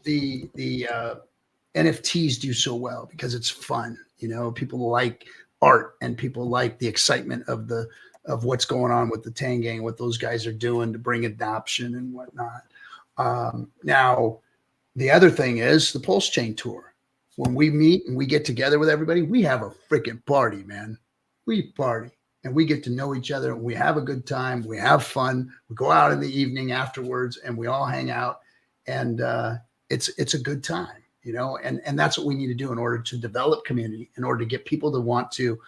the NFTs do so well, because it's fun. People like art, and people like the excitement of what's going on with the Tang Gang, what those guys are doing to bring adoption and whatnot. Now, the other thing is the Pulsechain tour. When we meet and we get together with everybody, we have a freaking party, man. We party and we get to know each other, and we have a good time. We have fun. We go out in the evening afterwards and we all hang out, and it's a good time, and that's what we need to do in order to develop community, in order to get people to want to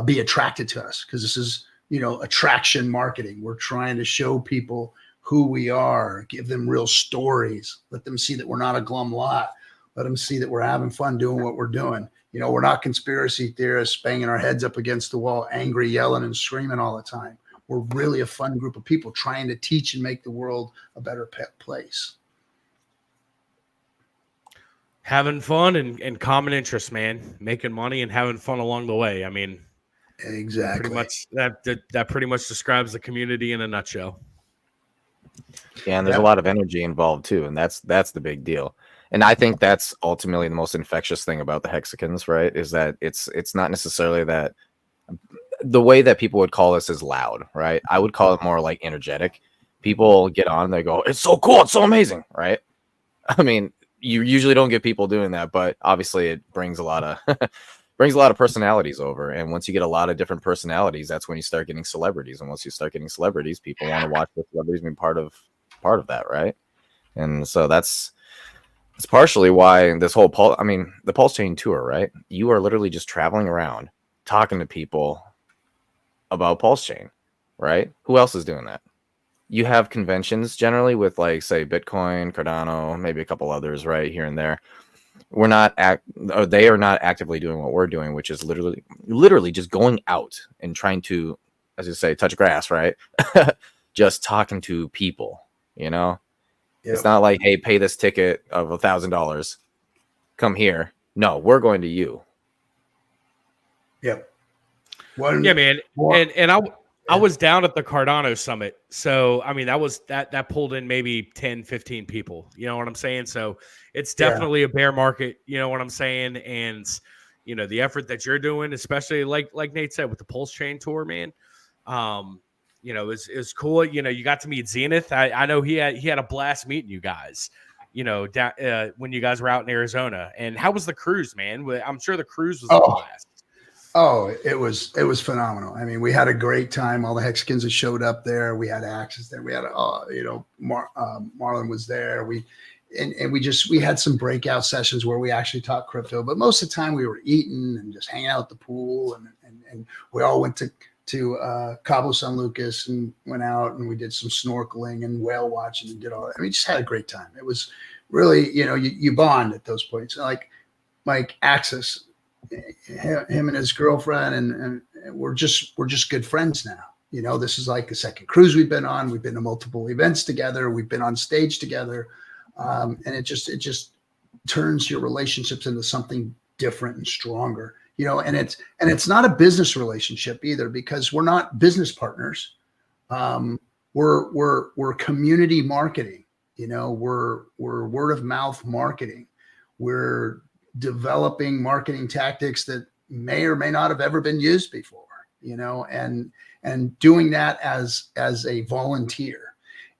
be attracted to us, because this is, attraction marketing. We're trying to show people who we are, give them real stories, let them see that we're not a glum lot, let them see that we're having fun doing what we're doing. We're not conspiracy theorists banging our heads up against the wall, angry, yelling and screaming all the time. We're really a fun group of people trying to teach and make the world a better place. Having fun and common interests, man. Making money and having fun along the way. I mean, exactly. Pretty much that pretty much describes the community in a nutshell. Yeah, and there's a lot of energy involved too, and that's the big deal. And I think that's ultimately the most infectious thing about the Hexicans, right? Is that it's not necessarily that the way that people would call us is loud, right? I would call it more like energetic. People get on and they go, "It's so cool, it's so amazing," right? I mean, you usually don't get people doing that, but obviously it brings a lot of personalities over. And once you get a lot of different personalities, that's when you start getting celebrities. And once you start getting celebrities, people want to watch the celebrities being part of that, right? And so that's partially why this whole the Pulsechain tour, right? You are literally just traveling around talking to people about Pulsechain, right? Who else is doing that? You have conventions generally with, like, say, Bitcoin, Cardano, maybe a couple others, right, here and there. They are not actively doing what we're doing, which is literally just going out and trying to, as you say, touch grass, right? Just talking to people, Yep. It's not like, hey, pay this ticket of $1,000, come here. No, we're going to you. Yep. Yeah, man. And I was down at the Cardano summit. So, I mean, that pulled in maybe 10, 15 people. You know what I'm saying? So it's definitely a bear market. You know what I'm saying? And, the effort that you're doing, especially like Nate said with the Pulsechain tour, man, is cool. You got to meet Zenith. I know he had a blast meeting you guys, when you guys were out in Arizona. And how was the cruise, man? I'm sure the cruise was a blast. Oh, it was phenomenal. I mean, we had a great time. All the Hexicans that showed up there, we had access there. We had, Marlon was there. We had some breakout sessions where we actually talked crypto, but most of the time we were eating and just hanging out at the pool. And we all went to Cabo San Lucas and went out and we did some snorkeling and whale watching and did all that. I mean, just had a great time. It was really, you bond at those points. Like Axis, him and his girlfriend, and we're just good friends now. This is like the second cruise we've been on. We've been to multiple events together. We've been on stage together, and it just turns your relationships into something different and stronger. and it's not a business relationship either, because we're not business partners. We're community marketing. We're word of mouth marketing. We're developing marketing tactics that may or may not have ever been used before, and doing that as a volunteer.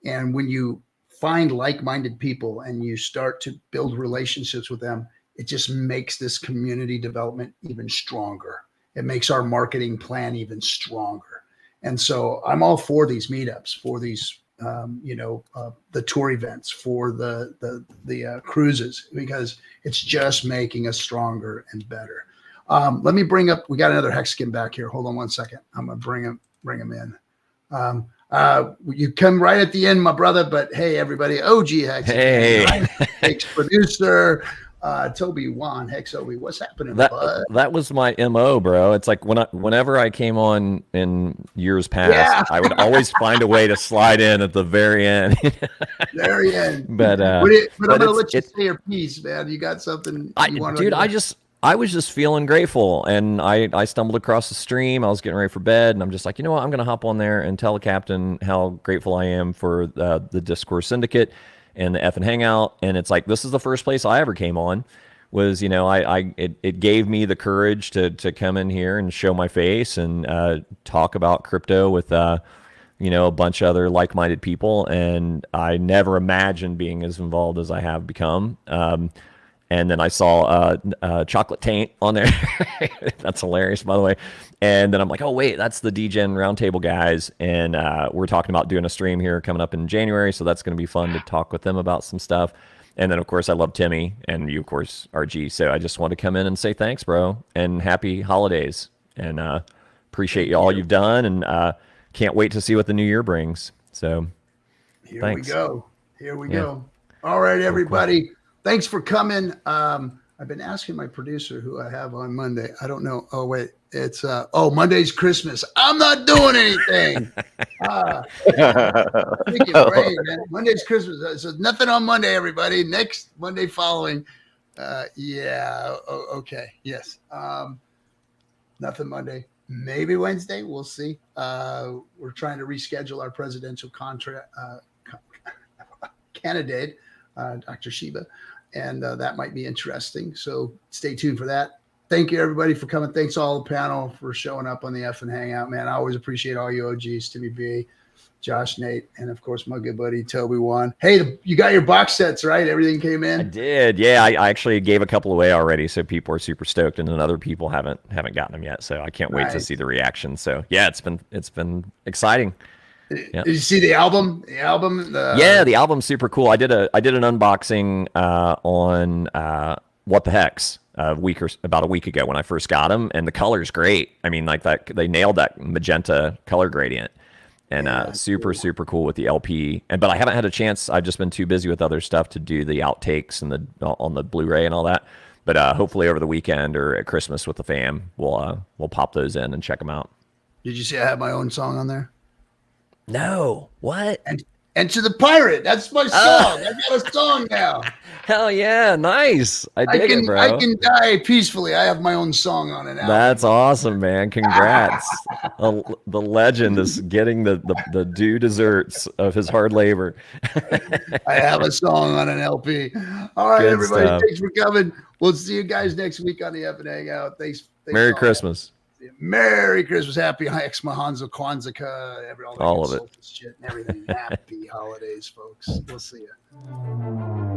And when you find like-minded people and you start to build relationships with them, it just makes this community development even stronger. It makes our marketing plan even stronger. And so I'm all for these meetups, for these, the tour events, for the cruises, because it's just making us stronger and better. Let me bring up, we got another Hexican back here. Hold on one second. I'm going to bring him in. You come right at the end, my brother, but hey, everybody, OG Hex. Hey. Hex producer, Toby Wan, Hex Obi. What's happening, bud? That was my MO, bro. It's like whenever I came on in years past, I would always find a way to slide in at the very end. Very end. But I'm gonna let you say your piece, man. You got something you want to do? I was just feeling grateful, and I stumbled across the stream. I was getting ready for bed, and I'm just like, you know what? I'm going to hop on there and tell the captain how grateful I am for the Discourse Syndicate and the FN Hangout. And it's like, this is the first place I ever came on. Was, it gave me the courage to come in here and show my face and talk about crypto with a bunch of other like-minded people. And I never imagined being as involved as I have become. And then I saw Chocolate Taint on there. That's hilarious, by the way. And then I'm like, oh, wait, that's the DGen Roundtable guys. And we're talking about doing a stream here coming up in January. So that's going to be fun to talk with them about some stuff. And then, of course, I love Timmy and you, of course, RG. So I just want to come in and say thanks, bro. And happy holidays. And appreciate all you've done. And can't wait to see what the new year brings. So thanks. Here we go. All right, everybody. Cool. Thanks for coming. I've been asking my producer who I have on Monday. I don't know. Oh, wait. It's Monday's Christmas. I'm not doing anything. Brain, man. Monday's Christmas. So nothing on Monday, everybody. Next Monday following. Okay. Yes. Nothing Monday. Maybe Wednesday. We'll see. We're trying to reschedule our presidential candidate, Dr. Shiba. And that might be interesting. So stay tuned for that. Thank you, everybody, for coming. Thanks all the panel for showing up on the FN Hangout, man. I always appreciate all you OGs, Timmy B, Josh, Nate, and, of course, my good buddy, Toby Wan. Hey, you got your box sets, right? Everything came in? I did. Yeah, I actually gave a couple away already, so people are super stoked, and then other people haven't gotten them yet. So I can't wait to see the reaction. So, yeah, it's been exciting. Did you see the album? The album's super cool. I did an unboxing on What the Hex about a week ago when I first got them, and the color's great. I mean, like that, they nailed that magenta color gradient, and super cool with the LP. But I haven't had a chance. I've just been too busy with other stuff to do the outtakes and on the Blu-ray and all that. But hopefully over the weekend or at Christmas with the fam, we'll pop those in and check them out. Did you see I have my own song on there? No. What? And to the Pirate. That's my song. I got a song now. Hell yeah. Nice. I dig it, bro. I can die peacefully. I have my own song on it now. That's awesome, man. Congrats. The legend is getting the due deserts of his hard labor. I have a song on an LP. All right, Good everybody. stuff. Thanks for coming. We'll see you guys next week on the FN Hangout. Thanks Merry Christmas. Merry Christmas, happy Hex Mahanza Kwanzaa, all of it. Shit and everything. Happy holidays, folks. We'll see you.